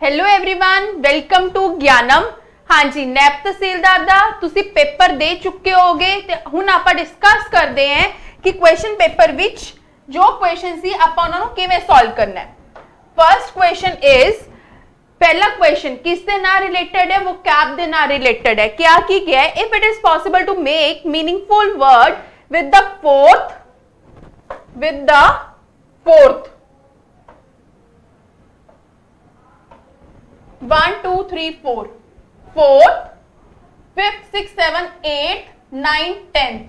Hello everyone, welcome to ज्ञानम। हाँ जी, नैब तहसीलदार दा तुसी पेपर दे चुके होगे ते हुण आपां डिस्कस करते हैं कि क्वेश्चन पेपर विच जो क्वेश्चन सी आपां उन्हां नूं किवें सॉल्व करना है। फर्स्ट क्वेश्चन इज, पहला क्वेश्चन किस दे नाल रिलेटेड है? वो कैप दे नाल रिलेटेड है। क्या की गया है? If it is possible to make meaningful word with the fourth 1 2 3 4 4th 5th 6th 7th 8th 9th 10th।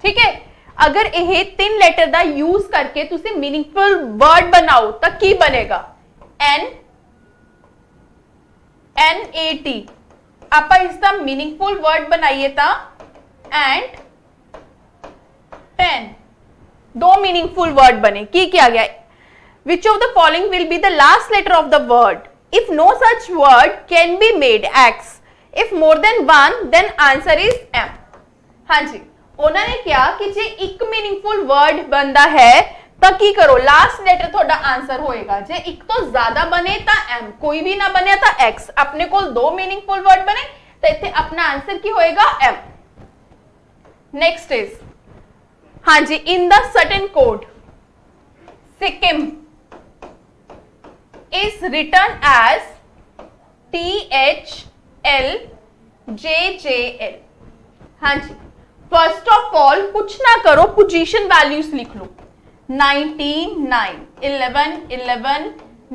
ठीक है, अगर यह 3 लेटर का यूज करके तुसी मीनिंगफुल वर्ड बनाओ तो की बनेगा? NAT। आप इसका मीनिंगफुल वर्ड बनाइए तो एंड 10 दो मीनिंगफुल वर्ड बने। की क्या गया? Which of the following will be the last letter of the word? If no such word can be made X, if more than one, then answer is M। हाँ जी, उन्होंने क्या कि जे एक मीनिंगफुल वर्ड बनता है तो की करो, लास्ट लेटर थोड़ा आंसर होएगा। जे एक तो ज्यादा बने तो M, कोई भी ना बने तो X। अपने को दो मीनिंगफुल वर्ड बने तो इत्थे अपना आंसर की होएगा M। नेक्स्ट इज, हाँ जी, in the certain code Sikkim is written as THLJJL। हाँ जी, फर्स्ट ऑफ ऑल कुछ ना करो, पोजीशन वैल्यूज लिख लो। 19 9 11 11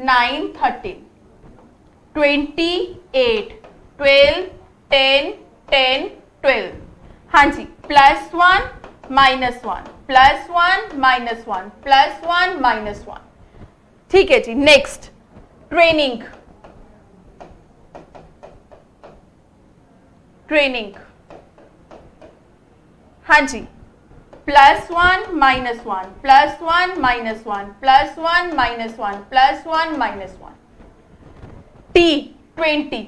9 13 28 12 10 10 12। हाँ जी, +1 -1 +1 -1 +1 -1। ठीक है जी। नेक्स्ट, ट्रेनिंग हाँ जी, +1 -1 +1 -1 +1 -1 +1 -1। T 20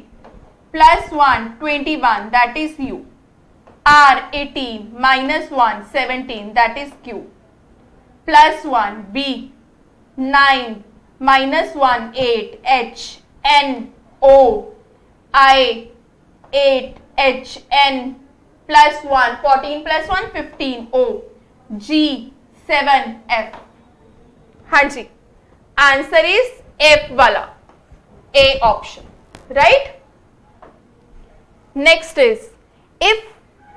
+1 21 that is U। R 18 -1 17 that is Q। +1 B 9 -1 8 H N O I 8 H N +1 14 +1 15 O G 7 F। हाँ जी, आंसर इज F वाला, A option, right. Next is, if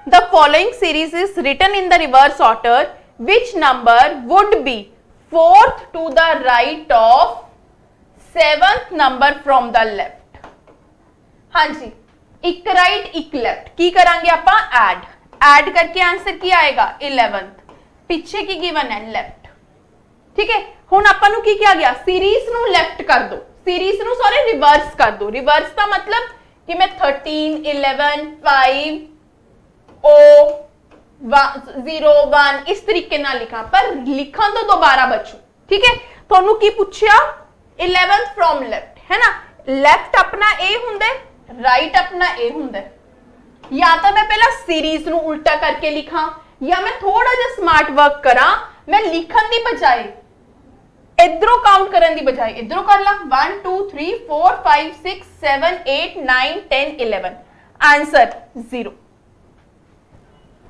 the following series is written in the reverse order, which number would be 4th to the right of 7th number from the left। हाँ जी, एक right एक left, की करांगे आपा add करके answer की आएगा 11th, पीछे की गिवन है लेफ्ट। ठीक है, हुण आपां नूं की किया गया? सीरीज नूं लेफ्ट कर दो, सीरीज नूं सॉरी रिवर्स कर दो। रिवर्स का मतलब कि मैं 13 11 5 O 0 1 इस तरीके ना लिखा, पर लिखा तो दोबारा बचो। ठीक है, थोनू की पूछया 11th फ्रॉम लेफ्ट, है ना। लेफ्ट अपना A हुंदा, राइट अपना A हुंदा। या तो मैं पहला सीरीज नू उल्टा करके लिखा, या मैं थोड़ा जा स्मार्ट वर्क करा, मैं लिखन दी बजाय इधरों काउंट करन दी बजाय इधरों कर ला। 1 2 3 4 5 6 7 8 9 10 11। आंसर 0।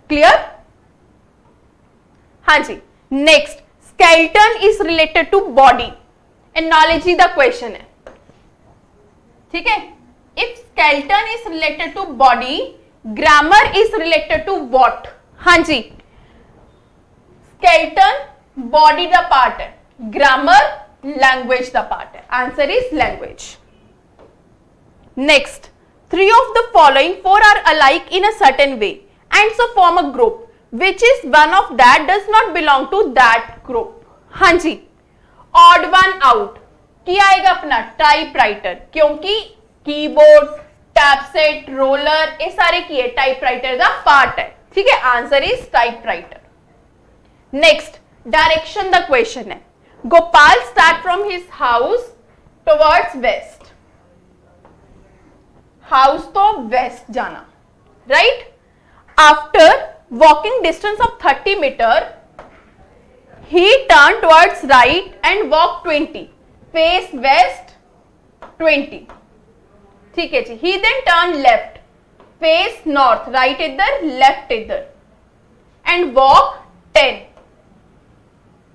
क्लियर? हाँ जी। Next, skeleton is related to body, analogy द क्वेश्चन है। ठीक है, if skeleton is related to body, grammar is related to what? हाँ जी, स्केलेटन बॉडी द पार्ट है, ग्रामर लैंग्वेज द पार्ट है। Answer is language. Next, 3 of the following 4 are alike in a certain way and so form a group, which is one of that does not belong to that group। हाँ जी, odd one out की आएगा अपना typewriter, क्योंकि keyboard टैबसेट roller ये सारे की typewriter का part है। ठीक है, answer is typewriter. Next, direction द क्वेश्चन है। Gopal start from his house towards west, house तो वेस्ट जाना, right. After walking distance of 30 meter, he turned towards right and walked 20, face west 20। ठीक है जी। He then turn left, face north, right इधर left इधर, and walk 10।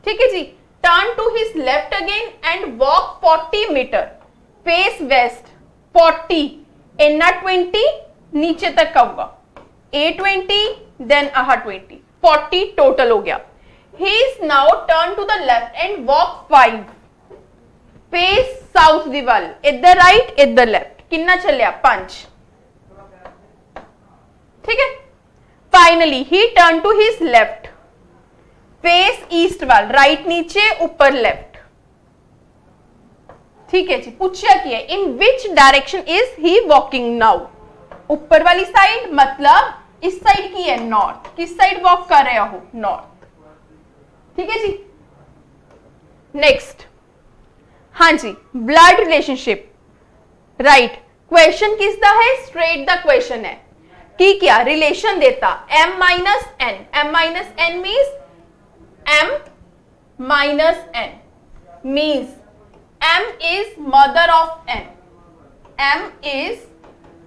ठीक है जी। Turn to his left again and walk 40 metre, face west 40, इन्ना 20 नीचे तक का होगा, ए 20 देन आह 20, 40 टोटल हो गया। He is now turn to the left and walk 5, face south दी वल, इधर राइट इधर लेफ्ट, कितना चलिया 5। ठीक है। Finally he turn to his left, face east वाल, राइट नीचे ऊपर लेफ्ट। ठीक है जी। पूछा किया in which direction is he walking now, ऊपर वाली साइड मतलब इस साइड की है नॉर्थ, किस साइड वॉक कर रहे हो, नॉर्थ। ठीक है जी। नेक्स्ट, हाँ जी, ब्लड रिलेशनशिप, राइट। क्वेश्चन किसका है, स्ट्रेट द क्वेश्चन है कि क्या रिलेशन देता m minus n, m minus n means m minus n means m is mother of n, m is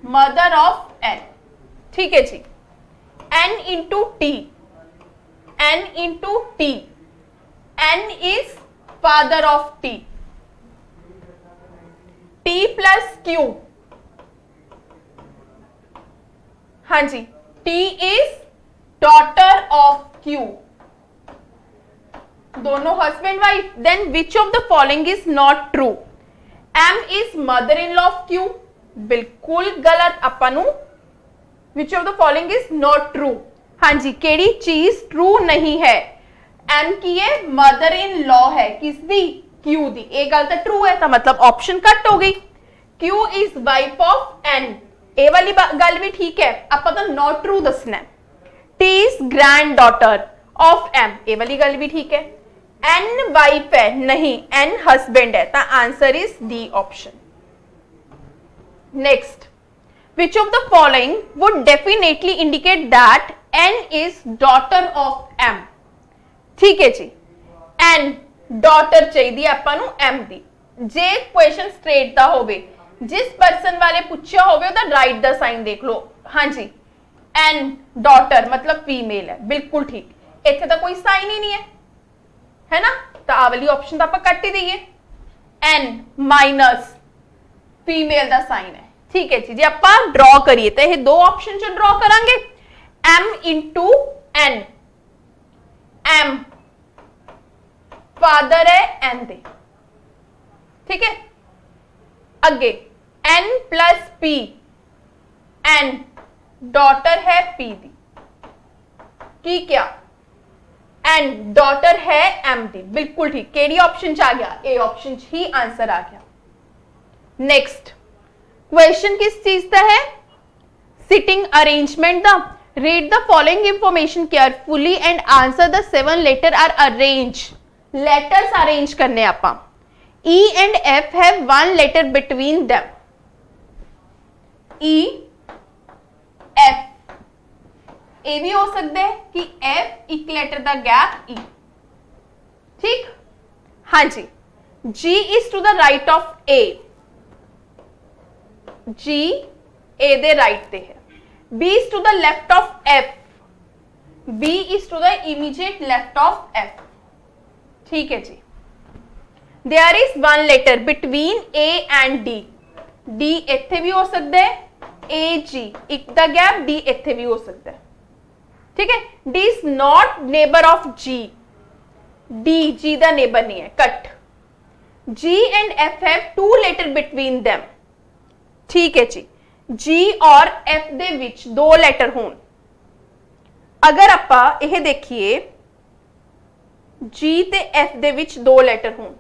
mother of n। ठीक है जी। n into t, n into t, n is father of t, t plus q, हाँ जी, t is daughter of q, दोनों husband wife. Then which of the following is not true, m is mother in law of q, बिल्कुल गलत। अपनू विच of the following is not true, हाँ जी, केड़ी चीज true नहीं है, m की है मदर इन लॉ है, किसदी, q दी, एक गल तो ट्रू है, तो मतलब ऑप्शन कट हो गई। q is wife of n, ए वाली गल भी ठीक है, आप तो नॉट ट्रू दसना है। t is grand daughter of m, ए वाली गल भी ठीक है। n वाइफ है, नहीं, n हस्बैंड है, तो answer is D option. Next, which of the following would definitely indicate that n is daughter of m। ठीक है जी। n डॉटर चाहिए आपां नूं m दी, जे क्वेश्चन स्ट्रेट दा होवे, जिस पर्सन वाले पूछा होवे ओदा राइट दा साइन देख लो। हाँ जी, n डॉटर मतलब फीमेल है, बिल्कुल ठीक। इत्थे तो कोई साइन ही नहीं है ना, तो आ वाली ऑप्शन तो आप कट ही दईए। n माइनस फीमेल दा साइन है। ठीक है जी। जे आप ड्रॉ करिए तो ये दो ऑप्शन च ड्रॉ करांगे, m into n, m father है n दे, ठीक है। अगे n plus p, n daughter है p दी, की क्या, n डॉटर है m दी, बिल्कुल ठीक। केडी ऑप्शन च आ गया, ए ऑप्शन च ही आंसर आ गया। नेक्स्ट क्वेश्चन किस चीज का है, सिटिंग अरेंजमेंट दा। Read the following information carefully and answer the 7 letter are arrange. Letters arrange करने आपां। E and F have one letter between them. E, F, ये भी हो सकता है कि F एक लेटर दा गैप E। ठीक, हाँ जी। G is to the right of A, G A they right they है। B is to the left of F, B is to the immediate left of F। ठीक है जी। There is one letter between A and D, D इत्थे भी हो सकता है, A G एक दा गैप D इत्थे भी हो सकता है। ठीक है। D is not neighbor of G, D G दा नेबर नहीं है, cut. G and F have two letter between them। ठीक है जी। G और F दे विच दो लेटर होन। अगर आपां यह देखिए G ते F दे विच दो लेटर होन,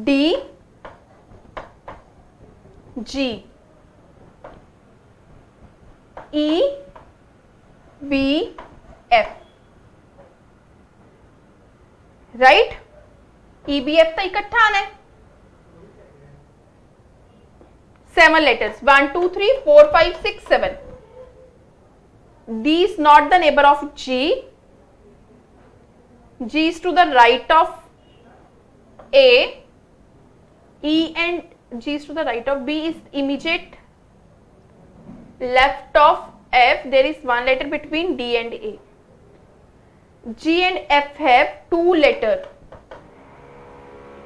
D G, E B F, right. E B F तो इकट्ठा आना है। 7 letters, 1 2 3 4 5 6 7। D is not the neighbor of G, G is to the right of A, E and G is to the right of B is immediate left of F. There is one letter between D and A. G and F have two letter.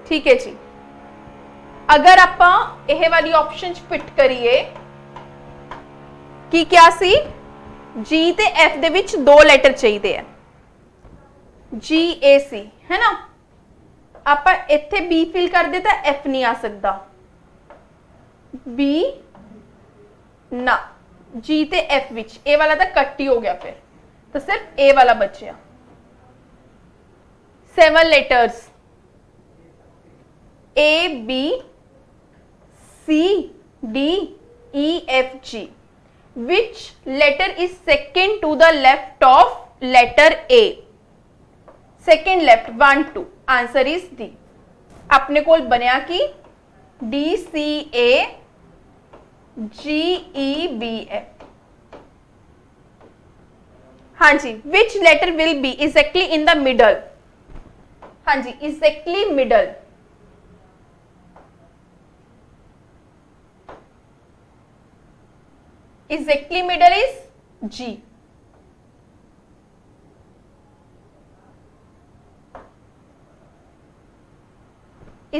ठीक है जी. अगर ਆਪਾਂ ਇਹ ਵਾਲੀ option ਚ fit ਕਰੀਏ ਕਿ क्या ਸੀ G ਤੇ F ਦੇ ਵਿੱਚ ਦੋ ਲੈਟਰ ਚਾਹੀਦੇ ਆ. G A C है ना. ਆਪਾਂ ਇੱਥੇ B ਫਿਲ ਕਰਦੇ ਤਾਂ F ਨਹੀਂ ਆ ਸਕਦਾ. B ना G ਤੇ F ਵਿੱਚ A वाला ਤਾਂ ਕੱਟ ਹੀ ਹੋ ਗਿਆ ਫਿਰ ਤਾਂ ਸਿਰਫ A वाला ਬਚਿਆ. 7 letters A B C D E F G. Which letter is second to the left of letter A? Second left 1 2. Answer is D. अपने कोल बनया कि D C A G E B F. हाँ जी. Which letter will be exactly in the middle? हाँ जी. Exactly middle. Exactly middle is G.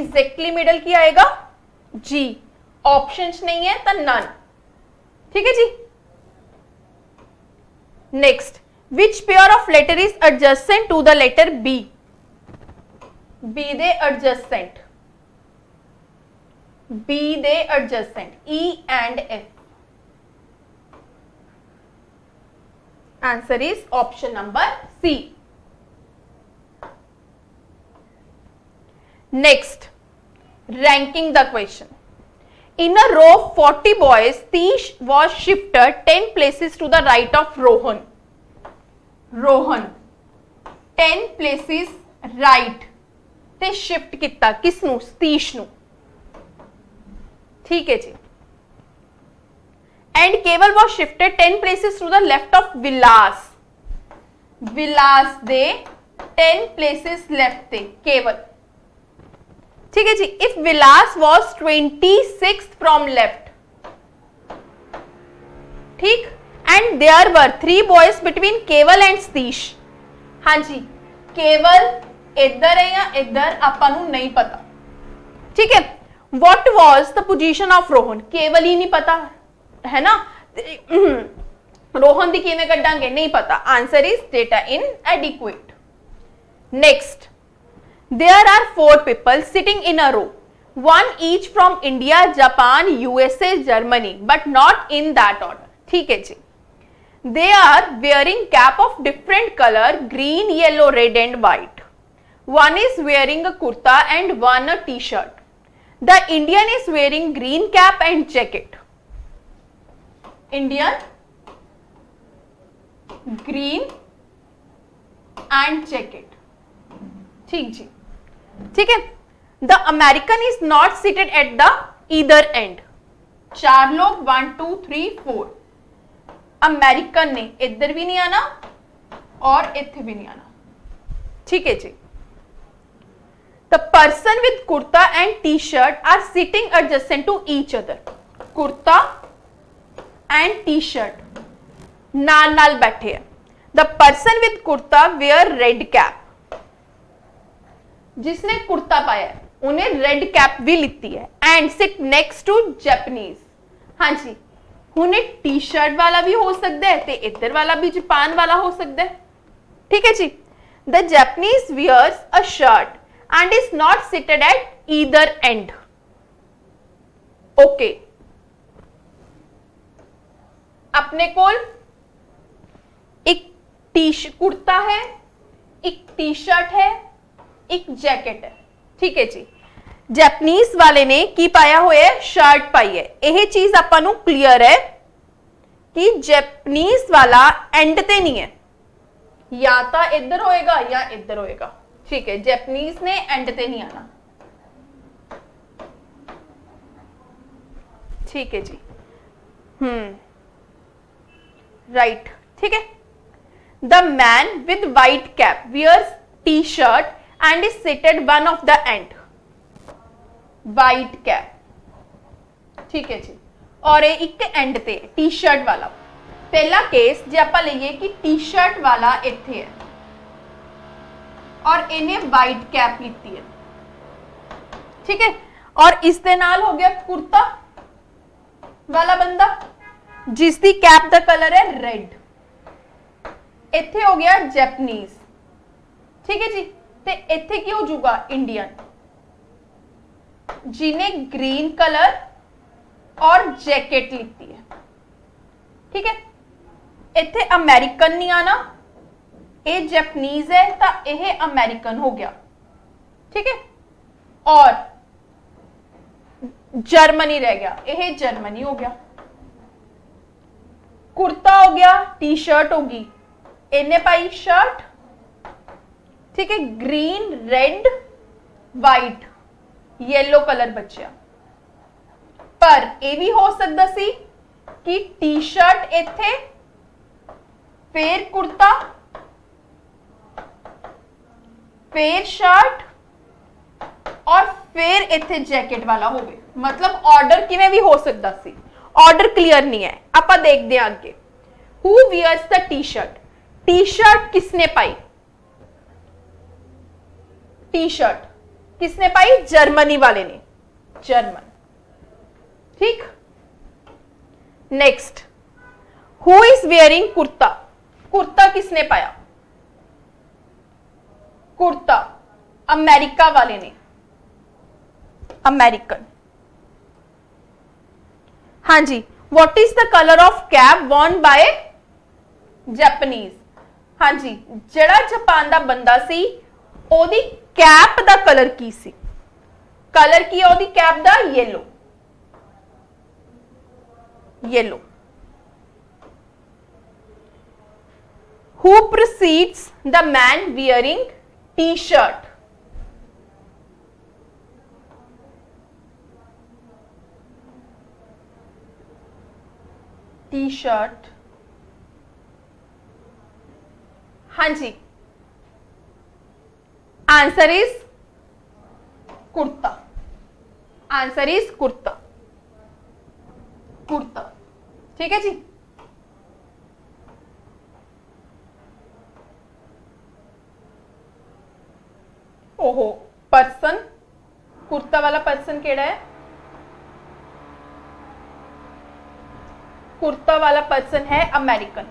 Exactly middle की आएगा G. Options नहीं है तो नन. ठीक है जी. Next, which pair of letter is adjacent to the letter B? B they adjacent. B they adjacent. E and F. Answer is option number C. Next, ranking the question. In a row of 40 boys, Tish was shifted 10 places to the right of Rohan. Rohan 10 places right ਤੇ shift ਕੀਤਾ ਕਿਸ ਨੂੰ? Tish ਨੂੰ. ठीक है जी. And Keval was shifted 10 places to the left of Vilas. Vilas they 10 places left थे केवल. ठीक है जी. If Vilas was 26th from left, ठीक, and there were 3 boys between Keval and Satish. हाँ जी. केवल इधर है या इधर ਆਪਾਂ ਨੂੰ नहीं पता. ठीक है. What was the position of Rohan? केवल ही नहीं पता है ना. रोहन दी किवें कड्डांगे नहीं पता. Answer is data inadequate. Next, there are 4 people sitting in a row, one each from India, Japan, USA, Germany, but not in that order. ठीक है जी. They are wearing cap of different color, green, yellow, red and white. One is wearing a kurta and one a t-shirt. The Indian is wearing green cap and jacket. Indian green and jacket. ठीक जी. ठीक है. The American is not seated at the either end. 4 लोग 1 2 3 4. American ने इधर भी नहीं आना और इधर भी नहीं आना. ठीक है जी. The person with kurta and t-shirt are sitting adjacent to each other. kurta and t-shirt नाल नाल बैठे हैं. The person with kurta wear red cap. जिसने कुर्ता पाया है उन्हें रेड कैप भी लिखती है. And sit next to Japanese. हाँ जी. उन्हें टी शर्ट वाला भी हो सकता है ते इधर वाला भी जापान वाला हो सकता है. ठीक है जी. The Japanese wears a shirt and is not seated at either end. Okay. अपने कोल एक कुर्ता है, एक टी शर्ट है, एक जैकेट है. ठीक है जी. जैपनीज वाले ने की पाया होया है? शर्ट पाई है. यह चीज आपां नूं क्लियर है कि जैपनीज वाला एंड ते नहीं है, या तो इधर होएगा या इधर होएगा. ठीक है. जैपनीज ने एंड ते नहीं आना. ठीक है जी. राइट. ठीक है. The man with white cap wears T shirt and is seated one of the end. White cap. ठीक है जी। और ये एक एंड ते टी शर्ट वाला पहला केस जे आपां लईए कि टी शर्ट वाला इत्थे है और इन्हें वाइट कैप लीती है, ठीक है, और इस दे नाल हो गया कुर्ता वाला बंदा जिसकी कैप दा कलर है रेड, इत्थे हो गया जैपनीज, ठीक है जी। ते इत्थे की हो जाऊगा इंडियन जिन्हें ग्रीन कलर और जैकेट लीती है, ठीक है। इत्थे अमेरिकन नहीं आना, ये जैपनीज है तो यह अमेरिकन हो गया, ठीक है। और जर्मनी रह गया, यह जर्मनी हो गया। कुर्ता हो गया, टी शर्ट होगी, इन्हें पाई शर्ट, ठीक है, green red white yellow colour बचिया। पर यह भी हो सकता सी कि टी शर्ट इत्थे फिर कुर्ता फिर शर्ट और फिर इत्थे जैकेट वाला हो गए, मतलब ऑर्डर किवें भी हो सकता सी। ऑर्डर क्लियर नहीं है, आप देखते हैं आगे। Who wears the T shirt, T shirt किसने पाई, टी शर्ट किसने पाई, जर्मनी वाले ने, जर्मन, ठीक। Next, who is wearing kurta, kurta किसने पाया, कुर्ता अमेरिका वाले ने, अमेरिकन। हाँ जी, what is the colour of cap worn by Japanese, हाँ जी, जड़ा जापान दा बंदा सी ओदी कैप दा कलर की सी, कलर की ओदी कैप दा yellow, yellow. Who precedes the man wearing t-shirt, t-shirt, हाँ जी, answer is kurta, answer is kurta, kurta, ठीक है जी। ओहो, पर्सन कुर्ता वाला पर्सन केड़ा है, कुर्ता वाला पर्सन है अमेरिकन,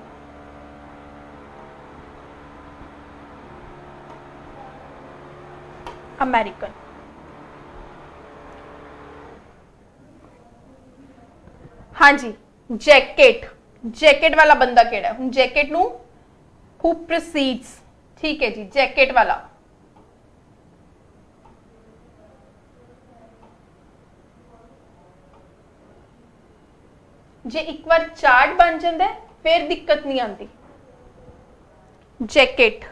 अमेरिकन। हाँ जी, जैकेट, जैकेट वाला बंदा केड़ा है, जैकेट नू हु प्रोसीड्स, ठीक है जी, जैकेट वाला जे एक बार चार्ट बन जाता है फिर दिक्कत नहीं आती। जैकेट,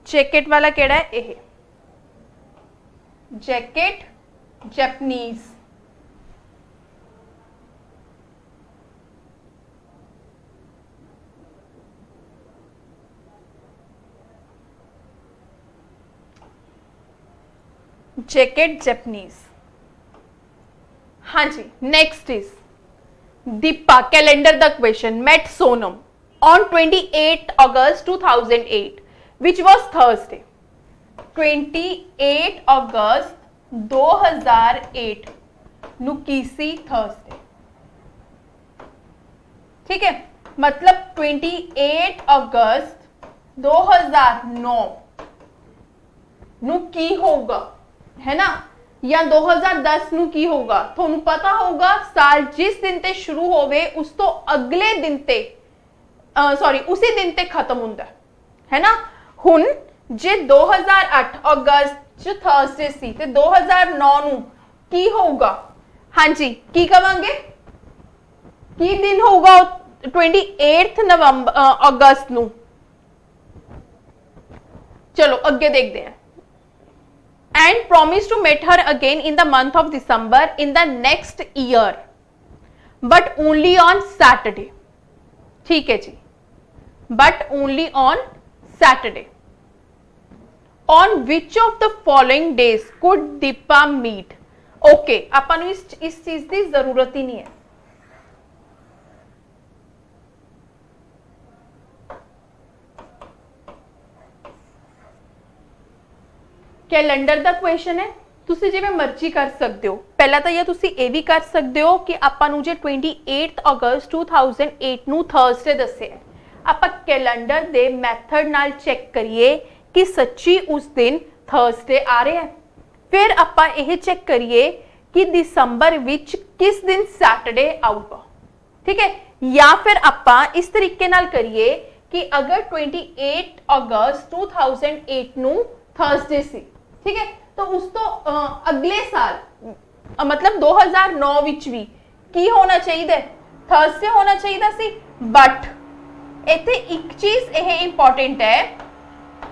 जैकेट वाला केड़ा है, यह जैकेट जैपनीज, जैकेट जैपनीज। हाँ जी, नेक्स्ट इज दीपा कैलेंडर द question met Sonam on 28 August 2008 which was Thursday। 28 August 2008 नु की सी थर्सडे, ठीक है, मतलब 28 अगस्त 2009 नु की होगा, है ना, या 2010 नु की होगा, थोनू पता होगा साल जिस दिन ते शुरू होवे उस तो अगले दिन ते सॉरी उसी दिन ते खत्म होंदा है ना। हुन जे 2008 अगस्त जो थर्सडे सी ते 2009 नु की होगा, हाँ जी की कवांगे, की दिन होगा 28 नवंबर अगस्त नु। चलो अगे देखते हैं। And promised to meet her again in the month of December in the next year, but only on Saturday। ठीक है जी, but only on Saturday। On which of the following days could Deepa meet? Okay ਆਪਾਂ ਨੂੰ इस चीज की जरूरत ही नहीं है। कैलेंडर ਦਾ क्वेश्चन है, ਤੁਸੀਂ ਜਿਵੇਂ ਮਰਜ਼ੀ ਕਰ ਸਕਦੇ ਹੋ। ਪਹਿਲਾਂ ਤਾਂ ਇਹ ਤੁਸੀਂ ਇਹ ਵੀ ਕਰ ਸਕਦੇ ਹੋ ਕਿ ਆਪਾਂ ਨੂੰ ਜੇ 28 ਅਗਸਤ 2008 ਨੂੰ ਥਰਸਡੇ ਦੱਸਿਆ, ਆਪਾਂ ਕੈਲੰਡਰ ਦੇ ਮੈਥਡ ਨਾਲ ਚੈੱਕ ਕਰੀਏ ਕਿ ਸੱਚੀ ਉਸ ਦਿਨ ਥਰਸਡੇ ਆ ਰਿਹਾ ਹੈ। ਫਿਰ ਆਪਾਂ ਇਹ ਚੈੱਕ ਕਰੀਏ ਕਿ ਦਸੰਬਰ ਵਿੱਚ ਕਿਸ ਦਿਨ ਸੈਟਰਡੇ ਆਊਗਾ। ठीक है, या फिर ਆਪਾਂ ਇਸ ਤਰੀਕੇ ਨਾਲ ਕਰੀਏ ਕਿ ਅਗਰ 28 ਅਗਸਤ 2008 ਨੂੰ थर्सडे ਸੀ, ठीक है, तो उस तो अगले साल मतलब 2009 ਵਿੱਚ ਵੀ ਕੀ ਹੋਣਾ ਚਾਹੀਦਾ, थर्सडे ਹੋਣਾ ਚਾਹੀਦਾ ਸੀ। बट ਇੱਥੇ ਇੱਕ ਚੀਜ਼ ਇਹ ਇੰਪੋਰਟੈਂਟ ਹੈ,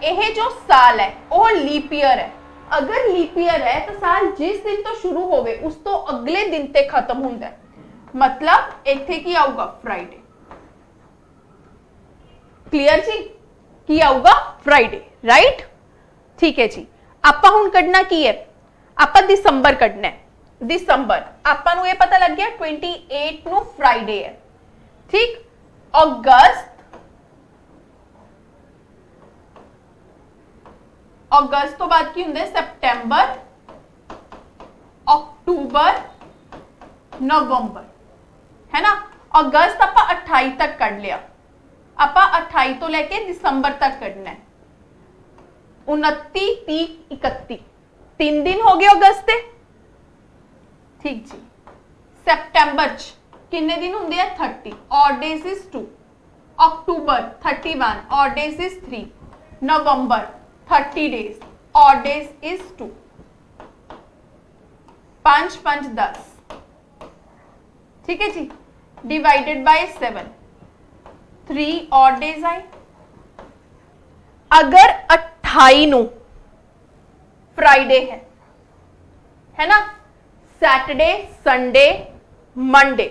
ਇਹ ਜੋ ਸਾਲ ਹੈ ਉਹ ਲੀਪ ਈਅਰ ਹੈ। अगर लीप ईयर है तो साल जिस दिन तो शुरू होवे उस तो अगले दिन ते खत्म होंदा है, मतलब इत्थे की आऊगा फ्राइडे। क्लियर जी, की आऊगा फ्राइडे, राइट। ठीक है जी, आपां हुण कढना की है, आपां दिसंबर कढना है। दिसंबर आपां नूं ये पता लग गया 28 नूं फ्राइडे है, ठीक। अगस्त अगस्त तो बाद की हुंदे सितंबर, अक्टूबर, नवंबर, है ना। अगस्त आपां 28 तक कढ लिया, आपां 28 तो लेके दिसंबर तक कढना है। 29, 30, 31 3 दिन हो गए अगस्त के, ठीक जी। सितंबर कितने दिन होंगे, 30, odd days is 2। October 31, odd days is 3। November 30 days, odd days is 2। 5 5 10, ठीक है जी, डिवाइडेड बाय 7, 3 odd days आए। अगर 28 नु फ्राइडे है ना, सैटरडे, संडे, मंडे,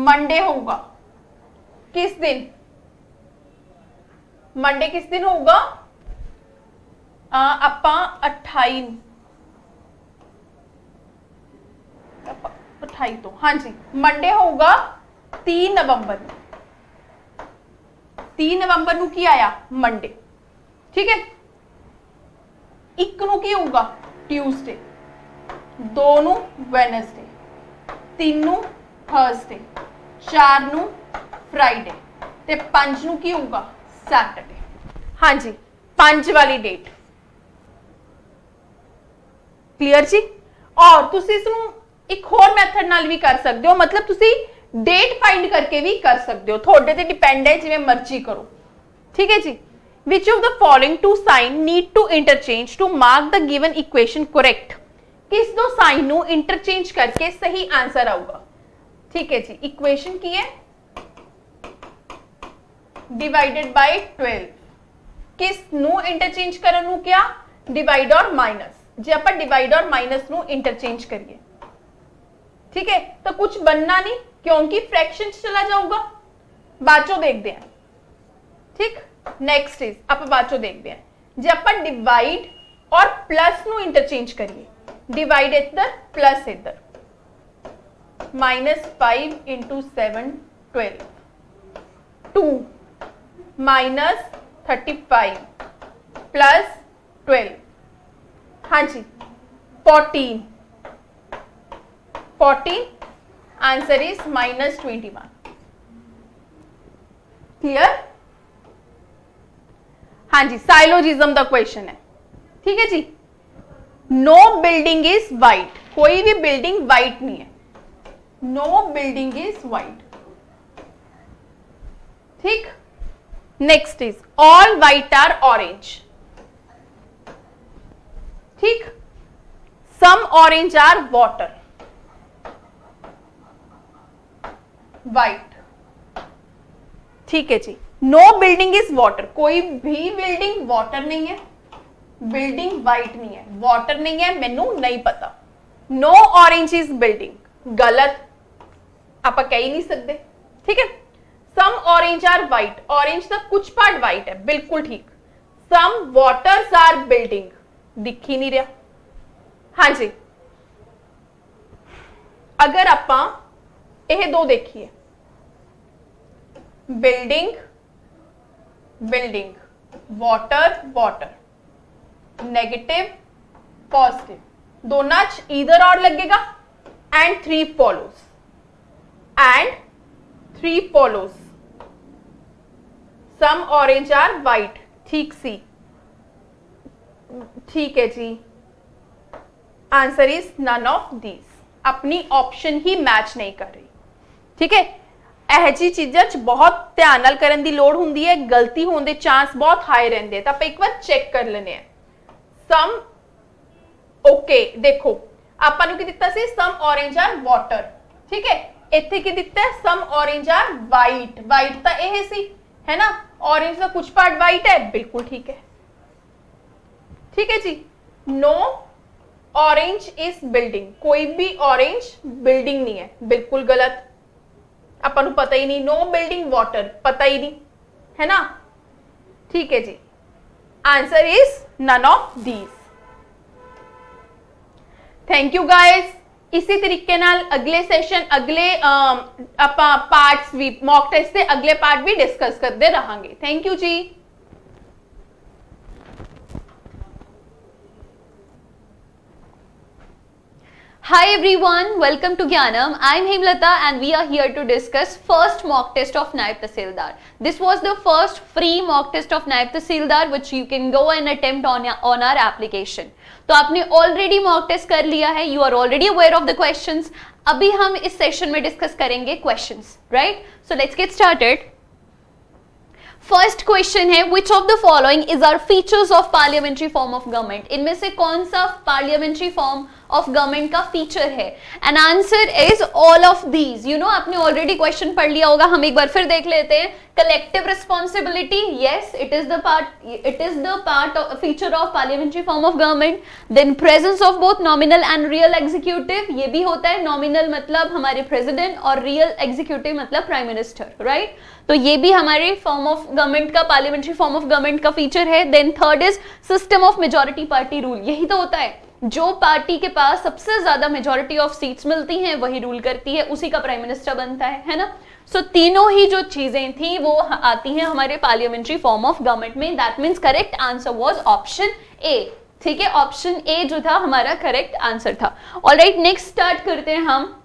मंडे होगा किस दिन, मंडे किस दिन होगा, ਆਪਾਂ 28 ਤੋਂ, हाँ जी, मंडे होगा 3 नवंबर। 3 नवंबर ਨੂੰ ਕੀ ਆਇਆ, मंडे, ठीक है। 1 ਨੂੰ ਕੀ ਹੋਊਗਾ, ट्यूसडे। 2 ਨੂੰ वेडनेसडे, 3 ਨੂੰ थर्सडे, 4 ਨੂੰ फ्राइडे ਤੇ 5 ਨੂੰ ਕੀ ਹੋਊਗਾ, सैटरडे। हाँ जी, 5 वाली डेट। क्लियर जी। और तुसी इसनूं एक होर मैथड नाल भी कर सकते हो, मतलब तुसी डेट फाइंड करके भी कर सकते हो, थोड़े ते डिपेंड है, जिवें मर्जी करो, ठीक है जी। Which of the following two sign need to interchange to mark the given equation correct. किस दो साइन नू इंटरचेंज करके सही आंसर आऊगा, ठीक है जी। इक्वेशन की है डिवाइडेड बाय 12, किस नू इंटरचेंज करन नू क्या, डिवाइड और माइनस। जे आप डिवाइड और माइनस नू इंटरचेंज करिए, ठीक है, तो कुछ बनना नहीं क्योंकि फ्रैक्शन चला जाऊगा, बाचो देखते हैं, ठीक। नेक्स्ट इज आप बाचो देखते हैं, जे आप डिवाइड और प्लस नू इंटरचेंज करिए, डिवाइड इधर प्लस इधर, -5 × 7 12, 2 -35 प्लस 12, हाँ जी 14, आंसर इज -21। क्लियर, हाँ जी, साइलोजिज्म का क्वेश्चन है, ठीक है जी। नो बिल्डिंग इज वाइट, कोई भी बिल्डिंग वाइट नहीं है, नो बिल्डिंग इज वाइट, ठीक। Next is all white are orange, ठीक। Some orange are water, white, ठीक है जी। नो बिल्डिंग इज वाटर, कोई भी बिल्डिंग वाटर नहीं है, बिल्डिंग वाइट नहीं है, वाटर नहीं है, मैनू नहीं पता। नो ऑरेंज इज बिल्डिंग, गलत, आप कह ही नहीं सकते, ठीक है। सम ऑरेंज आर वाइट, ऑरेंज का कुछ पार्ट वाइट है, बिल्कुल ठीक। सम वाटर्स आर बिल्डिंग, दिख ही नहीं रहा, हाँ जी। अगर ਆਪਾਂ ਇਹ ਦੋ ਦੇਖੀਏ, building building, water water, negative positive, दोनों ईदर और लगेगा and 3 follows, some orange or white, ठीक सी, ठीक है जी। Answer is none of these, अपनी ऑप्शन ही मैच नहीं कर रही, ठीक है। ਇਹ ਜੀ ਚੀਜ਼ਾਂ 'ਚ ਬਹੁਤ ਧਿਆਨ ਨਾਲ ਕਰਨ ਦੀ ਲੋੜ ਹੁੰਦੀ ਹੈ, ਗਲਤੀ ਹੋਣ ਦੇ ਚਾਂਸ ਬਹੁਤ ਹਾਈ ਰਹਿੰਦੇ ਆ, ਤਾਂ ਆਪਾਂ ਇੱਕ ਵਾਰ ਚੈੱਕ ਕਰ ਲੈਨੇ ਆ। ਸਮ ਓਕੇ, ਦੇਖੋ ਆਪਾਂ ਨੂੰ ਕੀ ਦਿੱਤਾ ਸੀ, ਸਮ ऑरेंज आर वाटर, ठीक है। ਇੱਥੇ ਕੀ ਦਿੱਤਾ ਹੈ, सम ऑरेंज आर वाइट, वाइट ਤਾਂ ਇਹ ਸੀ, है ना, ऑरेंज का कुछ पार्ट वाइट है, बिल्कुल ठीक है, ठीक है जी। नो ऑरेंज इज बिल्डिंग, कोई भी ऑरेंज बिल्डिंग नहीं है, बिल्कुल गलत, अपन को पता ही नहीं। नो बिल्डिंग वाटर, पता ही नहीं, है ना, ठीक है जी। Answer is none of these. Thank you guys. इसी तरीके नाल अगले सेशन, अगले आपां पार्ट्स भी, मॉक टेस्ट से अगले पार्ट भी डिस्कस करते रहांगे। थैंक यू जी। Hi everyone, welcome to Gyanam. I'm Hemlata and we are here to discuss first mock test of Naib Tahsildar. This was the first free mock test of Naib Tahsildar which you can go and attempt on our application. तो आपने already mock test कर लिया है, you are already aware of the questions. अभी हम इस session में discuss करेंगे questions, right? So let's get started. First question है, which of the following is are features of parliamentary form of government. इनमें से कौन सा पार्लियामेंट्री फॉर्म ऑफ गवर्नमेंट का फीचर है? And answer is all of these. You know, आपने already question पढ़ लिया होगा, हम एक बार फिर देख लेते हैं। Collective responsibility, yes, it is the part of feature of parliamentary form of government. Then presence of both nominal and real executive, ये भी होता है। nominal मतलब हमारे president और real executive मतलब prime minister, right? तो ये भी हमारे फॉर्म ऑफ गवर्नमेंट का, पार्लियामेंट्री फॉर्म ऑफ गवर्नमेंट का फीचर है। Then third is system of majority party rule, यही तो होता है, जो पार्टी के पास सबसे ज्यादा मेजॉरिटी ऑफ सीट्स मिलती हैं वही रूल करती है, उसी का प्राइम मिनिस्टर बनता है ना। सो तीनों ही जो चीजें थी वो आती हैं हमारे पार्लियामेंट्री फॉर्म ऑफ गवर्नमेंट में। That means correct answer was option A, ठीक है, ऑप्शन ए जो था हमारा करेक्ट आंसर था। ऑलराइट, नेक्स्ट स्टार्ट करते हैं हम।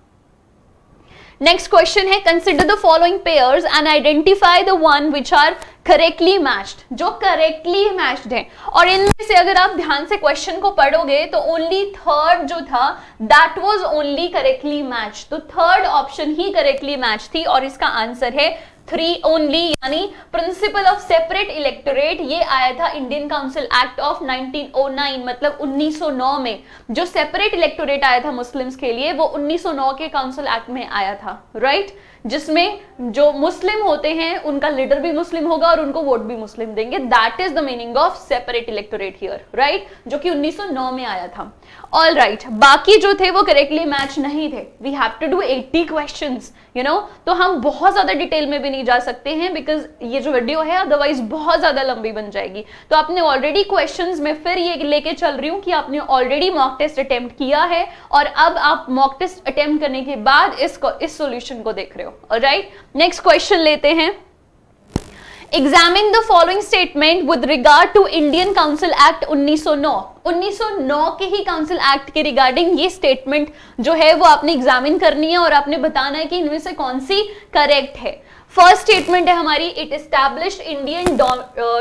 नेक्स्ट क्वेश्चन है, consider the following pairs and identify the one which are correctly matched, जो करेक्टली मैच्ड है। और इनमें से अगर आप ध्यान से क्वेश्चन को पढ़ोगे तो ओनली थर्ड जो था that was only correctly matched, तो थर्ड ऑप्शन ही करेक्टली मैच थी और इसका आंसर है 3 ओनली, यानी प्रिंसिपल ऑफ सेपरेट इलेक्टोरेट। ये आया था इंडियन काउंसिल एक्ट ऑफ 1909, मतलब 1909 में जो सेपरेट इलेक्टोरेट आया था मुस्लिम्स के लिए, वो 1909 के काउंसिल एक्ट में आया था, राइट? जिसमें जो मुस्लिम होते हैं उनका लीडर भी मुस्लिम होगा और उनको वोट भी मुस्लिम देंगे। That is the meaning of separate electorate here, right, जो कि 1909 में आया था। ऑल राइट, बाकी जो थे वो करेक्टली मैच नहीं थे। We have to do 80 questions, you know, तो हम बहुत ज्यादा डिटेल में भी नहीं जा सकते हैं बिकॉज ये जो वीडियो है अदरवाइज बहुत ज्यादा लंबी बन जाएगी। तो आपने ऑलरेडी क्वेश्चंस में फिर ये लेके चल रही हूँ कि आपने ऑलरेडी मॉक टेस्ट अटेम्प्ट किया है और अब आप मॉक टेस्ट अटेम्प्ट करने के बाद इस सॉल्यूशन को देख रहे हो। ऑलराइट, नेक्स्ट क्वेश्चन लेते हैं। Examine the following statement with regard to Indian council act 1909। 1909 के ही काउंसिल एक्ट के रिगार्डिंग ये स्टेटमेंट जो है वो आपने एग्जामिन करनी है और आपने बताना है कि इनमें से कौन सी करेक्ट है। फर्स्ट स्टेटमेंट है हमारी, it established Indian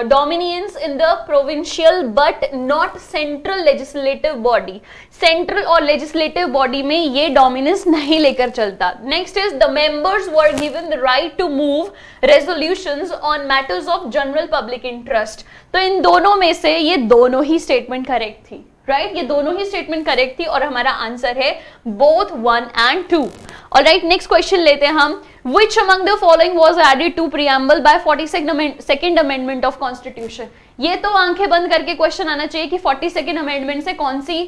dominions in the provincial but not central legislative body. Central और लेजिस्लेटिव बॉडी में ये डोमिनेंस नहीं लेकर चलता। Next is the members were given the right to move resolutions on matters of general public interest. तो इन दोनों में से ये दोनों ही स्टेटमेंट करेक्ट थी, राइट, ये दोनों ही स्टेटमेंट करेक्ट थी और हमारा आंसर है both 1 and 2। Alright, next question लेते हैं हम। Which among the following was added to preamble by 42nd amendment of constitution? ये तो आंखें बंद करके क्वेश्चन आना चाहिए कि 42nd अमेंडमेंट से कौन सी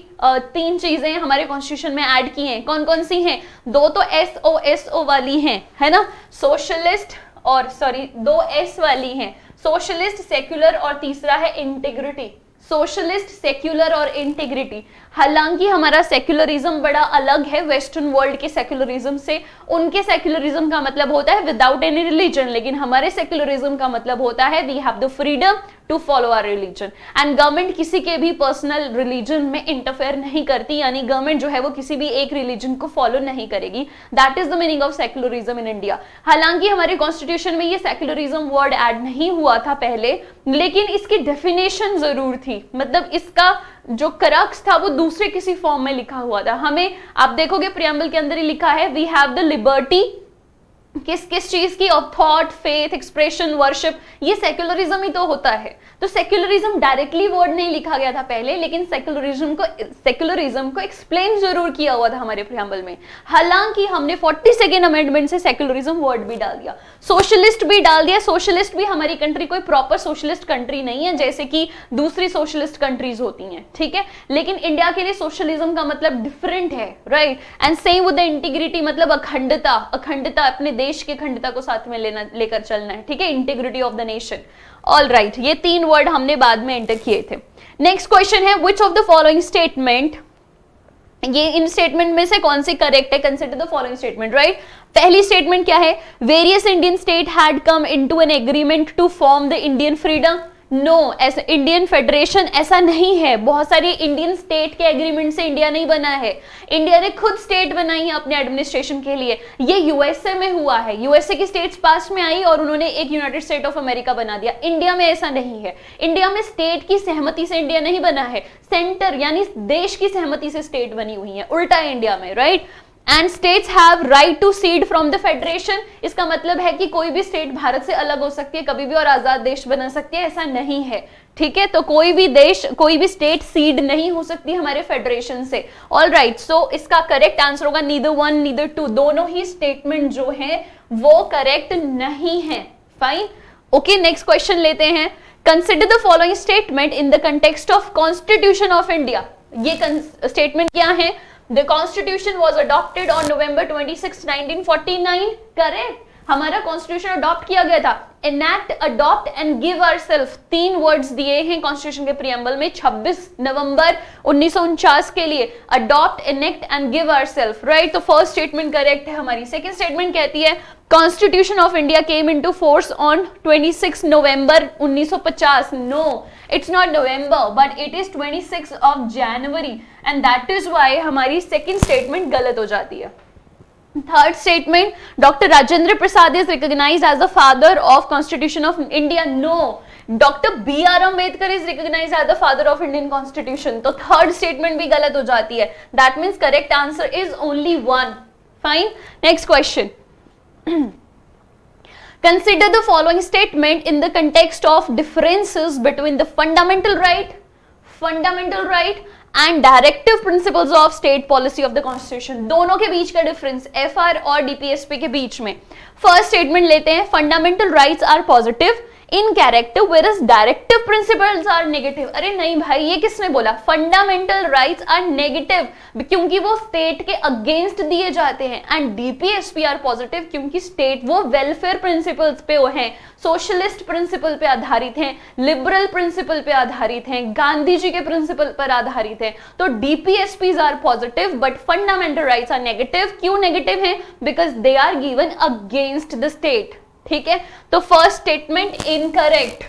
3 चीजें हमारे कॉन्स्टिट्यूशन में ऐड की हैं। कौन कौन सी हैं? 2 तो SO वाली हैं, है ना, सोशलिस्ट और 2 S वाली हैं, सोशलिस्ट, सेक्युलर और तीसरा है इंटीग्रिटी, सोशलिस्ट, सेक्युलर और इंटीग्रिटी। हालांकि हमारा सेक्युलरिज्म बड़ा अलग है वेस्टर्न वर्ल्ड के सेक्युलरिज्म से। उनके सेक्युलरिज्म का मतलब होता है विदाउट एनी रिलीजन, लेकिन हमारे सेक्युलरिज्म का मतलब होता है we have the freedom to follow our religion and government किसी के भी पर्सनल रिलीजन में इंटरफेयर नहीं करती, यानी गवर्नमेंट जो है वो किसी भी एक रिलीजन को फॉलो नहीं करेगी। That is the meaning of secularism in India. हालांकि हमारे कॉन्स्टिट्यूशन में ये सेक्युलरिज्म वर्ड ऐड नहीं हुआ था पहले, लेकिन इसकी डेफिनेशन जरूर थी, मतलब इसका जो करक्स था वो दूसरे किसी फॉर्म में लिखा हुआ था। हमें आप देखोगे प्रियम्बल के अंदर ही लिखा है वी हैव द लिबर्टी, किस किस चीज की, of thought, faith, expression, worship, ये सेक्युलरिज्म ही तो होता है। तो सेक्युलरिज्म डायरेक्टली वर्ड नहीं लिखा गया था पहले, लेकिन सेक्युलरिज्म को एक्सप्लेन जरूर किया हुआ था हमारे प्रियम्बल में। हालांकि हमने 42nd अमेंडमेंट से सेक्युलरिज्म वर्ड भी डाल दिया, सोशलिस्ट भी डाल दिया। सोशलिस्ट भी हमारी कंट्री कोई प्रॉपर सोशलिस्ट कंट्री नहीं है जैसे कि दूसरी सोशलिस्ट कंट्रीज होती हैं, ठीक है, लेकिन इंडिया के लिए सोशलिज्म का मतलब डिफरेंट है, right. And same with the integrity, मतलब अखंडता, अखंडता अपने देश की अखंडता को साथ में लेकर चलना है, ठीक है, integrity of the nation. All right, ये 3 वर्ड हमने बाद में एंटर किए थे। नेक्स्ट क्वेश्चन है which of the following statement, ये इन स्टेटमेंट में से कौन सी करेक्ट है, consider the following statement, right. पहली स्टेटमेंट क्या है, various Indian state had come into an agreement to form the Indian freedom. No, ऐसा इंडियन फेडरेशन ऐसा नहीं है, बहुत सारी इंडियन स्टेट के एग्रीमेंट से इंडिया नहीं बना है। इंडिया ने खुद स्टेट बनाई है अपने एडमिनिस्ट्रेशन के लिए। ये यूएसए में हुआ है, यूएसए की स्टेट्स पास में आई और उन्होंने एक यूनाइटेड स्टेट ऑफ अमेरिका बना दिया। इंडिया में ऐसा नहीं है, इंडिया में स्टेट की सहमति से इंडिया नहीं बना है, सेंटर यानी देश की सहमति से स्टेट बनी हुई है, उल्टा है इंडिया में, right. And states have right to secede from the federation, इसका मतलब है कि कोई भी स्टेट भारत से अलग हो सकती है कभी भी और आजाद देश बना सकती है, ऐसा नहीं है, ठीक है। तो कोई भी देश, कोई भी स्टेट सीड नहीं हो सकती हमारे फेडरेशन से। ऑल राइट, सो इसका करेक्ट आंसर होगा नीदर 1 नीदर 2, दोनों ही स्टेटमेंट जो है वो करेक्ट नहीं है। फाइन, ओके, नेक्स्ट क्वेश्चन लेते हैं। Consider the following statement in the context of constitution of India. ये स्टेटमेंट क्या है, The Constitution was adopted on November 26, 1949. Correct. हमारा कॉन्स्टिट्यूशन अडॉप्ट किया गया था। enact, adopt and give ourselves, 3 words दिए हैं कॉन्स्टिट्यूशन के प्रियम्बल में 26 नवंबर 1949 के लिए। Adopt, enact and give ourselves, right. तो फर्स्ट स्टेटमेंट करेक्ट है हमारी। सेकंड स्टेटमेंट कहती है Constitution of India came into force on 26 November 1950. No, it's not November, but it is 26 of January, and that is why हमारी second statement गलत हो जाती है। Third statement, doctor Rajendra Prasad is recognised as the father of constitution of India. No, doctor BR Ambedkar is recognised as the father of Indian constitution. तो third statement भी गलत हो जाती है। That means correct answer is only 1। Fine, next question. Consider the following statement in the context of differences between the fundamental right and directive principles of state policy of the constitution. दोनों के बीच का difference FR और DPSP के बीच में। First statement लेते हैं, fundamental rights are positive in character whereas directive principles are negative. अरे नहीं भाई, ये किसने बोला? फंडामेंटल राइट्स आर नेगेटिव क्योंकि वो स्टेट के अगेंस्ट दिए जाते हैं, एंड डीपीएसपी आर पॉजिटिव क्योंकि स्टेट वो वेलफेयर प्रिंसिपल्स पे वो हैं, सोशलिस्ट प्रिंसिपल पे आधारित हैं, लिबरल प्रिंसिपल पे आधारित हैं, गांधी जी के प्रिंसिपल पर आधारित हैं। तो DPSPs are positive but fundamental rights are negative. क्यों नेगेटिव हैं? Because they are given against the state. ठीक है, तो first statement incorrect.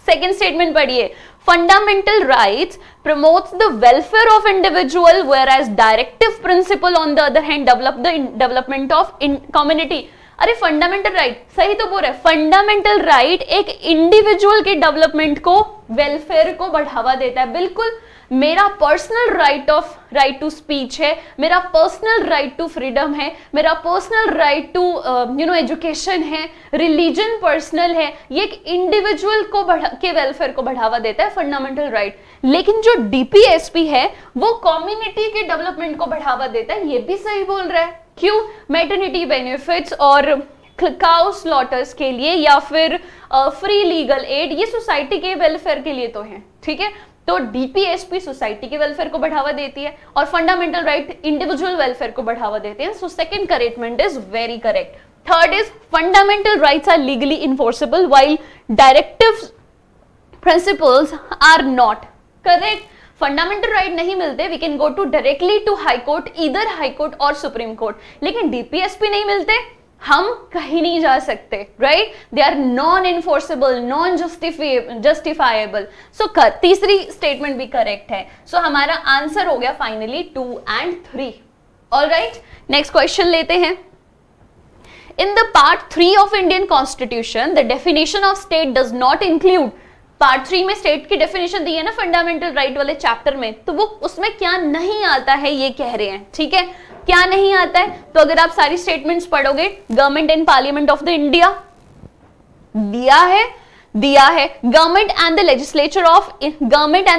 Second statement पढ़िए, fundamental rights promotes the welfare of individual whereas directive principle on the other hand develop the development of community। अरे fundamental right सही तो बोल रहा है, फंडामेंटल राइट एक इंडिविजुअल के डेवलपमेंट को, वेलफेयर को बढ़ावा देता है। बिल्कुल, मेरा पर्सनल राइट टू स्पीच है, मेरा पर्सनल राइट टू फ्रीडम है, मेरा पर्सनल राइट टू एजुकेशन है, रिलीजन पर्सनल है। ये एक इंडिविजुअल को के वेलफेयर को बढ़ावा देता है फंडामेंटल राइट। लेकिन जो डीपीएसपी है वो कम्युनिटी के डेवलपमेंट को बढ़ावा देता है। ये भी सही बोल रहा है। क्यों? मैटरनिटी बेनिफिट्स और काउ स्लॉटर्स के लिए या फिर फ्री लीगल एड, ये सोसाइटी के वेलफेयर के लिए तो है। ठीक है, तो डीपीएसपी सोसाइटी के वेलफेयर को बढ़ावा देती है और फंडामेंटल राइट इंडिविजुअल वेलफेयर को बढ़ावा देते हैं। सो सेकंड करेक्टमेंट is very correct. Third is fundamental rights are legally enforceable while directive principles are not. Correct. Fundamental right नहीं मिलते, we can go to directly to high court, इधर high court और supreme court, लेकिन DPSP नहीं मिलते, हम कहीं नहीं जा सकते, right? They are non enforceable, non justifiable. So तीसरी स्टेटमेंट भी करेक्ट है। सो हमारा आंसर हो गया finally 2 and 3। Alright, next question लेते हैं। In the part 3 of Indian Constitution, the definition of state does not include। Part 3 में स्टेट की डेफिनेशन दी है ना फंडामेंटल राइट वाले चैप्टर में, तो वो उसमें क्या नहीं आता है ये कह रहे हैं, ठीक है? क्या नहीं आता है? तो अगर आप सारी स्टेटमेंट्स पढ़ोगे, government and parliament of the India दिया है government and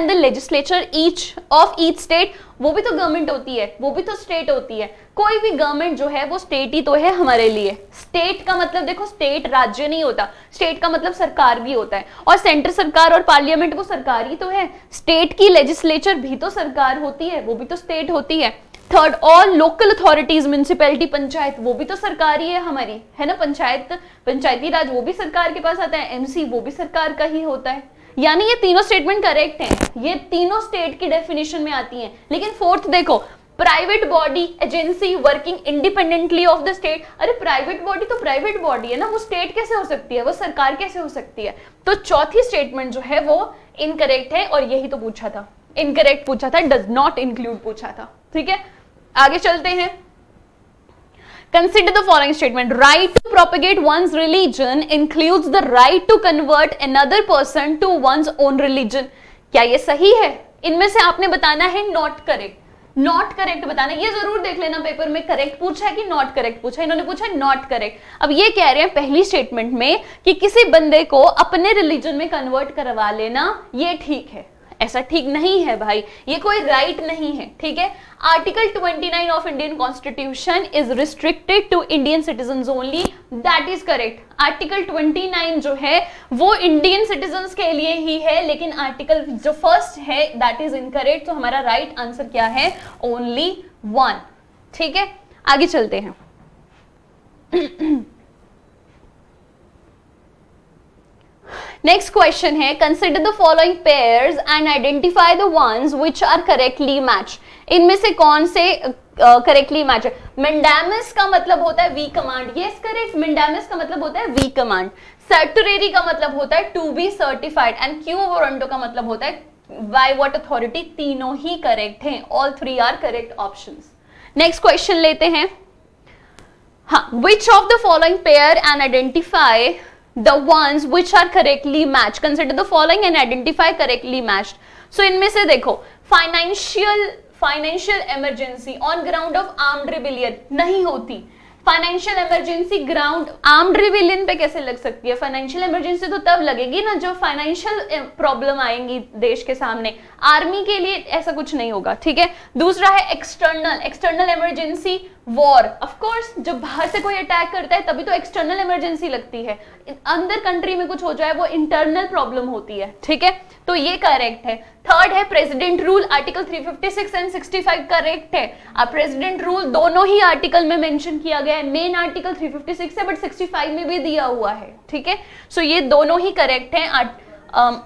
the legislature each of each state, वो भी तो गवर्नमेंट होती है, वो भी तो स्टेट होती है। कोई भी गवर्नमेंट जो है वो स्टेट ही तो है हमारे लिए। स्टेट का मतलब देखो, स्टेट राज्य नहीं होता, स्टेट का मतलब सरकार भी होता है, और सेंटर सरकार और पार्लियामेंट वो सरकार ही तो है। स्टेट की लेजिस्लेचर भी तो सरकार होती है, वो भी तो स्टेट होती है। Third, all local authorities, municipality, panchayat, वो भी तो सरकार ही है हमारी, है ना? पंचायती राज वो भी सरकार के पास आता है, एमसी वो भी सरकार का ही होता है। यानी ये तीनों स्टेटमेंट करेक्ट हैं, ये तीनों स्टेट की डेफिनेशन में आती हैं। लेकिन फोर्थ देखो, private body, agency working independently of the state. अरे प्राइवेट बॉडी तो प्राइवेट बॉडी है ना, वो स्टेट कैसे हो सकती है, वो सरकार कैसे हो सकती है? तो चौथी स्टेटमेंट जो है वो इनकरेक्ट है, और यही तो पूछा था, इनकरेक्ट पूछा था, डज नॉट इंक्लूड पूछा था, ठीक है? आगे चलते हैं। Consider the following statement. Right to propagate one's religion includes the right to convert another person to one's own religion. क्या ये सही है? इनमें से आपने बताना है नॉट करेक्ट। नॉट करेक्ट बताना, ये जरूर देख लेना पेपर में, करेक्ट पूछा है कि नॉट करेक्ट पूछा है। इन्होंने पूछा है नॉट करेक्ट। अब ये कह रहे हैं पहली स्टेटमेंट में कि किसी बंदे को अपने रिलीजन में कन्वर्ट करवा लेना ये ठीक है। ऐसा ठीक नहीं है भाई, ये कोई राइट नहीं है, ठीक है? Article 29 of Indian constitution is restricted to Indian citizens only, that is correct. Article 29 जो है वो इंडियन सिटीजन्स के लिए ही है, लेकिन आर्टिकल जो फर्स्ट है दैट इज इनकरेक्ट। तो हमारा राइट आंसर क्या है? ओनली 1, ठीक है? आगे चलते हैं। नेक्स्ट क्वेश्चन है, consider the following pairs and identify the ones which are correctly match. इनमें से कौन से करेक्टली मैच है? मेंडामस का मतलब होता है वी कमांड, यस करेक्ट, मेंडामस का मतलब होता है वी कमांड। सर्टुरेरी का मतलब होता है to be certified, and quo warranto का मतलब होता है बाय व्हाट अथॉरिटी। तीनों ही करेक्ट हैं, all 3 are correct options. Next question लेते हैं। हाँ, which of the following pair and identify the ones which are correctly matched? Consider the following and identify correctly matched. So इनमें से देखो, financial emergency on ground of armed rebellion नहीं होती। Financial emergency ground armed rebellion पे कैसे लग सकती है? फाइनेंशियल इमरजेंसी तो तब लगेगी ना जब फाइनेंशियल प्रॉब्लम आएंगी देश के सामने। आर्मी के लिए ऐसा कुछ नहीं होगा, ठीक है? दूसरा है external emergency war. Of course जब बाहर से कोई अटैक करता है तभी तो एक्सटर्नल इमरजेंसी लगती है। अंदर कंट्री में कुछ हो जाए वो इंटरनल प्रॉब्लम होती है, ठीक है? तो ये करेक्ट है। थर्ड है president rule, article 356 and 65 correct है। अब प्रेसिडेंट रूल दोनों ही आर्टिकल में मेंशन किया गया है, मेन आर्टिकल 356 है बट 65 में भी दिया हुआ है, ठीक है? सो ये दोनों ही करेक्ट हैं।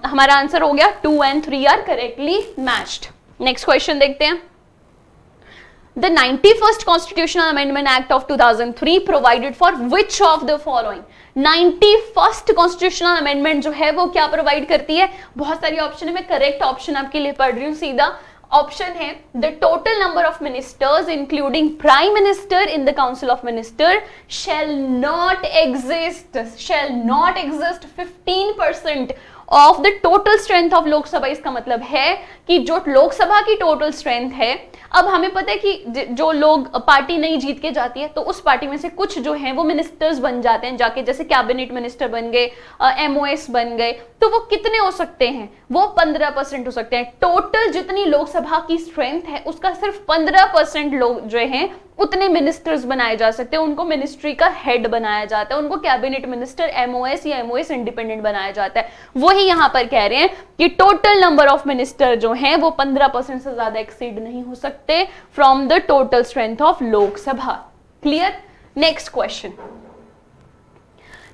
हमारा आंसर हो गया 2 and 3 are correctly matched. Next question देखते हैं। The 91st Constitutional Amendment Act of 2003 provided for which of the following? 91st Constitutional Amendment जो है वो क्या प्रोवाइड करती है? बहुत सारी ऑप्शन है, मैं करेक्ट ऑप्शन आपके लिए पढ़ रही हूँ सीधा। ऑप्शन है the total number of ministers including prime minister in the council of minister shall not exist 15% of the total strength of Lok Sabha. इसका मतलब है कि जो लोकसभा की टोटल स्ट्रेंथ है, अब हमें पता है कि जो लोग पार्टी नहीं जीत के जाती है तो उस पार्टी में से कुछ जो हैं वो मिनिस्टर्स बन जाते हैं जाके, जैसे कैबिनेट मिनिस्टर बन गए, MOS बन गए, तो वो कितने हो सकते हैं? वो 15% हो सकते हैं। टोटल जितनी लोकसभा की स्ट्रेंथ है उसका सिर्फ 15% लोग जो हैं उतने मिनिस्टर्स बनाए जा सकते हैं, उनको मिनिस्ट्री का हेड बनाया जाता है, उनको कैबिनेट मिनिस्टर MOS या MOS इंडिपेंडेंट बनाया जाता है। वही यहां पर कह रहे हैं कि टोटल नंबर ऑफ मिनिस्टर जो हैं वो 15% से ज्यादा एक्सीड नहीं हो सकते from the total strength of Lok Sabha. Clear? Next question.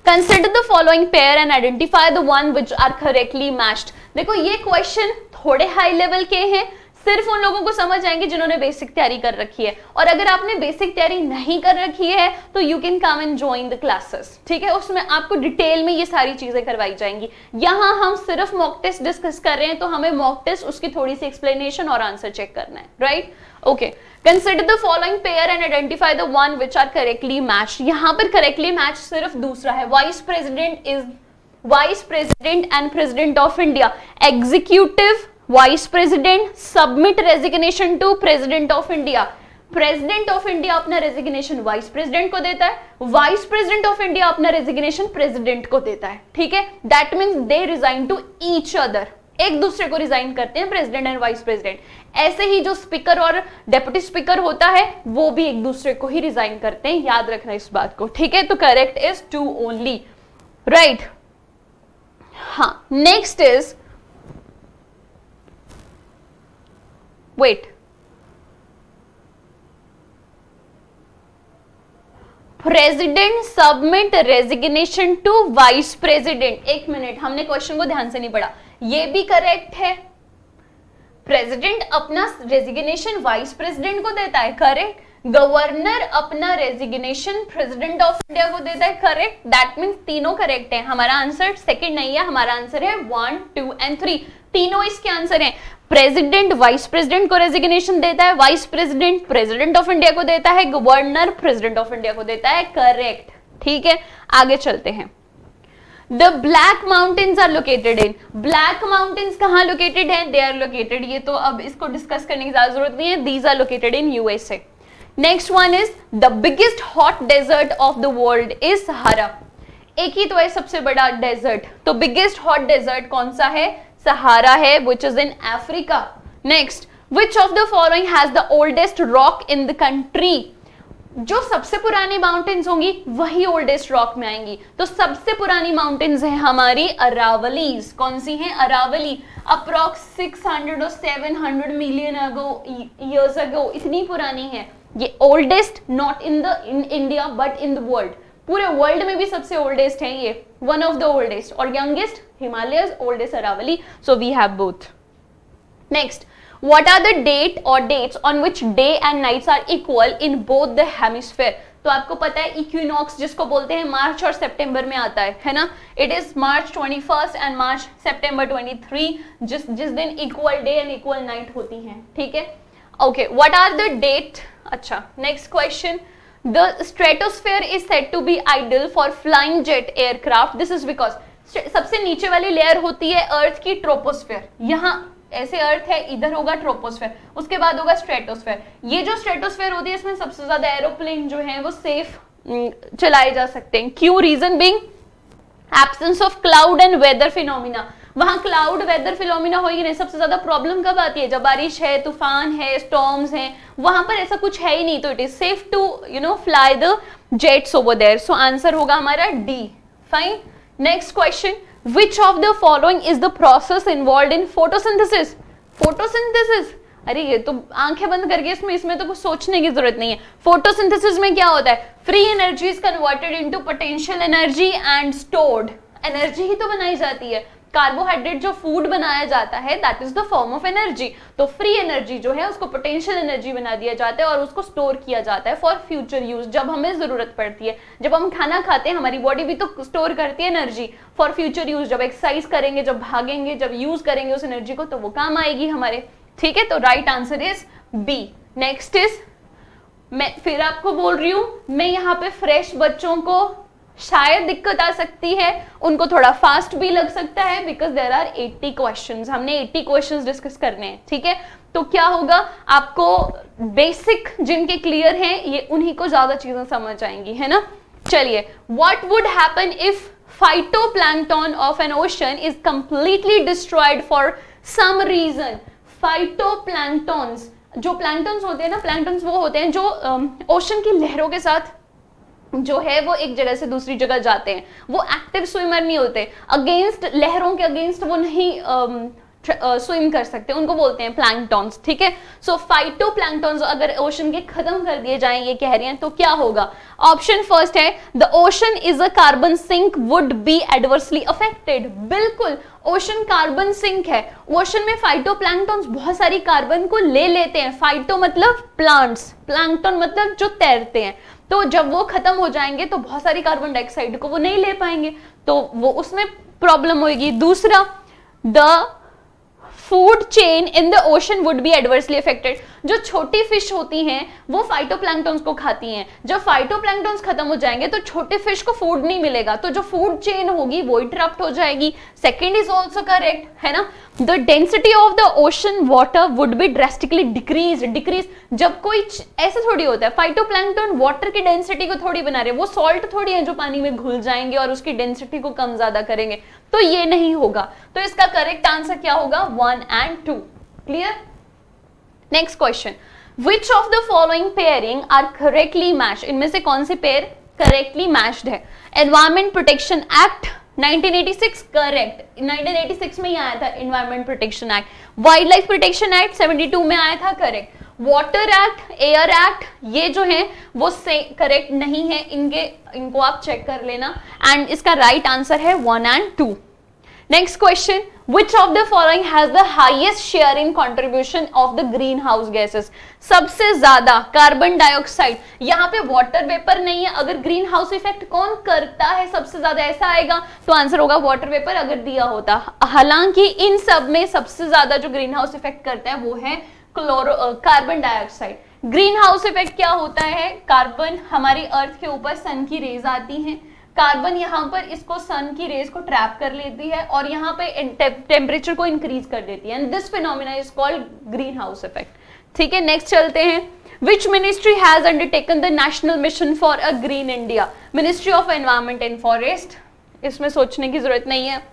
Consider the following pair and identify the one which are correctly matched. देखो ये क्वेश्चन थोड़े हाई लेवल के हैं, सिर्फ उन लोगों को समझ आएंगे जिन्होंने बेसिक तैयारी कर रखी है, और अगर आपने बेसिक तैयारी नहीं कर रखी है तो you can come and join the classes, ठीक है। उसमें आपको डिटेल में ये सारी चीजें करवाई जाएंगी। यहाँ हम सिर्फ मॉक टेस्ट डिस्कस कर रहे हैं, तो हमें मॉक टेस्ट उसकी थोड़ी सी एक्सप्लेनेशन और आंसर चेक करना है, right. Okay, consider the following pair and identify the one which are correctly matched. यहाँ पर करेक्टली मैच सिर्फ दूसरा है, vice president and president of India. Executive vice president submit resignation to president of India. President of India अपना resignation vice president को देता है, vice president of India अपना रेजिग्नेशन प्रेसिडेंट को देता है, ठीक है। That means they resign to each other, एक दूसरे को रिजाइन करते हैं प्रेसिडेंट एंड वाइस प्रेसिडेंट। ऐसे ही जो स्पीकर और डेप्यूटी स्पीकर होता है वो भी एक दूसरे को ही रिजाइन करते हैं, याद रखना इस बात को, ठीक है। तो करेक्ट इज 2 ओनली, राइट। हाँ, next is wait, president submit resignation to vice president. एक मिनट, हमने क्वेश्चन को ध्यान से नहीं पढ़ा, ये भी करेक्ट है। प्रेसिडेंट अपना रेजिग्नेशन वाइस प्रेसिडेंट को देता है, करेक्ट। गवर्नर अपना रेजिग्नेशन प्रेसिडेंट ऑफ इंडिया को देता है, करेक्ट। दैट मीन्स तीनों करेक्ट है। हमारा आंसर सेकंड नहीं है, हमारा आंसर है 1, 2 एंड 3, तीनों इसके आंसर हैं। प्रेसिडेंट वाइस प्रेसिडेंट को रेजिग्नेशन देता है, vice president president of India को देता है, गवर्नर प्रेसिडेंट ऑफ इंडिया को देता है, करेक्ट, ठीक है। आगे चलते हैं। The Black Mountains are located in, Black Mountains कहाँ लोकेटेड हैं? They are located, ये तो अब इसको डिस्कस करने की ज्यादा जरूरत नहीं है। These are located in USA. Next one is the biggest hot desert of the world is Sahara. एक ही तो है सबसे बड़ा डेजर्ट, तो बिगेस्ट हॉट डेजर्ट कौन सा है? सहारा है, which is in Africa. Next, which of the following has the oldest rock in the country? जो सबसे पुरानी माउंटेन्स होंगी वही ओल्डेस्ट रॉक में आएंगी। तो सबसे पुरानी माउंटेन्स है हमारी अरावलीज। कौन सी हैं? अरावली। अप्रॉक्स 600 और 700 मिलियन ईयर्स अगो, इतनी पुरानी है ये। Oldest not in India but in the world, पूरे वर्ल्ड में भी सबसे ओल्डेस्ट है ये, वन ऑफ द ओल्डेस्ट। और youngest Himalayas, oldest Aravalli, so we have both. Next, what are the date or dates on which day and nights are equal in both the hemisphere? तो आपको पता है इक्विनॉक्स जिसको बोलते हैं मार्च और सितंबर में आता है ना। It is March 21 and March September 23, जिस दिन equal day and equal night होती हैं, ठीक है। Okay, what are the date? अच्छा, next question. The stratosphere is said to be ideal for flying jet aircraft. This is because सबसे नीचे वाली लेयर होती है अर्थ की ट्रोपोस्फेयर। यहाँ ऐसे अर्थ है, इधर होगा ट्रोपोस्फेयर, उसके बाद होगा स्ट्रेटोस्फेयर। ये जो स्ट्रेटोस्फेयर होती है इसमें सबसे ज्यादा एरोप्लेन जो है वो सेफ चलाए जा सकते हैं। क्यों? Reason being absence of cloud and weather phenomena. वहां क्लाउड वेदर फिनोमिना हो ही नहीं। सबसे ज्यादा प्रॉब्लम कब आती है? जब बारिश है, तूफान है, स्टॉर्म्स हैं, वहां पर ऐसा कुछ है ही नहीं, तो it is safe to fly the jets over there. So answer होगा हमारा D. Fine. Next question, which of the following is the process involved in photosynthesis? photosynthesis, अरे ये तो आंखें बंद करके इसमें तो कुछ सोचने की जरूरत नहीं है। फोटोसिंथेसिस में क्या होता है? Free energy is converted into potential energy and stored energy ही तो बनाई जाती है। कार्बोहाइड्रेट जो फूड बनाया जाता है that is the form of energy. तो फ्री एनर्जी जो है उसको पोटेंशियल एनर्जी बना दिया जाता है और उसको स्टोर किया जाता है फॉर फ्यूचर यूज, जब हमें जरूरत पड़ती है। जब हम खाना खाते हैं हमारी बॉडी भी तो स्टोर करती है एनर्जी फॉर फ्यूचर यूज। जब एक्सरसाइज करेंगे, जब भागेंगे, जब यूज करेंगे उस एनर्जी को, तो वो काम आएगी हमारे, ठीक है। तो right answer is B. Next is, मैं फिर आपको बोल रही हूं, मैं यहाँ पे फ्रेश बच्चों को शायद दिक्कत आ सकती है, उनको थोड़ा फास्ट भी लग सकता है बिकॉज देयर आर 80 क्वेश्चंस। हमने 80 क्वेश्चंस डिस्कस करने हैं, ठीक है। तो क्या होगा, आपको बेसिक जिनके क्लियर हैं ये उन्हीं को ज्यादा चीजें समझ आएंगी, है ना। चलिए, what would happen if phytoplankton of an ocean is completely destroyed for some reason? Phytoplanktons, जो प्लैंक्टन्स होते हैं ना, प्लैंक्टन्स वो होते हैं जो ओशन की लहरों के साथ जो है वो एक जगह से दूसरी जगह जाते हैं। वो एक्टिव स्विमर नहीं होते, अगेंस्ट लहरों के अगेंस्ट वो नहीं स्विम कर सकते हैं, उनको बोलते हैं प्लैंकटॉन्स, ठीक है। सो फाइटोप्लैंकटॉन्स अगर ओशन के खत्म कर दिए जाएं, ये कह रही हैं, तो क्या होगा? ऑप्शन फर्स्ट है the ocean is a carbon sink would be adversely affected. बिल्कुल, ओशन कार्बन सिंक है। ओशन में फाइटोप्लैंकटॉन्स बहुत सारी कार्बन को ले लेते हैं। फाइटो मतलब प्लांट्स, प्लैंकटन मतलब जो तैरते हैं। तो जब वो खत्म हो जाएंगे तो बहुत सारी कार्बन डाइऑक्साइड को वो नहीं ले पाएंगे, तो वो उसमें प्रॉब्लम होगी। दूसरा, the food chain in the ocean would be adversely affected. जो छोटी फिश होती हैं वो फाइटोप्लैंक्टन्स को खाती हैं। जब फाइटोप्लैंक्टन्स खत्म हो जाएंगे तो छोटे फिश को फूड नहीं मिलेगा, तो जो फूड चेन होगी वो इंटरप्ट हो जाएगी। सेकंड इज आल्सो करेक्ट, है ना। The density of the ocean water would be drastically decrease. जब कोई ऐसे थोड़ी होता है, फाइटोप्लैंक्टन वाटर की डेंसिटी को थोड़ी बना रहे, वो सॉल्ट थोड़ी है जो पानी में घुल जाएंगे और उसकी डेंसिटी को कम ज्यादा करेंगे, तो ये नहीं होगा। तो इसका करेक्ट आंसर क्या होगा? 1 and 2। Clear? Next question, which of the following pairing are correctly matched? इनमें से कौन सी पेयर करेक्टली मैच्ड है? एनवायरमेंट प्रोटेक्शन एक्ट 1986 करेक्ट, 1986 में ही आया था environment protection act. Wild life protection act 72 में आया था, correct. Water act, air act, ये जो है वो करेक्ट नहीं है, इनको आप चेक कर लेना। एंड इसका राइट आंसर है 1 and 2। Next question, which of the following has the highest share in contribution of the greenhouse gases? सबसे ज्यादा कार्बन डाइऑक्साइड, यहाँ पे वाटर वेपर नहीं है। अगर ग्रीन हाउस इफेक्ट कौन करता है सबसे ज्यादा, ऐसा आएगा तो आंसर होगा वाटर वेपर, अगर दिया होता। हालांकि इन सब में सबसे ज्यादा जो ग्रीन हाउस इफेक्ट करता है वो है carbon dioxide. Green house effect क्या होता है? कार्बन हमारी अर्थ के ऊपर सन की रेज आती हैं, कार्बन यहाँ पर इसको सन की रेज को ट्रैप कर लेती है और यहाँ पे टेम्परेचर को इंक्रीज कर देती है, and this phenomena is called green house effect. ठीक है, नेक्स्ट चलते हैं। Which ministry has undertaken the national mission for a green India? Ministry of environment and forest, इसमें सोचने की जरूरत नहीं है।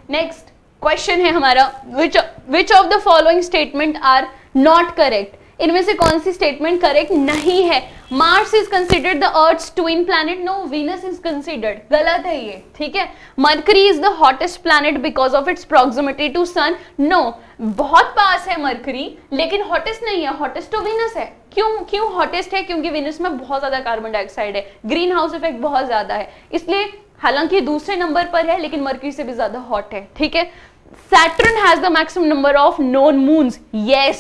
नेक्स्ट क्वेश्चन है हमारा, which of the following statement are not correct? इनमें से कौन सी स्टेटमेंट करेक्ट नहीं है? Mars is considered the Earth's twin planet, no Venus is considered, गलत है ये। ठीक है, Mercury is the hottest planet because of its proximity to sun, no, बहुत पास है मरकरी लेकिन हॉटेस्ट नहीं है, हॉटेस्ट तो वीनस है। क्यों हॉटेस्ट है? क्योंकि वीनस में बहुत ज्यादा कार्बन डाइऑक्साइड है, ग्रीन हाउस इफेक्ट बहुत ज्यादा है, इसलिए हालांकि दूसरे नंबर पर है लेकिन मरकरी से भी ज्यादा हॉट है। ठीक है, Saturn has the maximum number of known moons. Yes,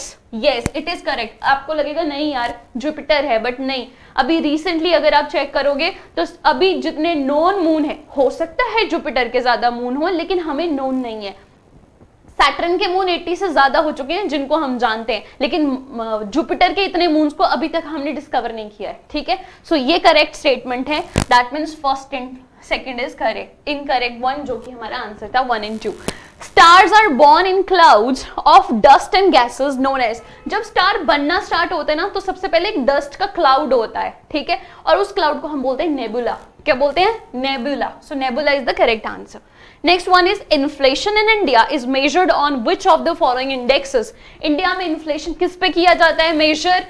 it is correct. आपको लगेगा नहीं यार जुपिटर है, बट नहीं, अभी रिसेंटली अगर आप चेक करोगे तो अभी जितने नोन मून है, हो सकता है जुपिटर के ज्यादा मून हो लेकिन हमें नोन नहीं है। सैटर्न के मून 80 से ज्यादा हो चुके हैं जिनको हम जानते हैं, लेकिन जुपिटर के इतने मून्स को अभी तक हमने डिस्कवर नहीं किया है। ठीक है, सो ये करेक्ट स्टेटमेंट है, that means first and second is correct, incorrect 1 जो कि हमारा आंसर था 1 and 2। Stars are born in clouds of dust and gases known as, जब स्टार बनना स्टार्ट होता है ना तो सबसे पहले एक डस्ट का क्लाउड होता है, ठीक है, और उस क्लाउड को हम बोलते हैं नेबुला। क्या बोलते हैं? Nebula. So nebula is the correct answer. Next one is inflation in India is measured on which of the following indexes? India में इन्फ्लेशन किस पे किया जाता है मेजर?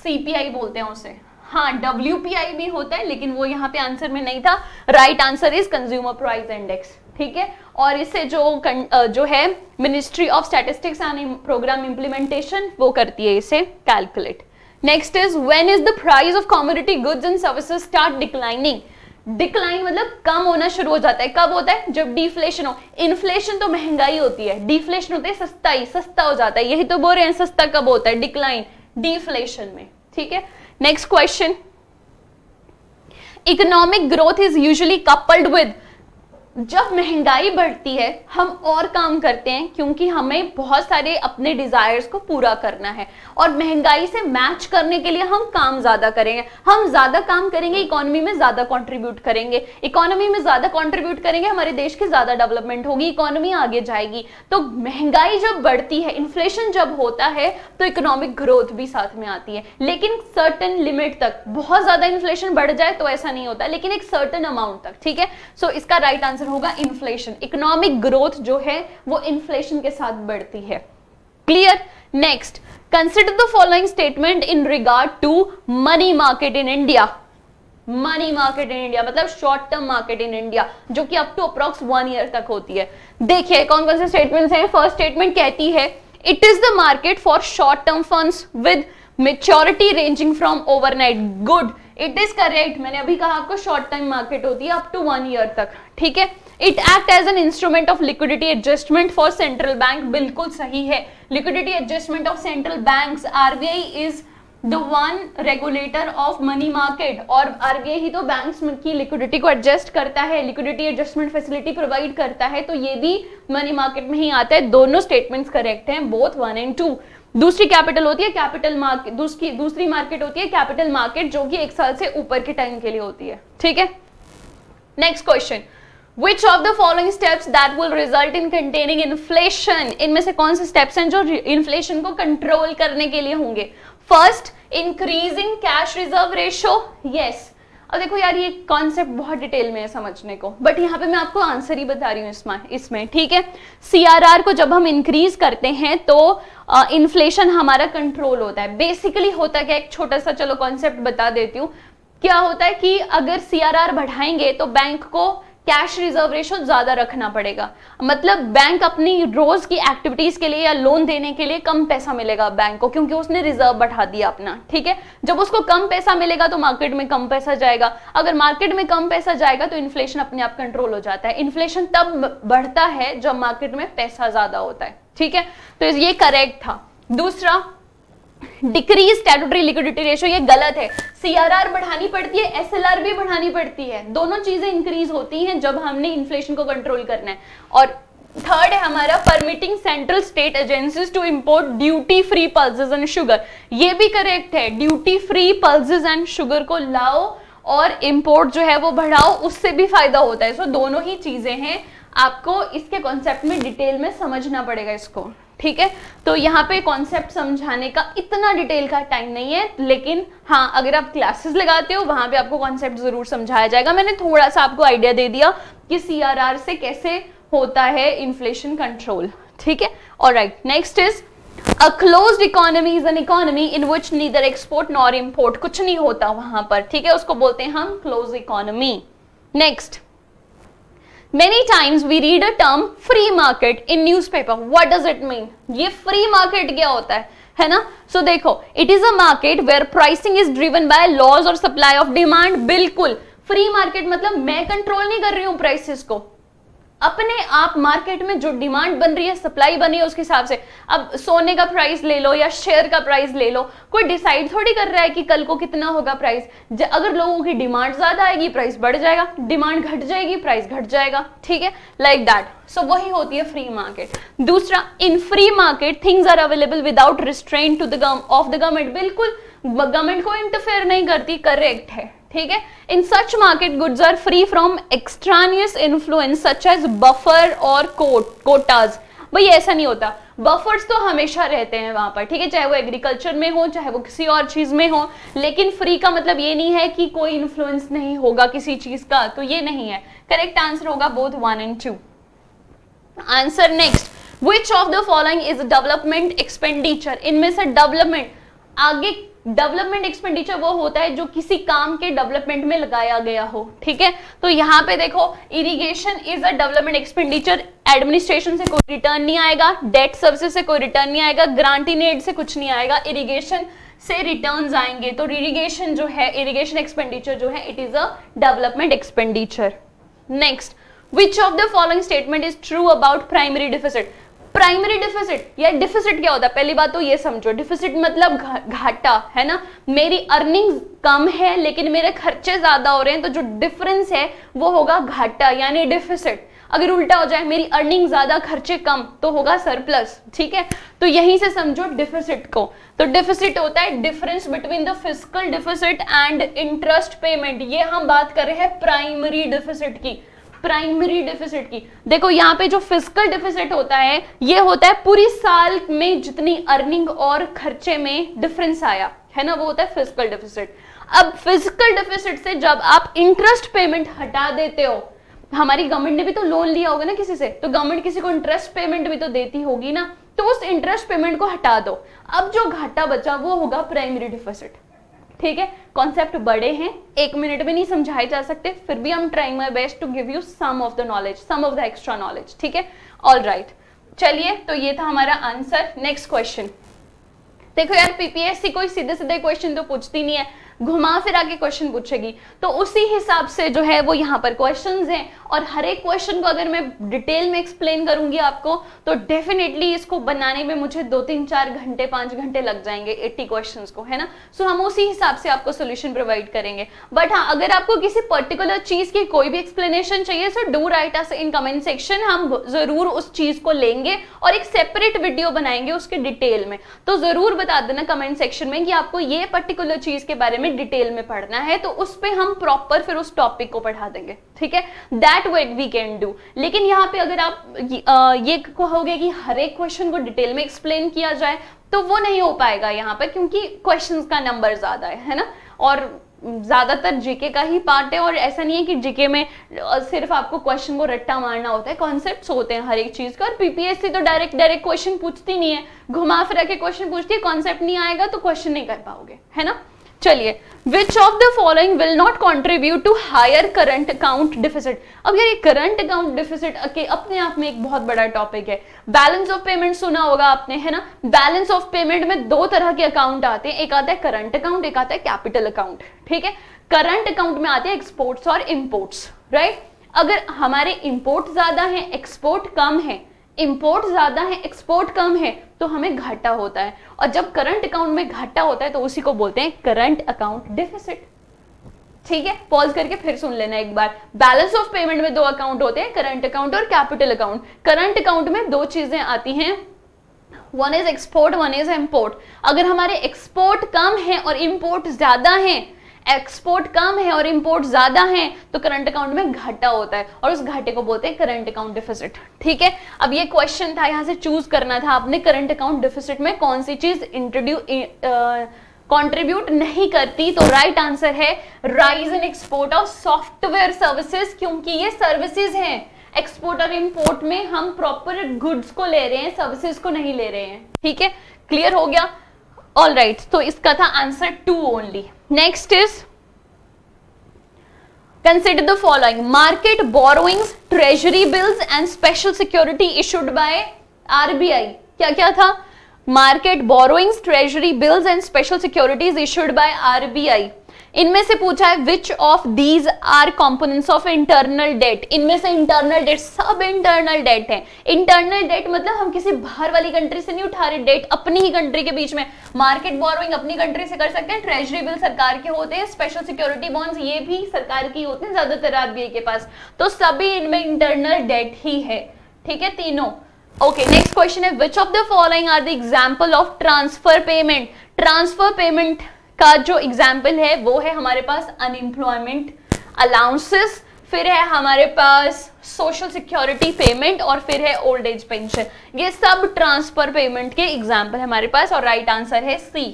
सीपीआई बोलते हैं उसे। हाँ, WPI भी होता है लेकिन वो यहाँ पे आंसर में नहीं था। Right answer is consumer price index. ठीक है, और इसे जो है ministry of statistics and programme implementation वो करती है इसे calculate. Next is when is the price of commodity goods and services start declining? Decline मतलब कम होना शुरू हो जाता है। कब होता है? जब डिफ्लेशन हो। इन्फ्लेशन तो महंगाई होती है, डिफ्लेशन होता है सस्ताई, सस्ता हो जाता है, यही तो बोल रहे हैं। सस्ता कब होता है? डिक्लाइन, डिफ्लेशन में। ठीक है, next question, economic growth is usually coupled with, जब महंगाई बढ़ती है हम और काम करते हैं क्योंकि हमें बहुत सारे अपने डिजायर्स को पूरा करना है, और महंगाई से मैच करने के लिए हम काम ज्यादा करेंगे। हम ज्यादा काम करेंगे, इकोनॉमी में ज्यादा कंट्रीब्यूट करेंगे, इकोनॉमी में ज्यादा कंट्रीब्यूट करेंगे, हमारे देश की ज्यादा डेवलपमेंट होगी, इकोनॉमी आगे जाएगी। तो महंगाई जब बढ़ती है, इन्फ्लेशन जब होता है तो इकोनॉमिक ग्रोथ भी साथ में आती है, लेकिन सर्टेन लिमिट तक। बहुत ज्यादा इन्फ्लेशन बढ़ जाए तो ऐसा नहीं होता, लेकिन एक सर्टेन अमाउंट तक। ठीक है, सो इसका राइट आंसर होगा इन्फ्लेशन। इकोनॉमिक ग्रोथ जो है वो इन्फ्लेशन के साथ बढ़ती है। Clear? Next, consider the following statement in regard to money market in India. Money market in India मतलब short term market in India, जो कि अप टू अप्रॉक्स 1 ईयर तक होती है। देखिए कौन कौन से स्टेटमेंट्स हैं। फर्स्ट स्टेटमेंट कहती है it is the market for short term funds with maturity ranging from overnight. Good, it is correct. मैंने अभी कहा आपको शॉर्ट टाइम मार्केट होती है अप टू 1 ईयर तक, ठीक है। It act as an instrument of liquidity adjustment for central bank, बिल्कुल सही है। Liquidity adjustment of central banks, RBI is the one regulator of money market, और आरबीआई ही तो बैंक्स की लिक्विडिटी को एडजस्ट करता है, लिक्विडिटी एडजस्टमेंट फैसिलिटी प्रोवाइड करता है, तो ये भी मनी मार्केट में ही आता है। दोनों स्टेटमेंट्स करेक्ट हैं, बोथ 1 एंड 2। दूसरी कैपिटल होती है कैपिटल मार्केट, दूसरी मार्केट होती है कैपिटल मार्केट, जो कि 1 साल से ऊपर के टाइम के लिए होती है, ठीक है। Next question, Which of the following steps that will result in containing inflation? इनमें से कौन से स्टेप्स हैं जो इन्फ्लेशन को कंट्रोल करने के लिए होंगे? First, increasing cash reserve ratio. Yes, अब देखो यार ये कॉन्सेप्ट बहुत डिटेल में है समझने को, बट यहाँ पे मैं आपको आंसर ही बता रही हूँ इसमें, ठीक है। सीआरआर को जब हम इंक्रीज करते हैं तो इन्फ्लेशन हमारा कंट्रोल होता है। बेसिकली होता क्या, एक छोटा सा चलो कॉन्सेप्ट बता देती हूँ। क्या होता है कि अगर सीआरआर बढ़ाएंगे तो बैंक को कैश रिजर्व रेशो ज्यादा रखना पड़ेगा, मतलब बैंक अपनी रोज की एक्टिविटीज के लिए या लोन देने के लिए कम पैसा मिलेगा बैंक को, क्योंकि उसने रिजर्व बढ़ा दिया अपना, ठीक है। जब उसको कम पैसा मिलेगा तो मार्केट में कम पैसा जाएगा, अगर मार्केट में कम पैसा जाएगा तो इन्फ्लेशन अपने आप कंट्रोल हो जाता है। इन्फ्लेशन तब बढ़ता है जब मार्केट में पैसा ज्यादा होता है, ठीक है। तो ये करेक्ट था। दूसरा, डिक्रीज स्टैट्यूटरी लिक्विडिटी रेशो, ये गलत है। सीआरआर बढ़ानी पड़ती है, एसएलआर भी बढ़ानी पड़ती है, दोनों चीजें इंक्रीज होती हैं जब हमने इन्फ्लेशन को कंट्रोल करना है। और थर्ड है हमारा permitting central state agencies to import duty free pulses and sugar, ये भी करेक्ट है। Duty free pulses and sugar को लाओ और इंपोर्ट जो है वो बढ़ाओ, उससे भी फायदा होता है। सो दोनों ही चीजें हैं, आपको इसके कॉन्सेप्ट में डिटेल में समझना पड़ेगा इसको, ठीक है। तो यहाँ पे कॉन्सेप्ट समझाने का इतना डिटेल का टाइम नहीं है, लेकिन हाँ अगर आप क्लासेस लगाते हो वहां पे आपको कॉन्सेप्ट जरूर समझाया जाएगा। मैंने थोड़ा सा आपको आइडिया दे दिया कि सीआरआर से कैसे होता है इन्फ्लेशन कंट्रोल, ठीक है। Alright, next is a closed economy is an economy in which neither export nor import, कुछ नहीं होता वहां पर, ठीक है, उसको बोलते हैं हम closed economy. Next, Many times we read a term free market in newspaper. What does it mean? ये free market क्या होता है ना? So देखो, it is a market where pricing is driven by laws or supply of demand. बिल्कुल, free market मतलब मैं control नहीं कर रही हूँ प्राइसेस को, अपने आप मार्केट में जो डिमांड बन रही है, सप्लाई बनी है उसके हिसाब से। अब सोने का प्राइस ले लो या शेयर का प्राइस ले लो, कोई डिसाइड थोड़ी कर रहा है कि कल को कितना होगा प्राइस। अगर लोगों की डिमांड ज्यादा आएगी प्राइस बढ़ जाएगा, डिमांड घट जाएगी प्राइस घट जाएगा, ठीक है, लाइक दैट। सो वही होती है फ्री मार्केट। दूसरा, in free market things are available without restraint to the of the government, बिल्कुल गवर्नमेंट को इंटरफेयर नहीं करती, करेक्ट है, ठीक है। In such market goods are free from extraneous influence such as buffer और कोटाज। भाई ऐसा नहीं होता, बफर्स तो हमेशा रहते हैं वहां पर, ठीक है, चाहे वो एग्रीकल्चर में हो चाहे वो किसी और चीज में हो, लेकिन फ्री का मतलब ये नहीं है कि कोई इन्फ्लुएंस नहीं होगा किसी चीज का, तो ये नहीं है। करेक्ट आंसर होगा both 1 and 2। Answer next, which of the following is development expenditure, इनमें से डेवलपमेंट, आगे डेवलपमेंट एक्सपेंडिचर वो होता है जो किसी काम के डेवलपमेंट में लगाया गया हो, ठीक है। तो यहाँ पे देखो, irrigation is a development expenditure, administration से कोई रिटर्न नहीं आएगा, डेट सर्विसेज से कोई रिटर्न नहीं आएगा, ग्रांट इन एड से कुछ नहीं आएगा, इरिगेशन से रिटर्न्स आएंगे। तो इरिगेशन जो है, इरिगेशन एक्सपेंडिचर जो है, it is a development expenditure. Next, which of the following statement is true about primary deficit. Primary deficit या डिफिसिट क्या होता है, पहली बात तो ये समझो, डिफिसिट मतलब घाटा है ना, मेरी अर्निंग्स कम है लेकिन मेरे खर्चे ज्यादा हो रहे हैं, तो जो डिफरेंस है वो होगा घाटा यानी डिफिसिट। अगर उल्टा हो जाए, मेरी अर्निंग ज्यादा खर्चे कम, तो होगा सरप्लस, ठीक है। तो यहीं से समझो डिफिसिट को। तो डिफिसिट होता है difference between the fiscal deficit and interest payment. ये हम बात कर रहे हैं प्राइमरी डिफिसिट की, प्राइमरी डिफिसिट की। देखो यहाँ पे जो फिस्कल डिफिसिट होता है, ये होता है पूरी साल में जितनी अर्निंग और खर्चे में डिफरेंस आया है ना, वो होता है फिस्कल डिफिसिट। अब फिस्कल डिफिसिट से जब आप इंटरेस्ट पेमेंट हटा देते हो, हमारी गवर्नमेंट ने भी तो लोन लिया होगा ना किसी से, तो गवर्नमेंट किसी को इंटरेस्ट पेमेंट भी तो देती होगी ना, तो उस इंटरेस्ट पेमेंट को हटा दो, अब जो घाटा बचा वो होगा प्राइमरी डिफिसिट, ठीक है, कॉन्सेप्ट बड़े हैं, 1 मिनट में नहीं समझाए जा सकते, फिर भी I'm trying my best to give you some of the knowledge, some of the extra knowledge, ठीक है, ऑल राइट। चलिए, तो ये था हमारा आंसर। नेक्स्ट क्वेश्चन देखो यार, पीपीएससी कोई सीधे सीधे क्वेश्चन तो पूछती नहीं है, घुमा फिरा के क्वेश्चन पूछेगी, तो उसी हिसाब से जो है वो यहाँ पर क्वेश्चंस हैं, और हर एक क्वेश्चन को अगर मैं डिटेल में एक्सप्लेन करूंगी आपको तो डेफिनेटली इसको बनाने में मुझे 2-3-4 घंटे 5 घंटे लग जाएंगे 80 क्वेश्चंस को, है ना। सो हम उसी हिसाब से आपको सोल्यूशन प्रोवाइड करेंगे। बट हाँ, अगर आपको किसी पर्टिकुलर चीज की कोई भी एक्सप्लेनेशन चाहिए so do right us in comment section, हम जरूर उस चीज को लेंगे और एक सेपरेट वीडियो बनाएंगे उसके डिटेल में। तो जरूर बता देना कमेंट सेक्शन में कि आपको ये पर्टिकुलर चीज के बारे में डिटेल में पढ़ना है, तो उस पे हम प्रॉपर फिर उस टॉपिक को पढ़ा देंगे, ठीक है, that way we can do. लेकिन यहाँ पे अगर आप ये कहोगे कि हर एक क्वेश्चन को डिटेल में एक्सप्लेन किया जाए तो वो नहीं हो पाएगा यहाँ पर, क्योंकि क्वेश्चंस का नंबर ज्यादा है ना, और ज्यादातर जीके का ही पार्ट है, और ऐसा नहीं है कि जीके में सिर्फ आपको क्वेश्चन को रट्टा मारना होता है, कॉन्सेप्ट्स होते हैं हर एक चीज का। और पीपीएससी तो डायरेक्ट क्वेश्चन पूछती नहीं है, घुमा फिरा के क्वेश्चन पूछती है, कॉन्सेप्ट नहीं आएगा तो क्वेश्चन नहीं कर पाओगे, है ना। चलिए, which of the following will not contribute to higher current account deficit. अब यार ये करंट अकाउंट डिफिसिट अपने आप में एक बहुत बड़ा टॉपिक है। बैलेंस ऑफ पेमेंट सुना होगा आपने, है ना। बैलेंस ऑफ पेमेंट में 2 तरह के अकाउंट आते हैं, एक आता है करंट अकाउंट, एक आता है कैपिटल अकाउंट, ठीक है। करंट अकाउंट में आते हैं एक्सपोर्ट्स और इंपोर्ट्स, राइट। अगर हमारे इंपोर्ट ज्यादा है, एक्सपोर्ट कम है, इंपोर्ट ज्यादा है, एक्सपोर्ट कम है, तो हमें घाटा होता है, और जब करंट अकाउंट में घाटा होता है तो उसी को बोलते हैं करंट अकाउंट डिफिसिट, ठीक है। पॉज करके फिर सुन लेना एक बार। बैलेंस ऑफ पेमेंट में 2 अकाउंट होते हैं, करंट अकाउंट और कैपिटल अकाउंट। करंट अकाउंट में 2 चीजें आती हैं, one is export, one is import. अगर हमारे एक्सपोर्ट कम है और इंपोर्ट ज्यादा है, एक्सपोर्ट कम है और इंपोर्ट ज्यादा है, तो करंट अकाउंट में घाटा होता है, और उस घाटे को बोलते हैं करंट अकाउंट डिफिसिट, ठीक है। अब ये क्वेश्चन था, यहां से चूज करना था आपने करंट अकाउंट डिफिसिट में कौन सी चीज कंट्रीब्यूट नहीं करती, तो राइट आंसर है rise in export of software services, क्योंकि ये सर्विसेज हैं। एक्सपोर्ट और इंपोर्ट में हम प्रॉपर गुड्स को ले रहे हैं, सर्विसेज को नहीं ले रहे हैं, ठीक है। क्लियर हो गया, ऑल राइट। तो इसका था answer 2 only. Next is consider the following, market borrowings, treasury bills and special security issued by RBI. क्या क्या था? Market borrowings, treasury bills and special securities issued by RBI. इनमें से पूछा है which of these are components of internal debt. इनमें से internal debt, सब इंटरनल डेट है। इंटरनल डेट मतलब हम किसी बाहर वाली कंट्री से नहीं उठा रहे डेट, अपनी ही कंट्री के बीच में। मार्केट बोरोइंग अपनी कंट्री से कर सकते हैं, ट्रेजरी बिल सरकार के होते हैं, स्पेशल सिक्योरिटी बॉन्ड्स ये भी सरकार की होते हैं ज्यादातर आरबीआई के पास। तो सभी इनमें इंटरनल डेट ही है, ठीक है, तीनों। ओके, नेक्स्ट क्वेश्चन है which of the following are the example of transfer payment. Transfer payment का जो एग्जाम्पल है वो है हमारे पास अनएम्प्लॉयमेंट अलाउंसेस, फिर है हमारे पास सोशल सिक्योरिटी पेमेंट, और फिर है ओल्ड एज पेंशन। ये सब ट्रांसफर पेमेंट के एग्जाम्पल है हमारे पास, और राइट आंसर है C.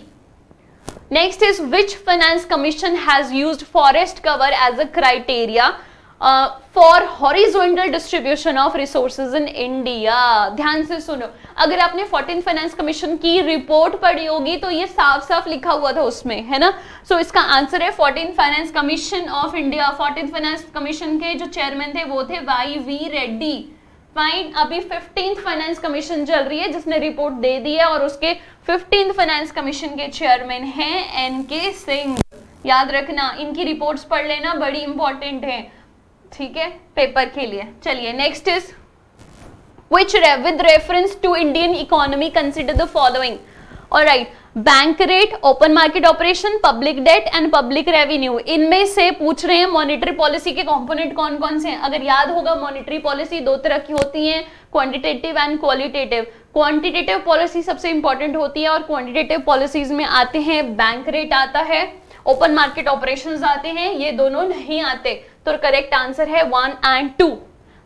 Next is which finance commission has used forest cover as a criteria for horizontal distribution of resources in India. ध्यान से सुनो, अगर आपने 14th फाइनेंस कमीशन की रिपोर्ट पढ़ी होगी तो ये साफ साफ लिखा हुआ था उसमें, है ना। सो इसका आंसर है 14th finance commission of India. 14th finance commission के जो चेयरमैन थे वो थे YV रेड्डी। फाइन, अभी 15th फाइनेंस कमीशन चल रही है जिसने रिपोर्ट दे दी है, और उसके 15th फाइनेंस कमीशन के चेयरमैन हैं NK सिंह। याद रखना, इनकी रिपोर्ट्स पढ़ लेना, बड़ी इंपॉर्टेंट है, ठीक है, पेपर के लिए। चलिए, next is which with reference to Indian economy consider the following. Alright, bank rate, open market operation, public debt and public revenue. इनमें से पूछ रहे हैं मॉनेटरी पॉलिसी के कंपोनेंट कौन कौन से हैं। अगर याद होगा, मॉनेटरी पॉलिसी 2 तरह की होती है, quantitative and qualitative. Quantitative policy सबसे इंपॉर्टेंट होती है, और क्वांटिटेटिव पॉलिसीज में आते हैं बैंक रेट आता है, ओपन मार्केट ऑपरेशंस आते हैं, ये दोनों नहीं आते। तो करेक्ट आंसर है 1 and 2।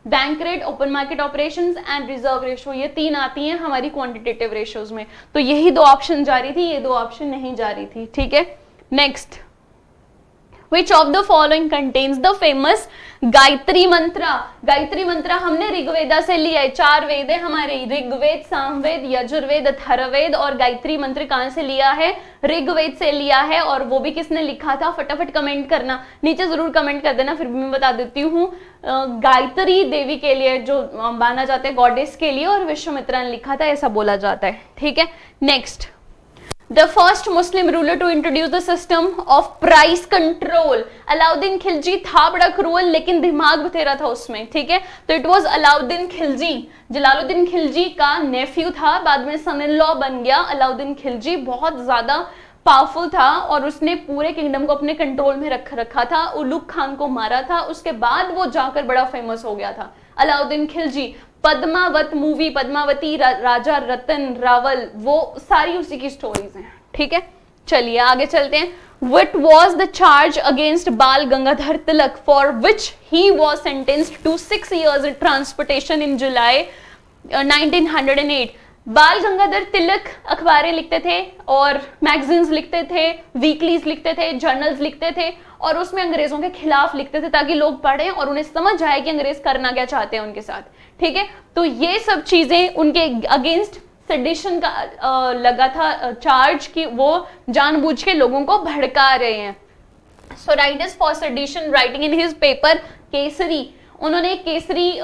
Bank rate, open market operations and reserve ratio, ये 3 आती हैं हमारी क्वांटिटेटिव रेशोज में। तो यही 2 ऑप्शन जा रही थी, ये 2 ऑप्शन नहीं जा रही थी, ठीक है। Next, Which of the following contains the famous Gayatri mantra? Gayatri mantra हमने ऋग्वेदा से लिया है, 4 वेद है हमारे, ऋग्वेद, सामवेद, यजुर्वेद, अथर्ववेद, और गायत्री मंत्र कहां से लिया है? ऋग्वेद से लिया है। और वो भी किसने लिखा था? फटाफट कमेंट करना, नीचे जरूर कमेंट कर देना, फिर भी मैं बता देती हूँ। गायत्री देवी के लिए, जो माना जाता है गॉडेस के लिए, और विश्वामित्रा ने लिखा था ऐसा बोला जाता है। ठीक है, next, The first Muslim ruler to introduce the system of price control. Alauddin Khilji था बड़ा क्रूअल, लेकिन दिमाग बतेरा था उसमें। ठीक है, तो इट वाज अलाउद्दीन खिलजी। जलालुद्दीन खिलजी का नेफ्यू था, बाद में सन इन लॉ बन गया। अलाउद्दीन खिलजी बहुत ज्यादा पावरफुल था और उसने पूरे किंगडम को अपने कंट्रोल में रखा था। उलुग खान को मारा था, उसके बाद वो जाकर बड़ा फेमस हो गया था अलाउद्दीन खिलजी। पद्मावत मूवी, पद्मावती, राजा रतन रावल, वो सारी उसी की स्टोरीज हैं। ठीक है, चलिए आगे चलते हैं। What was the charge against बाल Gangadhar Tilak for which he was sentenced to 6 years in transportation in July 1908? बाल गंगाधर तिलक अखबारें लिखते थे और मैगजीन्स लिखते थे, वीकलीज लिखते थे, जर्नल्स लिखते थे, और उसमें अंग्रेजों के खिलाफ लिखते थे ताकि लोग पढ़ें और उन्हें समझ आए कि अंग्रेज करना क्या चाहते हैं उनके साथ। ठीक है, तो ये सब चीजें उनके अगेंस्ट सेडिशन का लगा था चार्ज कि वो जानबूझ के लोगों को भड़का रहे हैं। So writers for sedition writing in his paper Kesari, उन्होंने केसरी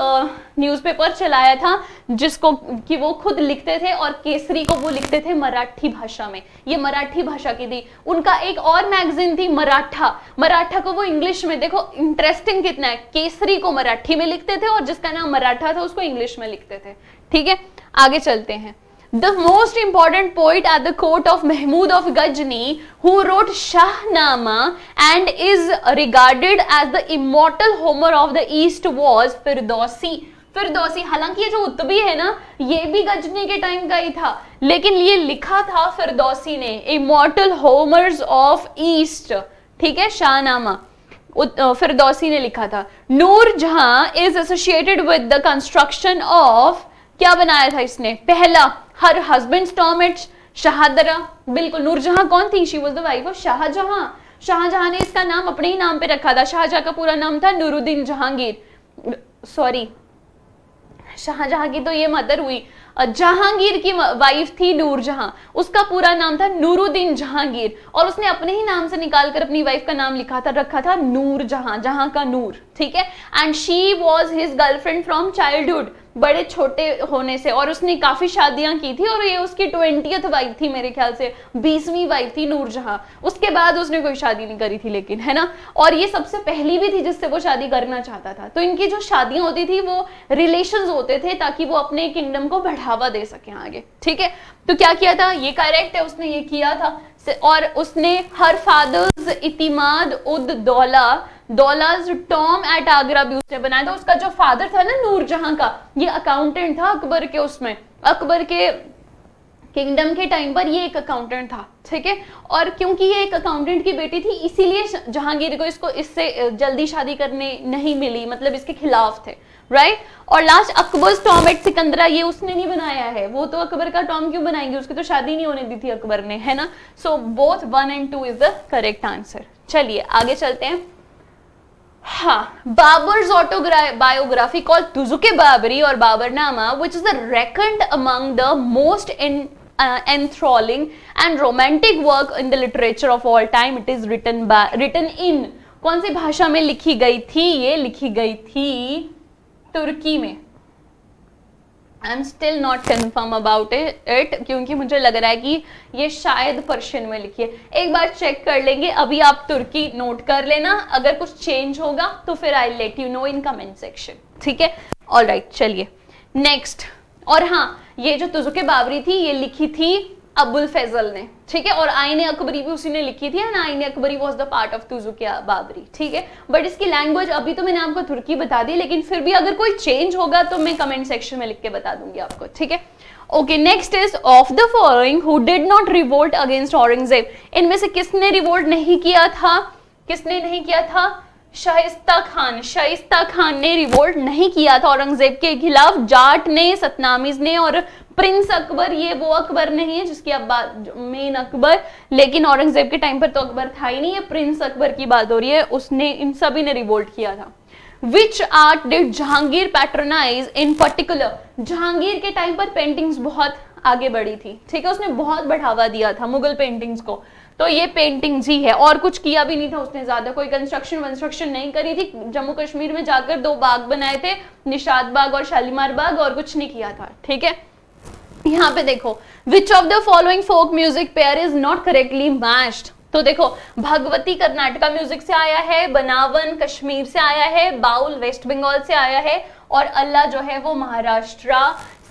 न्यूज़पेपर चलाया था जिसको कि वो खुद लिखते थे, और केसरी को वो लिखते थे मराठी भाषा में। ये मराठी भाषा की थी। उनका एक और मैगजीन थी मराठा, मराठा को वो इंग्लिश में, देखो इंटरेस्टिंग कितना है, केसरी को मराठी में लिखते थे और जिसका नाम मराठा था उसको इंग्लिश में लिखते थे। ठीक है, आगे चलते हैं। The most important poet at the court of Mahmud of Ghajni, who wrote Shahnama and is regarded as the immortal Homer of the East, was Firdausi. Firdausi, हालांकि ये जो उत्तबी है ना, ये भी गजनी के टाइम का ही था, लेकिन ये लिखा था फिरदौसी ने, इमॉर्टल होमर्स ऑफ ईस्ट। ठीक है, शाहनामा फिरदौसी ने लिखा था। नूर जहां is associated with the construction of, क्या बनाया था इसने? पहला, हर हस्बैंड टॉमेट शाहदरा। बिल्कुल, नूरजहां कौन थी? She was the wife of Shah Jahan. Shah Jahan ने इसका नाम अपने ही नाम पे रखा था। शाहजहां का पूरा नाम था नूरुद्दीन जहांगीर, सॉरी शाहजहां की तो ये मदर हुई, जहांगीर की वाइफ थी नूरजहां, उसका पूरा नाम था नूरुद्दीन जहांगीर, और उसने अपने ही नाम से निकालकर अपनी वाइफ का नाम रखा था नूरजहां, जहां का नूर। ठीक है, and she was his girlfriend from childhood, बड़े छोटे होने से, और उसने काफी शादियां की थी और ये उसकी 20th वाइफ थी, मेरे ख्याल से 20वीं वाइफ थी नूरजहां। उसके बाद उसने कोई शादी नहीं करी थी, लेकिन है ना, और ये सबसे पहली भी थी जिससे वो शादी करना चाहता था। तो इनकी जो शादियां होती थी वो रिलेशंस होते थे ताकि वो अपने किंगडम को बढ़ावा दे सके आगे। ठीक है, तो क्या किया था? ये करेक्ट है, उसने ये किया था। और उसने हर फादर्स इतिमाद उद दौलाज टॉम एट आगरा भी उसने बनाया था। उसका जो फादर था ना नूरजहां का, ये अकाउंटेंट था अकबर के, उसमें अकबर के किंगडम के टाइम पर ये एक अकाउंटेंट था। ठीक है, और क्योंकि ये एक अकाउंटेंट की बेटी थी इसीलिए जहांगीर को इससे जल्दी शादी करने नहीं मिली, मतलब इसके खिलाफ थे, राइट। और last Akbar's tomb at Sikandra, ये उसने नहीं बनाया है, वो तो अकबर का टॉम क्यों बनाएंगे, उसकी तो शादी नहीं होने दी थी अकबर ने, है ना। So both 1 and 2 is the correct answer. चलिए आगे चलते हैं। हाँ, बाबर्स ऑटोबायोग्राफी कॉल्ड तुजुके बाबरी और Baburnama, which is reckoned among the most enthralling and romantic work in the literature of all time. It is written in, कौन सी भाषा में लिखी गई थी? ये लिखी गई थी तुर्की में। I am still not confirm about it, क्योंकि मुझे लग रहा है कि ये शायद पर्शियन में लिखी है। एक बार चेक कर लेंगे, अभी आप तुर्की नोट कर लेना, अगर कुछ चेंज होगा तो फिर I let you know in comment section. ठीक है, ऑलराइट, चलिए नेक्स्ट। और हाँ, ये जो तुजुके बाबरी थी ये लिखी थी अबुल फैजल ने। ठीक है, और आईने अकबरी भी उसी ने लिखी थी, ना Aine Akbari was the part of Tuzuk-e Babri. ठीक है, बट इसकी लैंग्वेज अभी तो मैंने आपको तुर्की बता दी, लेकिन फिर भी अगर कोई चेंज होगा तो मैं कमेंट सेक्शन में लिख के बता दूंगी आपको। ठीक है, okay, next is of the following who did not revolt against Aurangzeb. इनमें से किसने रिवोल्ट नहीं किया था? किसने नहीं किया था? शाइस्ता खान ने रिवोल्ट नहीं किया था औरंगजेब के खिलाफ। जाट ने, सतनामीज ने और प्रिंस अकबर, ये वो अकबर नहीं है जिसकी अब बात, मेन अकबर, लेकिन औरंगजेब के टाइम पर तो अकबर था ही नहीं, है प्रिंस अकबर की बात हो रही है, उसने, इन सभी ने रिवोल्ट किया था। विच art did Jahangir patronise in particular? Jahangir के टाइम पर पेंटिंग्स बहुत आगे बढ़ी थी, ठीक है, उसने बहुत बढ़ावा दिया था मुगल पेंटिंग्स को, तो ये पेंटिंग्स ही है, और कुछ किया भी नहीं था उसने, ज्यादा कोई कंस्ट्रक्शन नहीं करी थी। जम्मू कश्मीर में जाकर 2 बाग बनाए थे, निशात बाग और शालीमार बाग, और कुछ नहीं किया था, ठीक है। यहाँ पे देखो, which of the following folk music pair is not correctly matched? तो देखो, भगवती कर्नाटका म्यूजिक से आया है, बनावन कश्मीर से आया है, बाउल वेस्ट बंगाल से आया है, और अल्लाह जो है वो महाराष्ट्र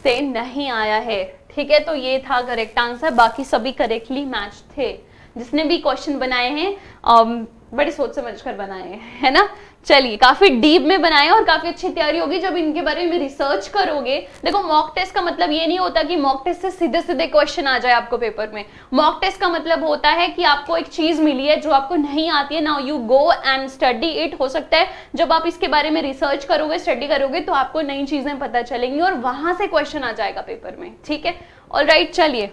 से नहीं आया है, ठीक है। तो ये था करेक्ट आंसर, बाकी सभी करेक्टली मैच थे। जिसने भी क्वेश्चन बनाए हैं बड़ी सोच समझ कर बनाए हैं, है ना। चलिए, काफी डीप में बनाए और काफी अच्छी तैयारी होगी जब इनके बारे में रिसर्च करोगे। देखो, मॉक टेस्ट का मतलब ये नहीं होता कि मॉक टेस्ट से सीधे सीधे क्वेश्चन आ जाए आपको पेपर में। मॉक टेस्ट का मतलब होता है कि आपको एक चीज मिली है जो आपको नहीं आती है, now you go and study it. हो सकता है जब आप इसके बारे में रिसर्च करोगे, स्टडी करोगे, तो आपको नई चीजें पता चलेंगी और वहां से क्वेश्चन आ जाएगा पेपर में, ठीक है। ऑलराइट, चलिए,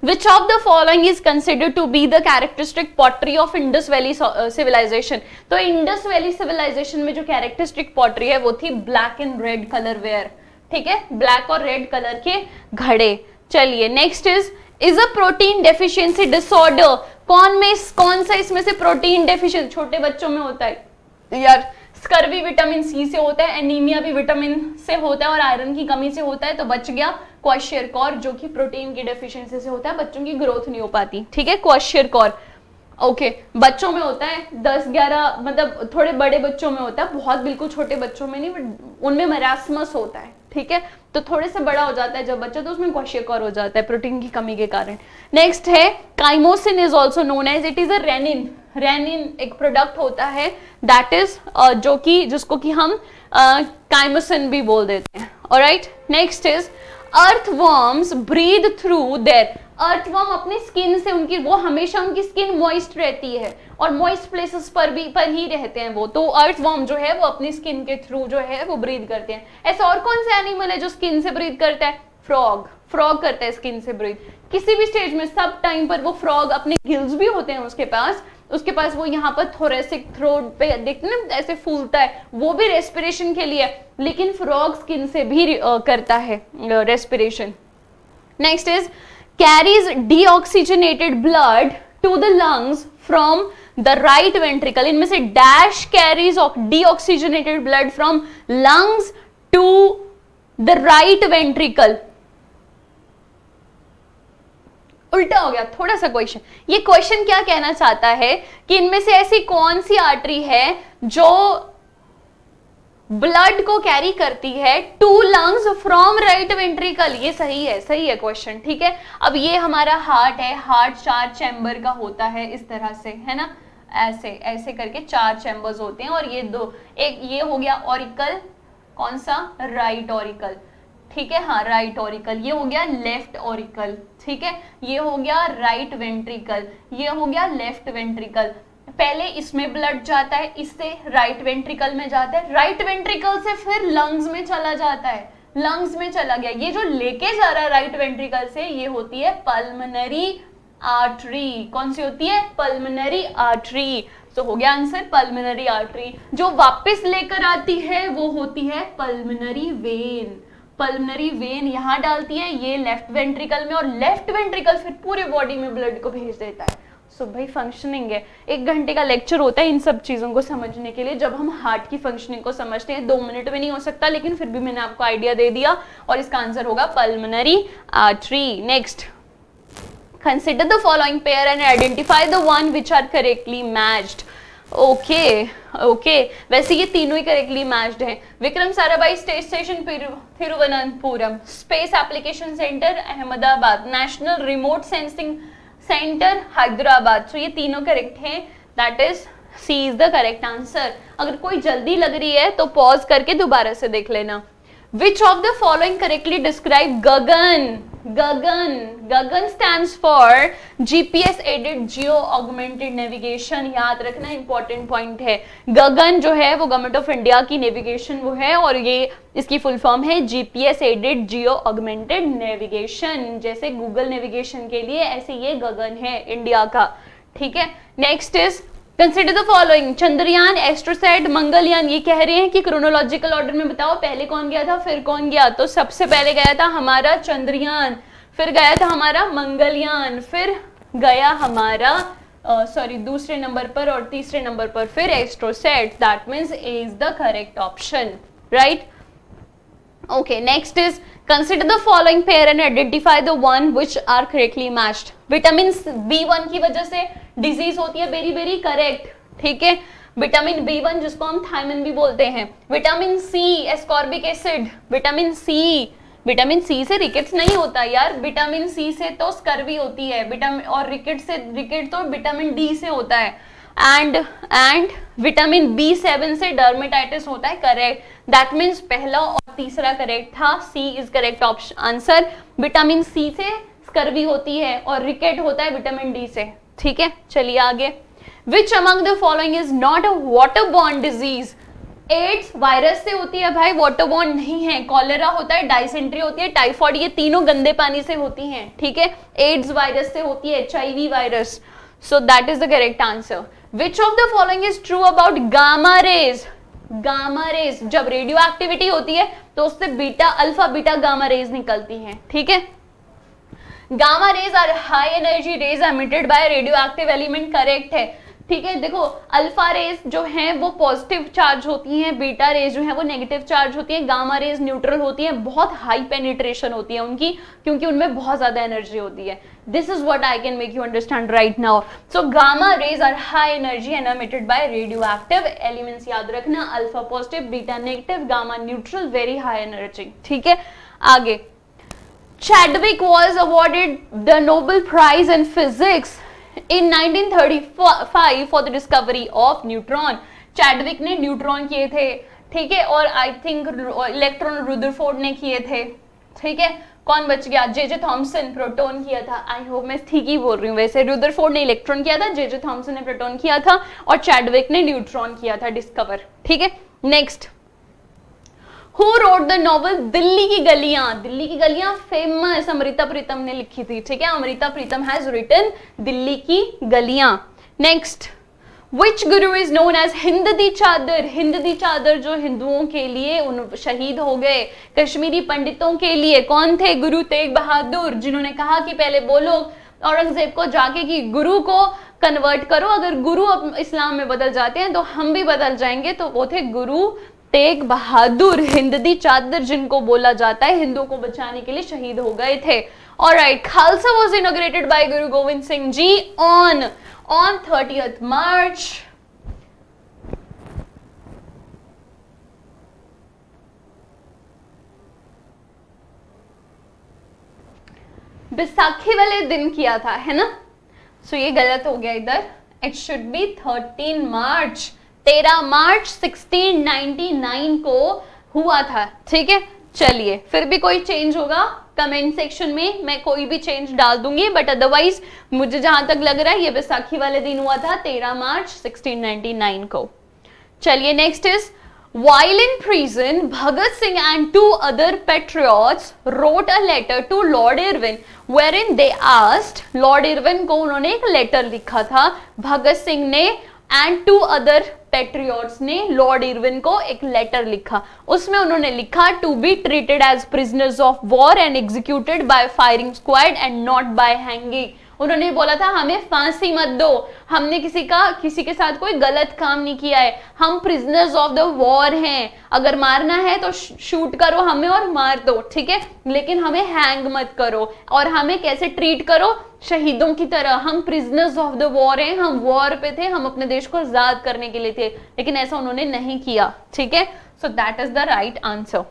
Which of the following is considered to be the characteristic pottery of Indus Valley civilization? तो Indus Valley civilization में जो characteristic pottery है वो थी black and red color ware, ठीक है, black और red color के घड़े। चलिए, next is a protein deficiency disorder। कौन सा इसमें से प्रोटीन डेफिशिएंसी छोटे बच्चों में होता है यार? स्कर्वी विटामिन सी से होता है, एनीमिया भी विटामिन से होता है, और आयरन की कमी से होता है। तो बच गया क्वाशियरकॉर, जो कि प्रोटीन की डेफिशिएंसी से होता है, बच्चों की ग्रोथ नहीं हो पाती, ठीक है, क्वाशियरकॉर। ओके, बच्चों में होता है 10-11, मतलब थोड़े बड़े बच्चों में होता है, बहुत बिल्कुल छोटे बच्चों में नहीं, उनमें मरासमस होता है, ठीक है। तो थोड़े से बड़ा हो जाता है जब बच्चा, तो उसमें क्वाशियरकॉर हो जाता है प्रोटीन की कमी के कारण। नेक्स्ट है chymosin is also known as, it is a rennin. Rennin एक प्रोडक्ट होता है, दैट इज जो कि जिसको कि हम काइमोसिन भी बोल देते हैं। Alright, next is earthworms breathe through their. Earthworm अपनी स्किन से, वो हमेशा उनकी स्किन मॉइस्ट रहती है और मॉइस्ट प्लेसेस पर ही रहते हैं वो, तो अर्थवर्म जो है वो अपनी स्किन के थ्रू जो है वो ब्रीद करते हैं। ऐसा और कौन सा एनिमल है जो स्किन से ब्रीद करता है? फ्रॉग करता है स्किन से ब्रीद। किसी भी स्टेज में, सब टाइम पर वो फ्रॉग, अपने गिल्स भी होते हैं उसके पास वो यहाँ पर थोरेसिक थ्रोट पे देखते हैं ना ऐसे फूलता है, वो भी रेस्पिरेशन के लिए, लेकिन फ्रॉग स्किन से भी करता है respiration. Next is carries deoxygenated blood to the lungs from the right ventricle. इनमें से dash carries deoxygenated blood from lungs to the right ventricle. उल्टा हो गया थोड़ा सा क्वेश्चन। ये क्वेश्चन क्या कहना चाहता है कि इनमें से ऐसी कौन सी आर्टरी है जो ब्लड को कैरी करती है to lungs from right ventricle. ये सही है क्वेश्चन, ठीक है। अब ये हमारा हार्ट है, हार्ट 4 चैम्बर का होता है इस तरह से, है ना, ऐसे करके 4 चैम्बर्स होते हैं, और ये दो, एक ये हो गया ऑरिकल, कौन सा? राइट ऑरिकल, ठीक है, हाँ राइट ऑरिकल। ये हो गया लेफ्ट ऑरिकल, ठीक है, ये हो गया राइट वेंट्रिकल, ये हो गया लेफ्ट वेंट्रिकल। पहले इसमें ब्लड जाता है, इससे राइट वेंट्रिकल में जाता है, राइट वेंट्रिकल से फिर लंग्स में चला जाता है, लंग्स में चला गया। ये जो लेके जा रहा है राइट वेंट्रिकल से, ये होती है पल्मोनरी आर्टरी। कौन सी होती है? Pulmonary artery. तो हो गया आंसर पल्मोनरी आर्टरी। जो वापस लेकर आती है वो होती है पल्मोनरी वेन। पल्मोनरी वेन यहाँ डालती है, ये लेफ्ट वेंट्रिकल में, और लेफ्ट वेंट्रिकल फिर पूरे बॉडी में ब्लड को भेज देता है। सो भाई फंक्शनिंग है। 1 घंटे का लेक्चर होता है इन सब चीजों को समझने के लिए। जब हम हार्ट की फंक्शनिंग को समझते हैं 2 मिनट में नहीं हो सकता, लेकिन फिर भी मैंने आपको आइडिया दे दिया, और इसका आंसर होगा pulmonary artery. Next, consider the following pair and identify the one which are correctly matched. Okay, वैसे ये तीनों ही करेक्टली मैच्ड हैं। Vikram Sarabhai station Thiruvananthapuram, space application centre Ahmedabad, national remote sensing centre Hyderabad. So ये तीनों करेक्ट हैं, that is C is the correct answer. अगर कोई जल्दी लग रही है तो पॉज करके दोबारा से देख लेना। विच of the following correctly describe Gagan? Gagan, Gagan stands for GPS aided geo augmented navigation. याद रखना, इंपॉर्टेंट पॉइंट है। गगन जो है वो गवर्नमेंट ऑफ इंडिया की नेविगेशन वो है, और ये इसकी फुल फॉर्म है GPS aided geo augmented navigation. जैसे गूगल नेविगेशन के लिए, ऐसे ये गगन है इंडिया का। ठीक है, next is consider the following. Chandrayaan, AstroSat, Mangalyaan, ये कह रहे हैं कि क्रोनोलॉजिकल ऑर्डर में बताओ पहले कौन गया था फिर कौन गया। तो सबसे पहले गया था हमारा चंद्रयान, फिर गया था हमारा मंगलयान, फिर गया हमारा दूसरे नंबर पर और तीसरे नंबर पर फिर AstroSat. That means A is the correct option, right. Okay, next is consider the following pair and identify the one which are correctly matched. Vitamin B1 की वजह से डिजीज होती है बेरी बेरी, करेक्ट। ठीक है, विटामिन B1 जिसको हम thiamine भी बोलते हैं। Vitamin C, ascorbic acid. Vitamin C से रिकेट्स नहीं होता यार, विटामिन सी से तो स्कर्वी होती है, विटामिन और रिकेट तो विटामिन डी से होता है। एंड विटामिन B7 से डर्मेटाइटिस होता है, करेक्ट। दैट मीन्स पहला और तीसरा करेक्ट था, C is correct option answer. Vitamin C से स्कर्वी होती है और रिकेट होता है विटामिन डी से। ठीक है, चलिए आगे। Which among the following is not a waterborne disease. AIDS virus से होती है भाई, वाटरबॉर्न नहीं है। कॉलेरा होता है, डायसेंट्री होती है, टाइफॉइड, ये तीनों गंदे पानी से होती हैं। ठीक है, एड्स वायरस से होती है, HIV virus. So that is the correct answer. Which of the following is true about gamma rays? Gamma rays जब रेडियो एक्टिविटी होती है तो उससे अल्फा बीटा गामा रेज निकलती हैं। ठीक है, gamma rays are high energy rays emitted by radioactive element, correct है। ठीक है, देखो अल्फा रेज जो हैं वो पॉजिटिव चार्ज होती हैं, बीटा रेज जो है वो नेगेटिव चार्ज होती है, गामा रेज न्यूट्रल होती है, बहुत हाई पेनिट्रेशन होती है उनकी, क्योंकि उनमें बहुत ज्यादा एनर्जी होती है। This is what I can make you understand right now. So gamma rays are high energy and emitted by radioactive elements. याद रखना, alpha positive, beta negative, gamma neutral, very high energy. ठीक है, आगे। Chadwick was awarded the Nobel Prize in Physics in 1935 for the discovery of neutron. Chadwick ने neutron किए थे, ठीक है, और आई थिंक इलेक्ट्रॉन रुदरफोर्ड ने किए थे। ठीक है, कौन बच गया? जे थॉमसन प्रोटॉन किया था। आई होप मैं ठीक ही बोल रही हूँ। वैसे रुदरफोर्ड ने इलेक्ट्रॉन किया था, जे थॉमसन ने प्रोटॉन किया था, और चैडविक ने न्यूट्रॉन किया था डिस्कवर। ठीक है, next. Who wrote the novel Delhi ki गलियां? दिल्ली की गलियां फेमस अमृता प्रीतम ने लिखी थी। ठीक है, Amrita Pritam has written Delhi ki Galiyan. Next, Which guru is known as Hind di Chadar? Hind di चादर जो हिंदुओं के लिए उन शहीद हो गए, कश्मीरी पंडितों के लिए, कौन थे? गुरु तेग बहादुर, जिन्होंने कहा कि पहले बोलो औरंगजेब को जाके कि गुरु को कन्वर्ट करो, अगर गुरु इस्लाम में बदल जाते हैं तो हम भी बदल जाएंगे। तो वो थे गुरु तेग बहादुर, हिंद दी चादर जिनको बोला जाता है, हिंदुओं को बचाने के लिए शहीद हो गए थे। Alright, Khalsa was inaugurated bye Guru Govind Singh ji on 30th March 'Baisakhi वाले दिन किया था, है ना? सो ये गलत हो गया इधर, इट शुड बी 13 मार्च 1699 को हुआ था। ठीक है, चलिए, फिर भी कोई चेंज होगा कमेंट सेक्शन में, मैं कोई भी चेंज डाल दूंगी, बट अदरवाइज मुझे जहां तक लग रहा है ये बैसाखी वाले दिन हुआ था 13 मार्च 1699 को। चलिए, next is While in prison, Bhagat Singh and 2 other patriots wrote a letter to Lord Irwin, wherein they asked Lord Irwin को उन्होंने एक लेटर लिखा था, भगत सिंह ने एंड 2 अदर पेट्रियोट्स ने लॉर्ड इरविन को एक लेटर लिखा। उसमें उन्होंने लिखा to be treated as prisoners of war and executed by firing squad and not by hanging. उन्होंने बोला था हमें फांसी मत दो, हमने किसी के साथ कोई गलत काम नहीं किया है, हम प्रिजनर्स ऑफ द वॉर हैं, अगर मारना है तो शूट करो हमें और मार दो, ठीक है, लेकिन हमें हैंग मत करो, और हमें कैसे ट्रीट करो? शहीदों की तरह। हम प्रिजनर्स ऑफ द वॉर हैं, हम वॉर पे थे, हम अपने देश को आजाद करने के लिए थे, लेकिन ऐसा उन्होंने नहीं किया। ठीक है, so that is the right answer.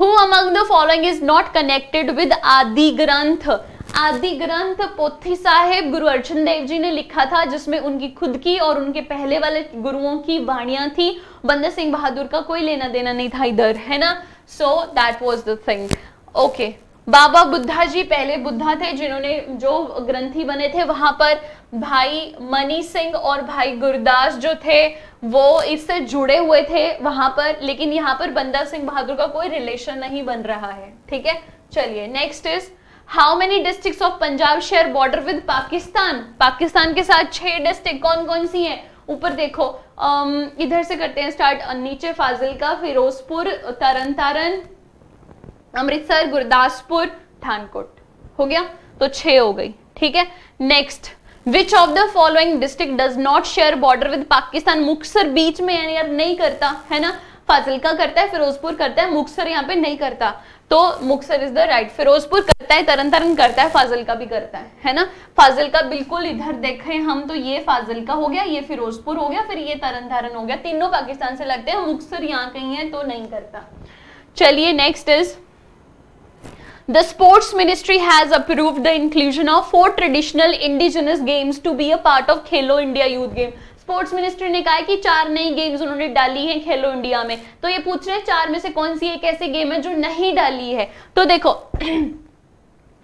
Who among the following is not connected with आदि ग्रंथ? आदि ग्रंथ पोथी साहिब गुरु अर्जन देव जी ने लिखा था, जिसमें उनकी खुद की और उनके पहले वाले गुरुओं की वाणियां थी। बंदा सिंह बहादुर का कोई लेना देना नहीं था इधर, है ना? So that was the thing. Okay, Baba Buddha ji पहले बुद्धा थे जिन्होंने जो ग्रंथी बने थे, वहां पर भाई मनी सिंह और भाई गुरदास जो थे वो इससे जुड़े हुए थे वहां पर, लेकिन यहाँ पर बंदा सिंह बहादुर का कोई रिलेशन नहीं बन रहा है। ठीक है, चलिए next is how many districts of Punjab share border with Pakistan. Pakistan के साथ 6 डिस्ट्रिक्ट कौन कौन सी हैं? ऊपर देखो, इधर से करते हैं स्टार्ट, नीचे फाजिलका, फिरोजपुर, तरन तारन, अमृतसर, गुरदासपुर, पठानकोट। हो गया, तो 6 हो गई। ठीक है, next which of the following district does not share border with Pakistan. Muktsar बीच में यार नहीं करता है ना, फाजिलका करता है, फिरोजपुर करता है, मुक्तसर यहाँ पे नहीं करता, तो Muktsar is the right. Firozpur करता है, तरन तारन करता है, फाजिलका भी करता है ना। फाजिलका बिल्कुल इधर देखें हम तो ये फाजिलका हो गया, ये फिरोजपुर हो गया, फिर ये तरन तारन हो गया, तीनों पाकिस्तान से लगते हैं। मुक्तसर यहाँ कहीं है तो नहीं करता। चलिए next is The sports ministry has approved the inclusion of 4 traditional indigenous games to be a part of Khelo India youth game. Sports ministry ने कहा है कि 4 नई गेम्स उन्होंने डाली हैं खेलो इंडिया में। तो ये पूछ रहे हैं 4 में से कौन सी एक ऐसी गेम है जो नहीं डाली है। तो देखो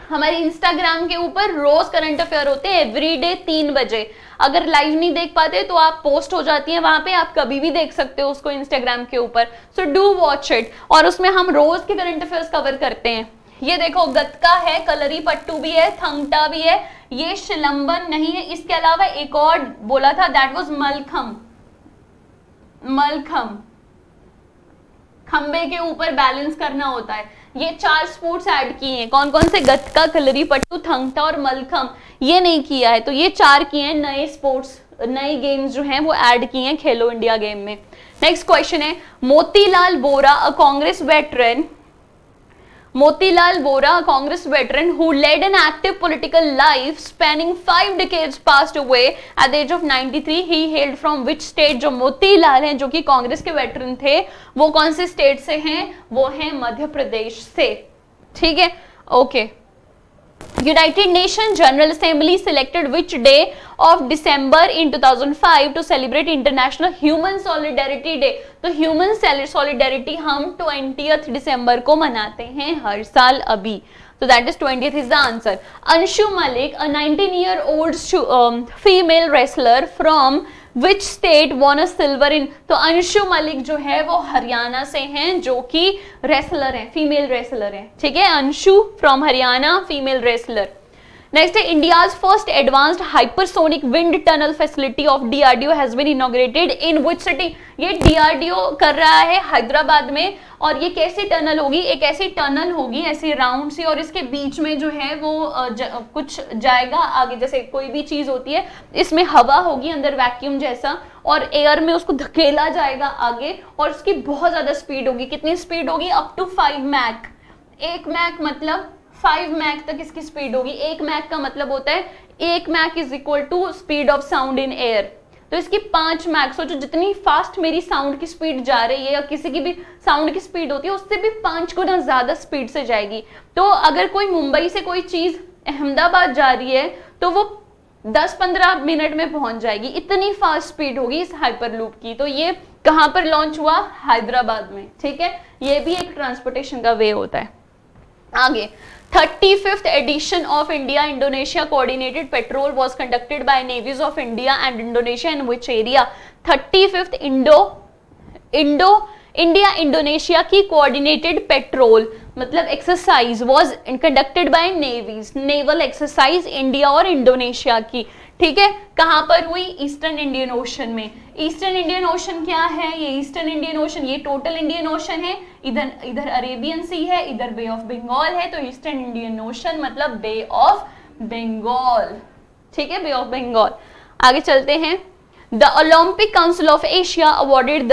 हमारे इंस्टाग्राम के ऊपर रोज करंट अफेयर होते हैं एवरीडे 3 बजे। अगर लाइव नहीं देख पाते तो आप पोस्ट हो जाती हैं वहां पे, आप कभी भी देख सकते हो उसको इंस्टाग्राम के ऊपर। सो डू वॉच इट, और उसमें हम रोज के करंट अफेयर्स कवर करते हैं। ये देखो गतका है, कलरी पट्टू भी है, थंगटा भी है, ये शिलंबन नहीं है। इसके अलावा एक और बोला था, दैट वाज मलखम। मलखम खंबे के ऊपर बैलेंस करना होता है। ये 4 स्पोर्ट्स ऐड किए हैं। कौन कौन से? गतका, कलरी पट्टू, थंगटा और मलखम। ये नहीं किया है, तो ये 4 किए हैं नए स्पोर्ट्स, नई गेम्स जो हैं वो ऐड किए हैं खेलो इंडिया गेम में। नेक्स्ट क्वेश्चन है Motilal Bora, a Congress veteran, Motilal Bora, a Congress veteran who led an active political life spanning 5 decades, passed away at the age of 93. He hailed from which state? जो मोतीलाल हैं, जो कि कांग्रेस के veteran थे, वो कौन से स्टेट से हैं? वो हैं मध्य प्रदेश से। ठीक है, okay. United Nations General Assembly selected which day of December in 2005 to celebrate International Human Solidarity Day? तो Human Solidarity हम 20th दिसंबर को मनाते हैं हर साल अभी, तो that is 20th is the answer. Anshu Malik, a 19-year-old female wrestler from which state won a silver in? तो अंशु मलिक जो है वो हरियाणा से हैं, जो कि रेसलर हैं, फीमेल रेसलर हैं। ठीक है, Anshu from Haryana, female wrestler. Next है India's first advanced hypersonic wind tunnel facility of DRDO has been inaugurated in which city? ये डीआरडीओ कर रहा है हैदराबाद में, और ये कैसी टनल होगी? एक ऐसी टनल होगी ऐसी राउंड सी, और इसके बीच में जो है वो कुछ जाएगा आगे, जैसे कोई भी चीज होती है इसमें हवा होगी अंदर वैक्यूम जैसा, और एयर में उसको धकेला जाएगा आगे, और उसकी बहुत ज्यादा स्पीड होगी। कितनी स्पीड होगी? Up to 5 Mac. 1 मैक मतलब 5 मैक तक इसकी स्पीड होगी। 1 मैक का मतलब होता है 1 Mach is equal to speed of sound in air. तो इसकी 5 मैक, सोचो जितनी फास्ट मेरी साउंड की स्पीड जा रही है या किसी की भी साउंड की स्पीड होती है उससे भी 5 गुना ज्यादा स्पीड से जाएगी। तो अगर कोई मुंबई से कोई चीज अहमदाबाद जा रही है तो वो 10-15 मिनट में पहुंच जाएगी, इतनी फास्ट स्पीड होगी इस हाइपरलूप की। तो ये कहां पर लॉन्च हुआ? हैदराबाद में। ठीक है, ये भी एक ट्रांसपोर्टेशन का वे होता है। आगे 35th edition of India-Indonesia coordinated patrol was conducted by navies of India and Indonesia in which area? 35th India-Indonesia की coordinated patrol मतलब exercise was conducted by navies, naval exercise India और इंडोनेशिया की। ठीक है, कहां पर हुई? ईस्टर्न इंडियन ओशन में। ईस्टर्न इंडियन ओशन क्या है? ये ईस्टर्न इंडियन ओशन, ये टोटल इंडियन ओशन है। इधर अरेबियन सी है, इधर बे ऑफ बंगाल है, तो ईस्टर्न इंडियन ओशन मतलब बे ऑफ बंगाल। ठीक है, बे ऑफ बंगाल। आगे चलते हैं। The Olympic council of Asia awarded the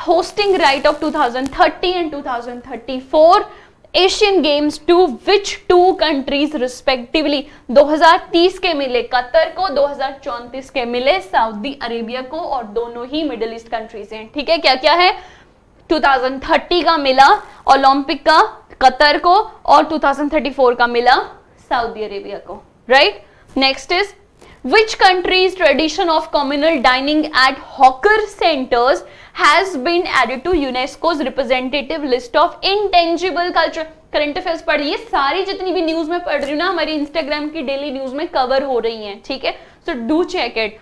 hosting right of 2030 and 2034 Asian games to which 2 countries respectively? 2030 के मिले कतर को, 2034 के मिले सऊदी अरेबिया को, और दोनों ही मिडिल ईस्ट कंट्रीज हैं। ठीक है, क्या क्या है? 2030 का मिला ओलंपिक का कतर को, और 2034 का मिला सऊदी अरेबिया को। Right, next is which country's tradition of communal dining at hawker centers has been added to UNESCO's representative list of intangible culture? Current affairs पढ़, ये सारी जितनी भी न्यूज में पढ़ रही हूँ ना हमारी इंस्टाग्राम की डेली न्यूज में कवर हो रही हैं, ठीक है। So do check it,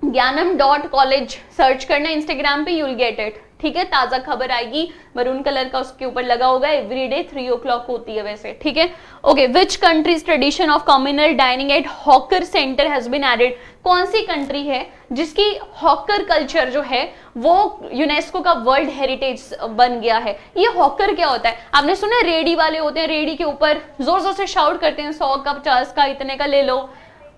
Gyanam college search करना इंस्टाग्राम पे, यूल गेट इट, ठीक है। ताजा खबर आएगी, मरून कलर का उसके ऊपर लगा होगा, एवरीडे 3 o'clock होती है वैसे, ठीक है। Okay, which country's tradition of communal dining at hawker centre has been added, कौन सी कंट्री है जिसकी हॉकर कल्चर जो है वो यूनेस्को का वर्ल्ड हेरिटेज बन गया है। ये हॉकर क्या होता है, आपने सुना रेडी वाले होते हैं, रेडी के ऊपर जोर जोर से शाउट करते हैं 100 का 50 का, इतने का ले लो,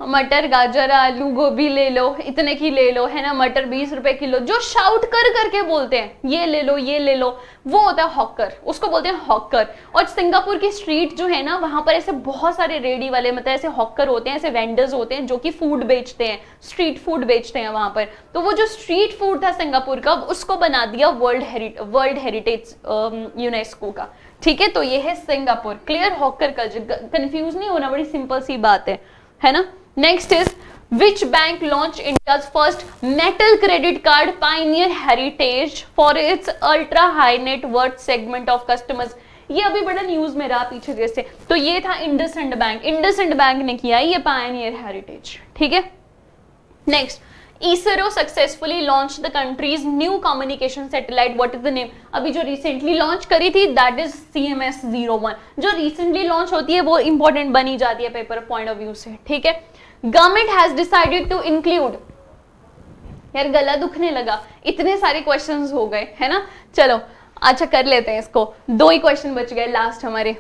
मटर गाजर आलू गोभी ले लो, इतने की ले लो, है ना, मटर 20 रुपए किलो, जो शाउट कर करके बोलते हैं ये ले लो ये ले लो, वो होता है हॉकर, उसको बोलते हैं हॉकर। और सिंगापुर की स्ट्रीट जो है ना, वहां पर ऐसे बहुत सारे रेडी वाले, मतलब ऐसे हॉकर होते हैं, ऐसे वेंडर्स होते हैं जो कि फूड बेचते हैं, स्ट्रीट फूड बेचते हैं वहां पर। तो वो जो स्ट्रीट फूड था सिंगापुर का, उसको बना दिया वर्ल्ड हेरिटेज यूनेस्को का, ठीक है। तो ये है Singapore, clear, hawker culture, confuse नहीं होना, बड़ी सिंपल सी बात है ना। Next is, which bank launched India's first metal credit card, pioneer heritage for its ultra high net worth segment of customers। ये अभी बड़ा न्यूज में रहा पीछे जैसे, तो ये था इंडसइंड बैंक, इंडसइंड बैंक ने किया ये पायनियर हेरिटेज, ठीक है। Next, ISRO successfully launched the country's new communication satellite, what is the name, अभी जो रिसेंटली लॉन्च करी थी, that is CMS-01। जो रिसेंटली लॉन्च होती है वो इंपॉर्टेंट बनी जाती है पेपर पॉइंट ऑफ व्यू से, ठीक है। Government has decided to include, यार गला दुखने लगा, इतने सारे क्वेश्चंस हो गए, है ना। चलो अच्छा कर लेते हैं इसको, 2 ही क्वेश्चन बच गए लास्ट हमारे।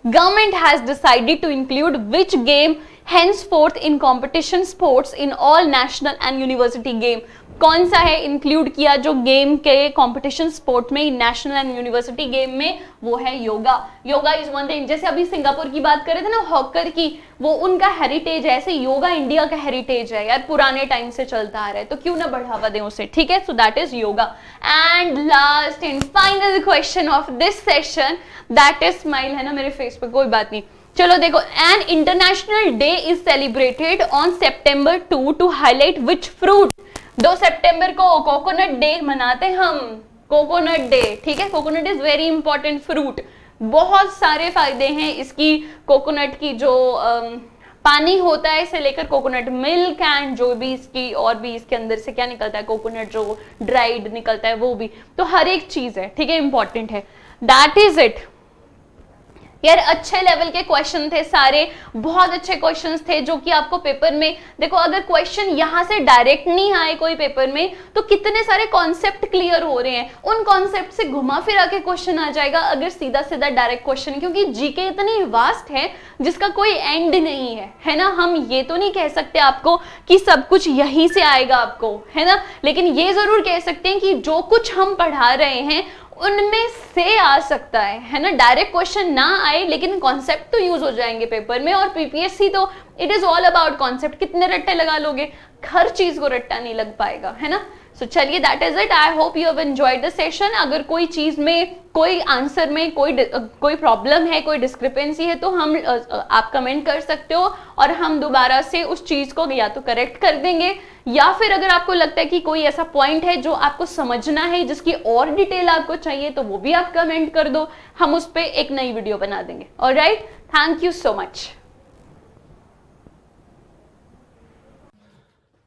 Government has decided to include which game henceforth in competition sports in all national and university game, कौन सा है इंक्लूड किया जो गेम के कंपटीशन स्पोर्ट में, नेशनल एंड यूनिवर्सिटी गेम में, वो है yoga. Yoga is one thing, जैसे अभी सिंगापुर की बात कर रहे थे ना हॉकर की, वो उनका हेरिटेज है, ऐसे योगा इंडिया का हेरिटेज है यार, पुराने टाइम से चलता आ रहा है, तो क्यों ना बढ़ावा दें उसे, ठीक है। So that is yoga. And last and final question of this session, that is smile, है ना मेरे फेस पे, कोई बात नहीं। चलो देखो, an international day is celebrated on September 2 to highlight which fruit. 2 सितंबर को कोकोनट डे मनाते हैं हम, कोकोनट डे, ठीक है। Coconut is very important fruit, बहुत सारे फायदे हैं इसकी, कोकोनट की जो पानी होता है इसे लेकर कोकोनट मिल्क एंड जो भी इसकी और भी इसके अंदर से क्या निकलता है, कोकोनट जो ड्राइड निकलता है वो भी, तो हर एक चीज है, ठीक है, इंपॉर्टेंट है। दैट इज इट यार, अच्छे लेवल के क्वेश्चन थे सारे, बहुत अच्छे क्वेश्चंस थे जो कि आपको पेपर में, देखो अगर क्वेश्चन यहां से डायरेक्ट नहीं आए कोई पेपर में, तो कितने सारे कॉन्सेप्ट क्लियर हो रहे हैं, उन कॉन्सेप्ट से घुमा फिरा के क्वेश्चन आ जाएगा अगर सीधा सीधा डायरेक्ट क्वेश्चन, क्योंकि जीके इतनी वास्ट है जिसका कोई एंड नहीं है ना। हम ये तो नहीं कह सकते आपको कि सब कुछ यहीं से आएगा आपको, है ना, लेकिन ये जरूर कह सकते हैं कि जो कुछ हम पढ़ा रहे हैं उनमें से आ सकता है ना। डायरेक्ट क्वेश्चन ना आए लेकिन कॉन्सेप्ट तो यूज हो जाएंगे पेपर में, और पीपीएससी तो it is all about concept, कितने रट्टे लगा लोगे, हर चीज को रट्टा नहीं लग पाएगा, है ना। सो चलिए, that is it, I hope you have enjoyed the session. अगर कोई चीज में, कोई आंसर में कोई प्रॉब्लम है, कोई डिस्क्रिपेंसी है, तो हम आप कमेंट कर सकते हो और हम दोबारा से उस चीज को या तो करेक्ट कर देंगे, या फिर अगर आपको लगता है कि कोई ऐसा पॉइंट है जो आपको समझना है, जिसकी और डिटेल आपको चाहिए, तो वो भी आप कमेंट कर दो, हम उस पर एक नई वीडियो बना देंगे। Alright, thank you so much.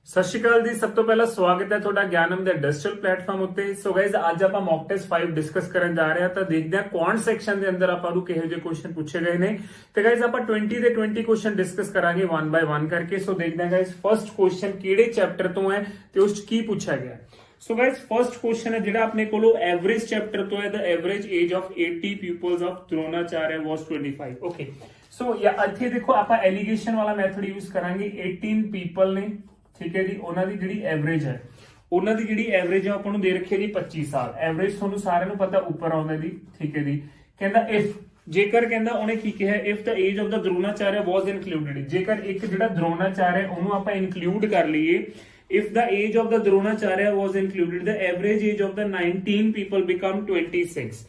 ਸਤਿ ਸ਼੍ਰੀ ਅਕਾਲ ਜੀ, ਸਭ ਤੋਂ ਪਹਿਲਾਂ ਸਵਾਗਤ ਹੈ ਤੁਹਾਡਾ ਗਿਆਨਮ ਦੇ ਡਿਜੀਟਲ ਪਲੇਟਫਾਰਮ ਉੱਤੇ। ਸੋ ਗਾਇਜ਼, ਅੱਜ ਆਪਾਂ ਮੌਕ ਟੈਸਟ 5 ਡਿਸਕਸ ਕਰਨ ਜਾ ਰਹੇ ਹਾਂ, ਤਾਂ ਦੇਖਦੇ ਹਾਂ ਕੌਣ ਸੈਕਸ਼ਨ ਦੇ ਅੰਦਰ ਆਪਾਂ ਨੂੰ ਕਿਹੋ ਜਿਹੇ ਕੁਐਸਚਨ ਪੁੱਛੇ ਗਏ ਨੇ। ਤੇ ਗਾਇਜ਼ ਆਪਾਂ 20 ਦੇ 20 ਕੁਐਸਚਨ ਡਿਸਕਸ ਕਰਾਂਗੇ 1 ਬਾय 1 ਕਰਕੇ। ਸੋ ਦੇਖਦੇ ਹਾਂ ਗਾਇਜ਼ ਫਰਸਟ ਕੁਐਸਚਨ ਕਿਹੜੇ ਚੈਪਟਰ ਤੋਂ ਹੈ ਤੇ ਉਸ ਚ ਕੀ ਪੁੱਛਿਆ ਗਿਆ। ਸੋ ਗਾਇਜ਼ ਫਰਸਟ ਕੁਐਸਚਨ ਹੈ ਜਿਹੜਾ ਆਪਣੇ ਕੋਲੋਂ ਐਵਰੇਜ ਚੈਪਟਰ ਤੋਂ ਹੈ, the average age of 80 peoples of Dronacharya was 25। Okay, so या ਇੱਥੇ ਦੇਖੋ ਆਪਾਂ ਐਲੀਗੇਸ਼ਨ ਵਾਲਾ ਮੈਥਡ ਯੂਜ਼ ਕਰਾਂਗੇ। 18 ਪੀਪਲ ਨੇ, ਠੀਕ ਹੈ ਜੀ, ਉਹਨਾਂ ਦੀ ਜਿਹੜੀ ਐਵਰੇਜ ਹੈ, ਉਹਨਾਂ ਦੀ ਜਿਹੜੀ ਐਵਰੇਜ ਹੈ ਆਪਾਂ ਨੂੰ ਦੇ ਰੱਖੀ ਹੈ ਜੀ 25 ਸਾਲ। ਐਵਰੇਜ ਤੁਹਾਨੂੰ ਸਾਰਿਆਂ ਨੂੰ ਪਤਾ ਉੱਪਰ ਆਉਂਦਾ ਜੀ, ਠੀਕ ਹੈ ਜੀ। ਕਹਿੰਦਾ ਇਫ, ਜੇਕਰ ਕਹਿੰਦਾ ਉਹਨੇ ਕੀ ਕਿਹਾ, if the age of the Dronacharya was included, ਜੇਕਰ ਇੱਕ ਜਿਹੜਾ द्रोणाचार्य ਉਹਨੂੰ ਆਪਾਂ ਇਨਕਲੂਡ ਕਰ ਲਈਏ, if the age of the Dronacharya was included, the average age of the 19 people become 26।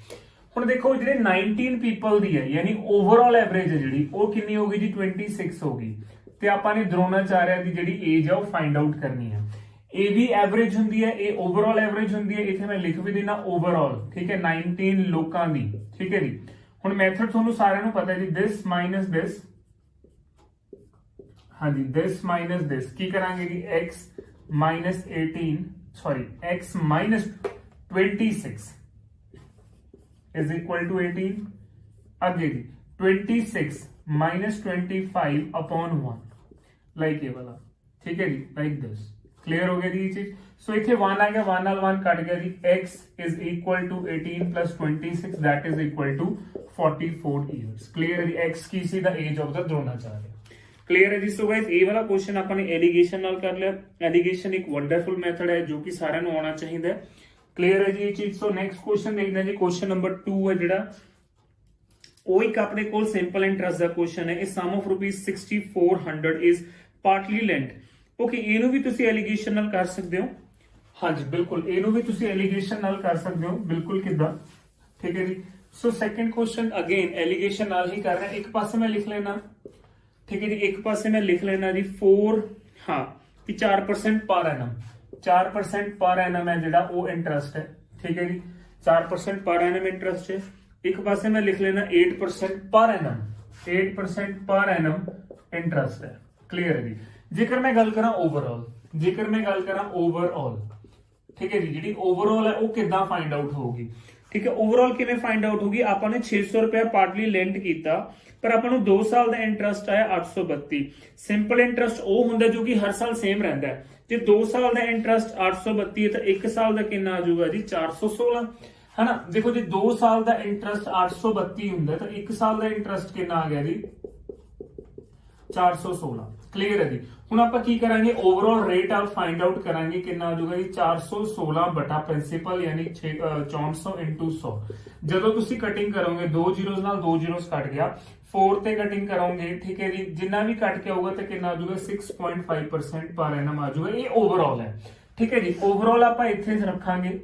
ਹੁਣ ਦੇਖੋ ਜਿਹੜੇ 19 ਪੀਪਲ ਦੀ ਹੈ, ਯਾਨੀ ਓਵਰਆਲ ਐਵਰੇਜ ਹੈ ਜਿਹੜੀ, ਉਹ ਕਿੰਨੀ ਹੋ ਗਈ ਜੀ 26 ਹੋ ਗਈ। ਤੇ ਆਪਾਂ ਨੇ द्रोणाचार्य ਦੀ ਜਿਹੜੀ ਏਜ ਹੈ ਉਹ ਫਾਈਂਡ ਆਊਟ ਕਰਨੀ ਹੈ। ਇਹ ਵੀ ਐਵਰੇਜ ਹੁੰਦੀ ਹੈ, ਇਹ ਓਵਰਆਲ ਐਵਰੇਜ ਹੁੰਦੀ ਹੈ, ਇੱਥੇ ਮੈਂ ਲਿਖ ਵੀ ਦੇਣਾ ਓਵਰਆਲ, ਠੀਕ ਹੈ, 19 ਲੋਕਾਂ ਦੀ, ਠੀਕ ਹੈ ਜੀ। ਹੁਣ ਮੈਥਡ ਤੁਹਾਨੂੰ ਸਾਰਿਆਂ ਨੂੰ ਪਤਾ ਹੈ ਜੀ, this minus this, ਹਾਂਜੀ this minus this, ਕੀ ਕਰਾਂਗੇ ਜੀ, x minus 18 sorry x minus 26 is equal to 18, ਅੱਗੇ जी 26 minus 25 upon 1, like ये वाला, ठीक है जी, like this, clear हो गया जी ये चीज। सो इथे 1 आ गया, 1 नाल 1 कट गया जी, x is equal to 18 plus 26 that is equal to 44 years, clear है जी। x की see the age of the Dronacharya, clear है जी। सो गाइस ये वाला क्वेश्चन ਆਪਾਂ ਨੇ एलिगेशन ਨਾਲ ਕਰ ਲਿਆ। एलिगेशन एक वंडरफुल मेथड है जो कि ਸਾਰਿਆਂ ਨੂੰ ਆਉਣਾ ਚਾਹੀਦਾ ਹੈ, क्लियर है जी ये चीज। सो नेक्स्ट क्वेश्चन देखते हैं जी, क्वेश्चन नंबर 2 है ਜਿਹੜਾ ਉਹ ਇੱਕ ਆਪਣੇ ਕੋਲ ਸਿੰਪਲ ਇੰਟਰਸਟ ਦਾ क्वेश्चन है। ਇਹ ਸਮ ਆਫ ₹6400 ਇਜ਼ ਪਾਰਟਲੀ ਲੈਂਟ। ਓਕੇ, ਇਹਨੂੰ ਵੀ ਤੁਸੀਂ एलिगेशन ਨਾਲ ਕਰ ਸਕਦੇ ਹੋ, ਹਾਂਜੀ ਬਿਲਕੁਲ, ਇਹਨੂੰ ਵੀ ਤੁਸੀਂ एलिगेशन ਨਾਲ ਕਰ ਸਕਦੇ ਹੋ, ਬਿਲकुल ਕਿਦਾਂ, ਠੀਕ ਹੈ ਜੀ। ਸੋ ਸੈਕੰਡ क्वेश्चन अगेन एलिगेशन ਨਾਲ ਹੀ ਕਰ ਰਹੇ। ਇੱਕ ਪਾਸੇ ਮੈਂ ਲਿਖ ਲੈਣਾ, ठीक है जी, एक पासे में लिख लेना जी 4 हाँ कि 4% पर एनम, 4% पर एनम है जेड़ा वो इंटरेस्ट है, ठीक है जी, 4% पर एनम इंटरेस्ट है। एक पासे में लिख लेना 8% per annum, 8% per annum interest है, क्लियर है जी। जेकर मैं गल करा ओवरऑल, जेकर मैं गल करा ओवरऑल, ठीक है जी, जी ओवरऑल है वो किदां फाइंड आउट होगी, ठीक है। ओवरऑल किवें फाइंड आउट होगी, आपने 600 रुपया पार्टली लेंट किया पर आपको 2 साल का इंटरेस्ट आया 832। सिंपल इंटरेस्ट वो हुंदा जो कि हर साल सेम रहता है। जो 2 साल का इंटरेस्ट 832 है तो 1 साल का कितना आ जाऊगा जी 416, है ना। देखो जी 2 साल का इंटरेस्ट 832 हुंदा तो 1 साल का इंटरेस्ट कितना आ गया जी 416, क्लियर है जी। ਹੁਣ ਆਪਾਂ ਕੀ ਕਰਾਂਗੇ, overall rate of find out ਕਰਾਂਗੇ, ਕਿੰਨਾ ਆ ਜਾਊਗਾ ਜੀ 416 ਬਟਾ ਪ੍ਰਿੰਸੀਪਲ ਯਾਨੀ 6400 into 100। ਜਦੋਂ ਤੁਸੀਂ ਕਟਿੰਗ ਕਰੋਗੇ 2 ਜ਼ੀਰੋਜ਼ ਨਾਲ 2 ਜ਼ੀਰੋਜ਼ ਕੱਟ ਗਿਆ, 4 ਤੇ ਕਟਿੰਗ ਕਰੋਗੇ, ਠੀਕ ਹੈ ਜੀ, ਜਿੰਨਾ ਵੀ ਕੱਟ ਕੇ ਆਊਗਾ ਤੇ ਕਿੰਨਾ ਆ ਜਾਊਗਾ 6.5% ਪਰ ਐਨਮ ਆ ਜਾਊਗਾ। ਇਹ ਓਵਰਆਲ ਹੈ, ਠੀਕ ਹੈ ਜੀ। ਓਵਰਆਲ ਆਪਾਂ ਇੱਥੇ ਰੱਖਾਂਗੇ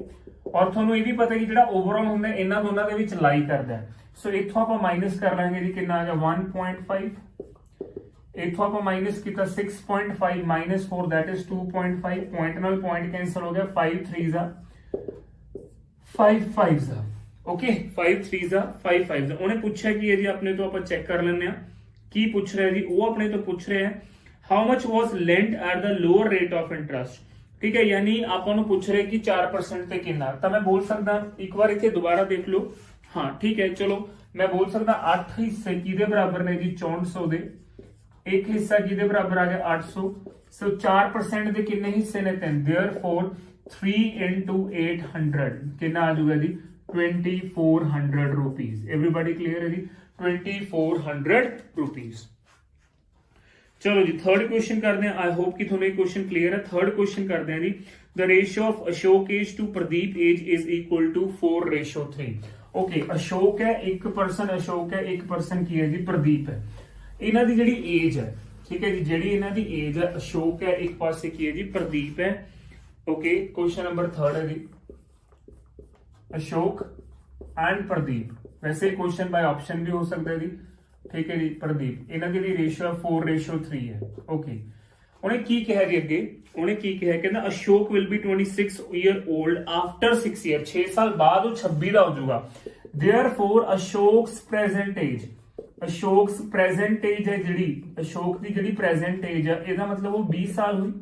ਔਰ ਤੁਹਾਨੂੰ ਇਹ ਵੀ ਪਤਾ ਕਿ ਜਿਹੜਾ ਓਵਰਆਲ ਹੁੰਦਾ ਇਹਨਾਂ ਦੋਨਾਂ ਦੇ ਵਿੱਚ ਲਾਈ ਕਰਦਾ। ਸੋ ਇੱਥੋਂ ਆਪਾਂ ਮਾਈਨਸ ਕਰ ਲਾਂਗੇ ਜੀ, ਕਿੰਨਾ ਆ ਗਿਆ 1.5, इथों आप माइनस किया 6.5 माइनस 4 दैट इज 2.5, पॉइंट नाल पॉइंट कैंसिल हो गया, 5 3 जा 5 5 जा, ओके 5 3 जा 5 5 जा। उन्हें पूछा कि है जी अपने तो आप चेक कर लेने की पूछ रहे हैं जी, वो अपने तो पूछ रहे हैं how much was lent at the lower rate of interest, ठीक है, यानी आपको पूछ रहे कि 4% ते कितना। तो मैं बोल सकता एक बार इतने दोबारा देख लो, हाँ ठीक है, चलो मैं बोल सकता 8 हिस्से किदे बराबर ने जी 6400 दे, एक हिस्सा किदे बराबर आ गया 800। सो 4% दे कितने हिस्से ने 10, देयरफॉर 3 into 800 कितना आ जाएगा जी 2400 रुपीज। एवरीबॉडी क्लियर है जी, 2400 रुपीज। चलो जी थर्ड क्वेश्चन करते हैं। आई होप कि थोड़ा क्वेश्चन क्लियर है। थर्ड क्वेश्चन करते हैं जी, the ratio of Ashok age to Pradeep age is equal to 4:3। Okay, Ashok है एक पर्सन, अशोक है एक पर्सन की है जी प्रदीप है, इन्हां दी जिहड़ी एज है, ठीक है जी, जिहड़ी इन्हां दी एज है, अशोक है एक पासे की है जी प्रदीप है। ओके, क्वेश्चन नंबर 3 है जी, अशोक एंड प्रदीप, वैसे क्वेश्चन बाय ऑप्शन भी हो सकता है जी, ठीक है जी। प्रदीप इन्हां दी रेशियो 4:3 है। ओके, उन्हें की कहा जी अगे, उन्हें की कहा कहना Ashok will be 26 year old after 6 year, 6 साल बाद वो 26 का हो जाऊगा। Therefore Ashok's present age, Ashok present age है जी, अशोक की जी प्रेजेंट एज है, इसका मतलब वो 20 साल हुई,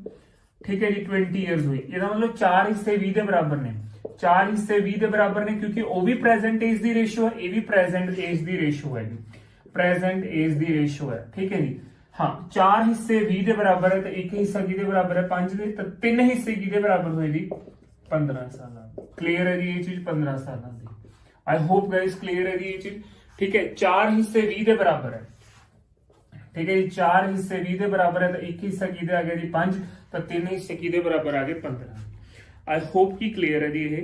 ठीक है जी, 20 ईयर्स हुई। इसका मतलब 4 हिस्से 20 के बराबर ने, 4 हिस्से 20 के बराबर ने, क्योंकि वो भी प्रेजेंट एज की रेशियो है, ये भी प्रेजेंट एज की रेशियो है जी, प्रेजेंट एज की रेशियो है, ठीक है जी। हाँ, 4 हिस्से 20 के बराबर है तो एक हिस्सा किहदे बराबर है 5 के, तो 3 हिस्से किहदे बराबर हुए जी 15 साल। क्लियर है जी ये चीज 15 साल की। आई होप गाइस क्लियर है जी ये चीज, ठीक है। 4 हिस्से 20 के बराबर है, ठीक है जी, 4 हिस्से 20 के बराबर है तो एक हिस्सा किधे आ गया जी 5, तो 3 हिस्से किधे बराबर आ गए 15। आई होप की क्लियर है जी ये।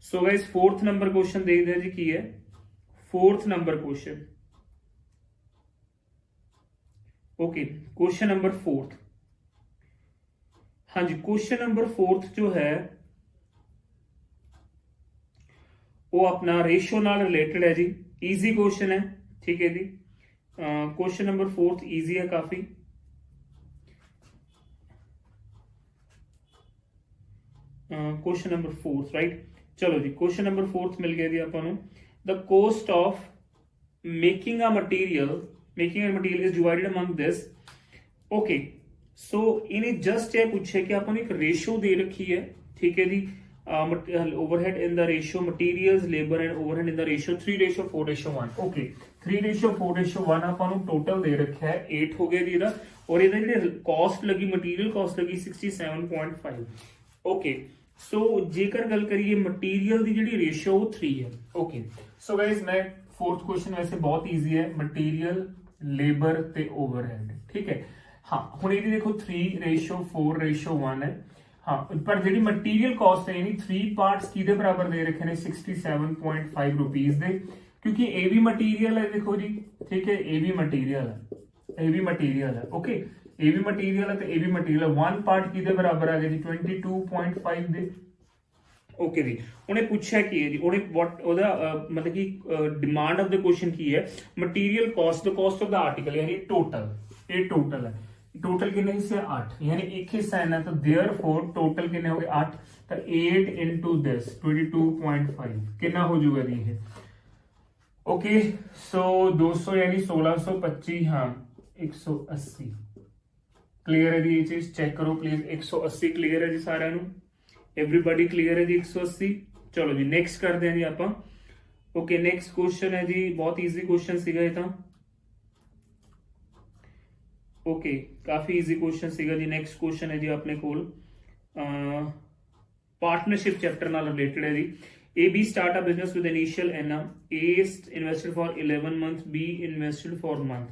So guys fourth number question देखते हैं जी की है, fourth number question. Okay, question number 4, हाँ जी, क्वेश्चन नंबर 4 जो है वो अपना रेशियो नाल रिलेटेड है जी, इजी क्वेश्चन है, ठीक है जी। क्वेश्चन नंबर 4 इजी है काफी। क्वेश्चन नंबर 4 राइट, चलो जी क्वेश्चन नंबर 4 मिल गया जी अपन। The cost of making a material is divided among this. Okay, so इन्हें जस्ट ये पूछे कि आपने एक रेशियो दे रखी है, ठीक है जी, overhead in the ratio materials labour and overhead in the ratio 3:4:1. Okay 3:4:1 ਆਪਾਂ ਨੂੰ ਟੋਟਲ ਦੇ ਰੱਖਿਆ ਹੈ 8 ਹੋ ਗਿਆ ਜੀ ਇਹਦਾ, ਔਰ ਇਹਦਾ ਜਿਹੜੇ ਕਾਸਟ ਲੱਗੀ ਮਟੀਰੀਅਲ ਕਾਸਟ ਲੱਗੀ 67.5. ਓਕੇ ਸੋ ਜੇਕਰ ਗੱਲ ਕਰੀਏ ਮਟੀਰੀਅਲ ਦੀ ਜਿਹੜੀ ਰੇਸ਼ੋ ਉਹ 3 ਹੈ. ਓਕੇ ਸੋ ਗਾਇਜ਼ ਮੈਂ फोर्थ क्वेश्चन वैसे बहुत ईजी है, मटीरियल लेबर ते ओवरहेड, ठीक है. हाँ हुण ये देखो 3:4:1 है. हाँ पर जी मटीरियल कॉस्ट है यानी 3 पार्ट्स किहदे बराबर दे रखे ने 67.5 रुपीज दे, क्योंकि ये भी मटीरियल है देखो जी, ठीक है, ये भी मटीरियल है, ये भी मटीरियल है. ओके ये भी मटीरियल है तो ये भी मटीरियल है. 1 पार्ट किहदे बराबर आ गया जी 22.5 दे. ओके जी उन्हें पूछा की है जी, उन्हें व्हाट ओदा मतलब कि डिमांड ऑफ द क्वेश्चन की है material cost, the cost of the article यानी टोटल, ये टोटल है, टोटल कितने हिस्से 8 यानी एक हिस्सा है ना, तो देयरफॉर टोटल कितने हो गए 8, तो 8 into this 22.5 कितना हो जाएगा जी ये. ओके सो 200 यानी 1625, हाँ 180. क्लियर है जी ये चीज, चेक करो प्लीज. 180 क्लियर है जी सारा नू, एवरीबॉडी क्लियर है जी 180. चलो जी नेक्स्ट करते हैं जी आप. ओके नेक्स्ट क्वेश्चन है जी, बहुत इजी क्वेश्चन सीगा ये तो. ओके काफी इजी क्वेश्चन सीगा जी. नेक्स्ट क्वेश्चन है जी अपने कोल पार्टनरशिप चैप्टर नाल रिलेटेड है जी. A B start a business with initial एनम, A invested for 11 month, B invested for month.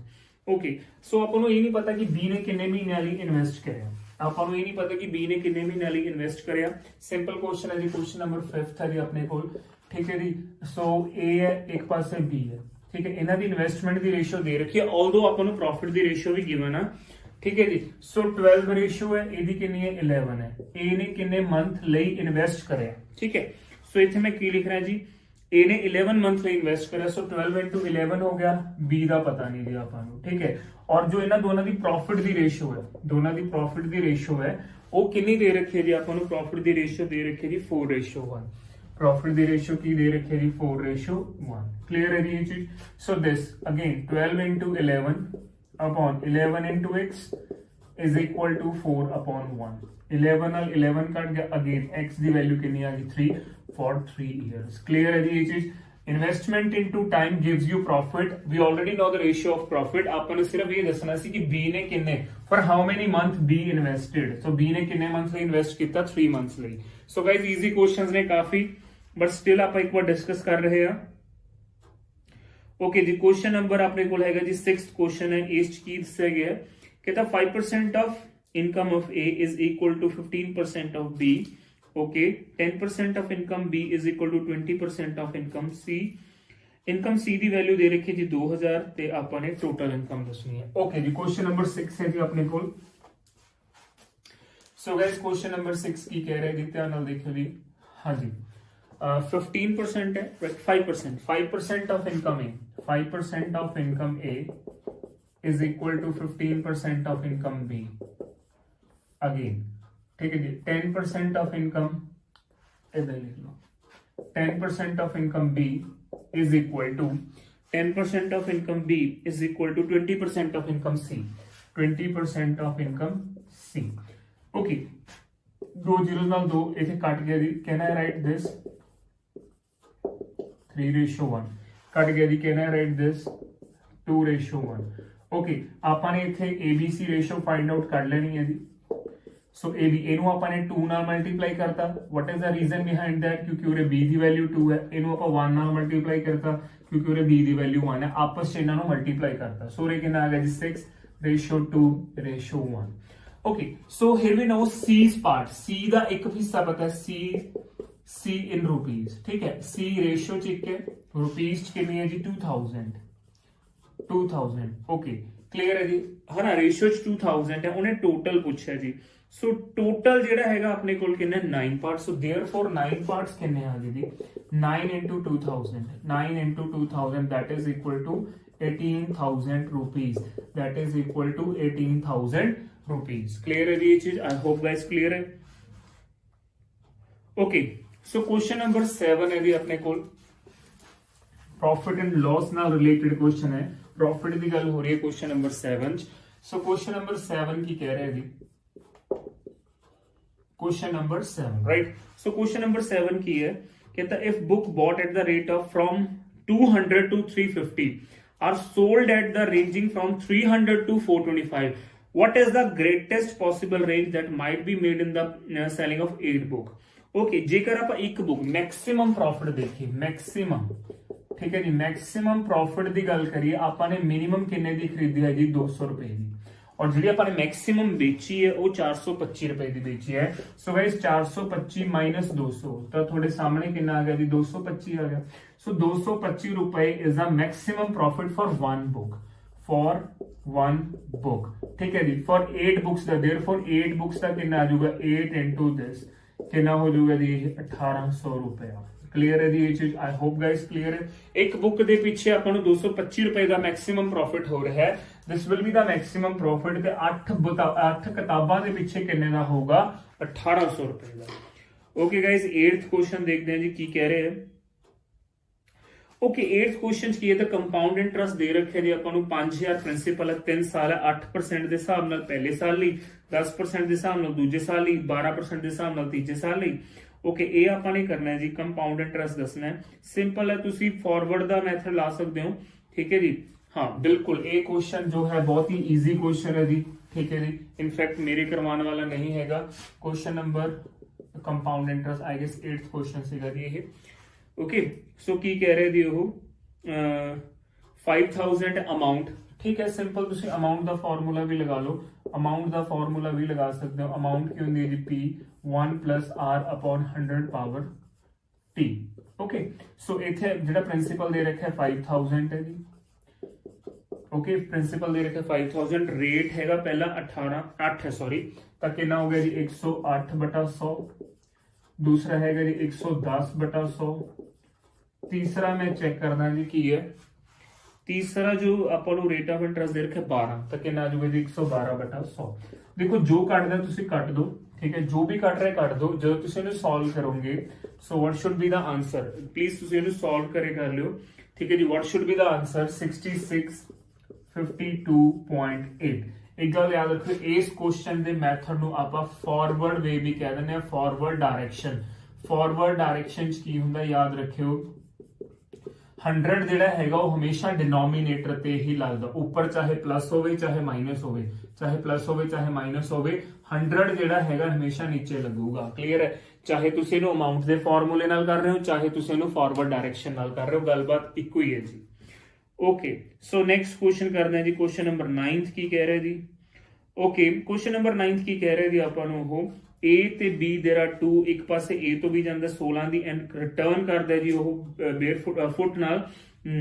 Okay so आपको ये नहीं पता कि बी ने कितने महीने वाली इन्वेस्ट करे, ਆਪਾਂ ਨੂੰ ਇਹ ਨਹੀਂ ਪਤਾ ਕਿ ਬੀ ਨੇ ਕਿੰਨੇ ਮਹੀਨੇ ਲਈ ਇਨਵੈਸਟ ਕਰਿਆ. ਸਿੰਪਲ ਕੁਐਸਚਨ ਹੈ ਜੀ, ਕੁਐਸਚਨ ਨੰਬਰ 5th ਹੈ ਜੀ ਆਪਣੇ ਕੋਲ, ਠੀਕ ਹੈ ਜੀ. ਸੋ ਏ ਹੈ ਇੱਕ ਪਾਸੇ ਬੀ ਹੈ, ਠੀਕ ਹੈ, ਇਹਨਾਂ ਦੀ ਇਨਵੈਸਟਮੈਂਟ ਦੀ ਰੇਸ਼ੋ ਦੇ ਰੱਖੀ ਹੈ, ਆਲਦੋ ਆਪਾਂ ਨੂੰ ਪ੍ਰੋਫਿਟ ਦੀ ਰੇਸ਼ੋ ਵੀ ਗਿਵਨ ਆ, ਠੀਕ ਹੈ ਜੀ. ਸੋ 12 ਰੇਸ਼ੋ ਹੈ, ਇਹਦੀ ਕਿੰਨੀ ਹੈ 11 ਹੈ. ਏ ਨੇ ਕਿੰਨੇ ਮੰਥ ਲਈ ਇਨਵੈਸਟ ਕਰਿਆ, ਠੀਕ ਹੈ. ਸੋ ਇੱਥੇ ਮੈਂ ਕੀ ਲਿਖ ਰਿਹਾ ਜੀ, ए ने 11 मंथ ਲਈ ਇਨਵੈਸਟ ਕਰਿਆ, ਸੋ 12 into 11 ਹੋ ਗਿਆ. ਬੀ ਦਾ ਪਤਾ ਨਹੀਂ ਜੀ ਆਪਾਂ ਨੂੰ, ਠੀਕ ਹੈ. ਔਰ ਜੋ ਇਹਨਾਂ ਦੋਨਾਂ ਦੀ ਪ੍ਰੋਫਿਟ ਦੀ ਰੇਸ਼ੋ ਹੈ, ਦੋਨਾਂ ਦੀ ਪ੍ਰੋਫਿਟ ਦੀ ਰੇਸ਼ੋ ਹੈ ਉਹ ਕਿੰਨੀ ਦੇ ਰੱਖੀ ਹੈ ਜੀ ਆਪਾਂ ਨੂੰ, ਪ੍ਰੋਫਿਟ ਦੀ ਰੇਸ਼ੋ ਦੇ ਰੱਖੀ ਹੈ ਜੀ 4:1. ਪ੍ਰੋਫਿਟ ਦੀ ਰੇਸ਼ੋ ਕੀ ਦੇ ਰੱਖੀ ਹੈ ਜੀ 4:1. ਕਲੀਅਰ ਹੈ ਜੀ ਇਹ ਚੀਜ਼. ਸੋ ਦਿਸ again 12 into 11 upon 11 into x is equal to 4/1. 11 ਨਾਲ 11 ਕੱਟ ਗਿਆ, ਅਗੇਨ x ਦੀ ਵੈਲਿਊ ਕਿੰਨੀ ਆ ਗਈ 3 for 3 years. Clear है जी ये चीज. Investment into time gives you profit. We already know the ratio of profit. आपने सिर्फ ये दसना सी कि B ने किन्ने for how many month B invested. So B ने किन्ने month ਲਈ invest ਕੀਤਾ 3 months ਲਈ. So guys easy questions ने काफी, but still ਆਪਾਂ ਇੱਕ ਵਾਰ डिस्कस कर रहे हैं. Okay जी क्वेश्चन नंबर अपने ਕੋਲ ਹੈਗਾ जी 6th क्वेश्चन है. ਇਸ ਕੀ ਦੱਸਿਆ ਗਿਆ ਹੈ, कहता 5% of income of A is equal to 15% of B. Okay, 10% of income B is equal to 20% of income C. Income C the value ਦੇ ਰੱਖੀ ਜੀ 2000 ਤੇ ਆਪਾਂ ਨੇ ਟੋਟਲ ਇਨਕਮ ਦੱਸਣੀ ਹੈ. ਓਕੇ ਜੀ ਕੁਐਸਚਨ ਨੰਬਰ 6 ਹੈ ਜੀ ਆਪਣੇ ਕੋਲ. ਸੋ ਗਾਇਸ ਕੁਐਸਚਨ ਨੰਬਰ 6 ਕੀ ਕਹਿ ਰਿਹਾ ਜੀ, ਧਿਆਨ ਨਾਲ ਦੇਖਿਓ ਜੀ. ਹਾਂਜੀ 15% ਹੈ, 5% of income A, 5% of income A is equal to 15% of income B. Again ठीक है जी 10% ऑफ इनकम, इधर लिख लो 10% of income B is equal to 10% of income B is equal to 20% of income C. 20% of income C. Okay, 2 zeros ਨਾਲ 2 इथे cut गया जी. Can I write this 3:1? Cut गया जी. Can I write this 2:1? Okay, ਆਪਾਂ ਨੇ ਇੱਥੇ ABC ratio find out कर लेनी है जी. सो ए बी ਇਹਨੂੰ ਆਪਾਂ ਨੇ 2 ਨਾਲ ਮਲਟੀਪਲਾਈ ਕਰਤਾ. What is the reason behind that, क्योंकि ਉਰੇ b ਦੀ ਵੈਲਿਊ 2 ਹੈ, ਇਹਨੂੰ ਆਪਾਂ 1 ਨਾਲ ਮਲਟੀਪਲਾਈ ਕਰਤਾ ਕਿਉਂਕਿ ਉਰੇ b ਦੀ ਵੈਲਿਊ 1 ਹੈ, ਆਪਸ ਚ ਇਹਨਾਂ ਨੂੰ ਮਲਟੀਪਲਾਈ ਕਰਤਾ. ਸੋ ਉਰੇ ਕਿੰਨਾ ਆ ਗਿਆ ਜੀ 6:2:1. ਓਕੇ ਸੋ ਹੇਅਰ ਵੀ ਨੋ C's ਪਾਰਟ. C ਦਾ ਇੱਕ ਹਿੱਸਾ ਪਤਾ ਹੈ, C in rupees, ਠੀਕ ਹੈ. C ਰੇਸ਼ੋ ਚ ਇੱਕ ਹੈ, ਰੁਪੀਸ ਚ ਕਿੰਨੀ ਹੈ ਜੀ 2000. ਓਕੇ ਕਲੀਅਰ ਹੈ ਜੀ. ਹਨਾ ਰੇਸ਼ੋ ਚ 2000 ਹੈ, ਉਹਨੇ ਟੋਟਲ ਪੁੱਛਿਆ ਜੀ. ਸੋ ਟੋਟਲ ਜਿਹੜਾ ਹੈਗਾ ਆਪਣੇ ਕੋਲ ਕਿੰਨਾ 9 ਪਾਰਟਸ. ਸੋ देयरफॉर 9 ਪਾਰਟਸ ਕਿੰਨੇ ਆ ਗਏ ਜੀ 9 into 2000. 9 into 2000 that is equal to 18,000 rupees. That is equal to 18,000 rupees. Clear है जी ये चीज? I hope guys clear है. Okay, so question number 7 है जी अपने कोल. प्रॉफिट एंड लॉस नाल रिलेटेड क्वेश्चन है, प्रॉफिट की गल हो रही है क्वेश्चन नंबर 7 च। सो क्वेश्चन नंबर 7 की कह रहे हैं जी, question number 7 right. So question number 7 की है, कहता if book bought at the rate of from 200 to 350 are sold at the ranging from 300 to 425, what is the greatest possible range that might be made in the selling of 8 book? Okay, जेकर आप एक book maximum profit देखिए, maximum, ठीक है जी, maximum profit की गल करिए, आपने मिनिमम किन्ने की खरीदी है जी 200 रुपए की, और जी आपने मैक्सिमम बेची है वो 425 रुपए की बेची है। सो गाइस 425 माइनस 200 तो थोड़े सामने कितना आ गया जी 225 आ गया। सो 225 रुपए is the maximum profit for one book, for one book, ठीक है जी, फॉर 8 बुक्स का, देयरफॉर 8 बुक्स का कितना आ जाऊगा 8 into दिस कितना हो जाऊगा जी 1800 रुपया। क्लियर है जी ये चीज, आई होप गाइस क्लियर है। एक बुक के पीछे अपन 225 रुपए का मैक्सिमम प्रॉफिट हो रहा है, this will be the maximum profit. ते 8 किताबां के पीछे किन्ने का होगा 1800 रुपए का। ओके गाइस, 8th क्वेश्चन देखते हैं जी की कह रहे हैं। ओके, 8th क्वेश्चन की है, तो कंपाउंड इंटरेस्ट दे रखे जी अपन 5000 प्रिंसिपल है, 3 साल है, 8% के हिसाब नाल पहले साल ਲਈ, 10% के हिसाब नाल दूजे साल ਲਈ, 12% के हिसाब नाल तीजे साल ਲਈ। ओके, ये आपने करना है जी, कंपाउंड इंटरेस्ट दसना है, सिंपल है, तुसी फॉरवर्ड का मैथड ला सकते हो, ठीक है जी। हाँ बिल्कुल, ये क्वेश्चन जो है बहुत ही इजी क्वेश्चन है जी, ठीक है जी, इनफैक्ट मेरे करवाने वाला नहीं हैगा। Question number compound interest I guess 8th question सीगा जी ये। ओके, सो की कह रहे जी वो 5000 अमाउंट, ठीक है, सिंपल तुसी अमाउंट का फॉर्मूला भी लगा लो, अमाउंट का फॉर्मूला भी लगा सकते हो। अमाउंट की होंगी जी P 1 + R upon 100 power T। Okay, so इथे जेड़ा प्रिंसिपल दे रखा है 5000 है जी। ओके, प्रिंसिपल दे रखा 5000, रेट हैगा पहला 8 है सॉरी, तो कितना हो गया जी 108/100, दूसरा हैगा जी 110/100, तीसरा मैं चेक करना जी की है, तीसरा जो अपन रेट ऑफ इंटरेस्ट दे रखा 12, तो कितना आ जाएगा जी 112/100। देखो जो कटदा तुसी कट दो, ठीक है, जो भी कट रहा है कट दो, जो तुसी इन्हें सॉल्व करोगे, so what should be the answer, please तुसी इन्हें सॉल्व करे कर लियो, ठीक है जी। What should be the answer 6652.8। एक गल याद रखो, इस क्वेश्चन के मैथड ਨੂੰ ਆਪਾਂ फॉरवर्ड वे भी कह ਦਿੰਦੇ ਆ, फॉरवर्ड डायरेक्शन। फॉरवर्ड डायरेक्शन ਚ ਕੀ ਹੁੰਦਾ याद रखियो, 100 ਜਿਹੜਾ ਹੈਗਾ ਉਹ ਹਮੇਸ਼ਾ डिनोमिनेटर ਤੇ ਹੀ ਲੱਗਦਾ, ਉੱਪਰ ਚਾਹੇ ਪਲੱਸ ਹੋਵੇ ਚਾਹੇ ਮਾਈਨਸ ਹੋਵੇ, ਚਾਹੇ ਪਲੱਸ ਹੋਵੇ ਚਾਹੇ ਮਾਈਨਸ ਹੋਵੇ, 100 ਜਿਹੜਾ ਹੈਗਾ ਹਮੇਸ਼ਾ ਨੀਚੇ ਲੱਗੂਗਾ। ਕਲੀਅਰ ਹੈ, ਚਾਹੇ ਤੁਸੀਂ ਇਹਨੂੰ ਅਮਾਉਂਟ ਦੇ ਫਾਰਮੂਲੇ ਨਾਲ ਕਰ ਰਹੇ ਹੋ, ਚਾਹੇ ਤੁਸੀਂ ਇਹਨੂੰ ਫਾਰਵਰਡ ਡਾਇਰੈਕਸ਼ਨ ਨਾਲ ਕਰ ਰਹੇ ਹੋ, ਗੱਲਬਾਤ ਇੱਕੋ ਹੀ ਹੈ ਜੀ। ओके, सो नेक्स्ट क्वेश्चन करते हैं जी, क्वेश्चन नंबर 9th की कह रहे जी। ओके, क्वेश्चन नंबर 9th की कह रहे जी अपन वो A ते B देयर आर 2, एक पासे A तो B जांदा 16 दी एंड रिटर्न करदा जी वो बेयर फुट नाल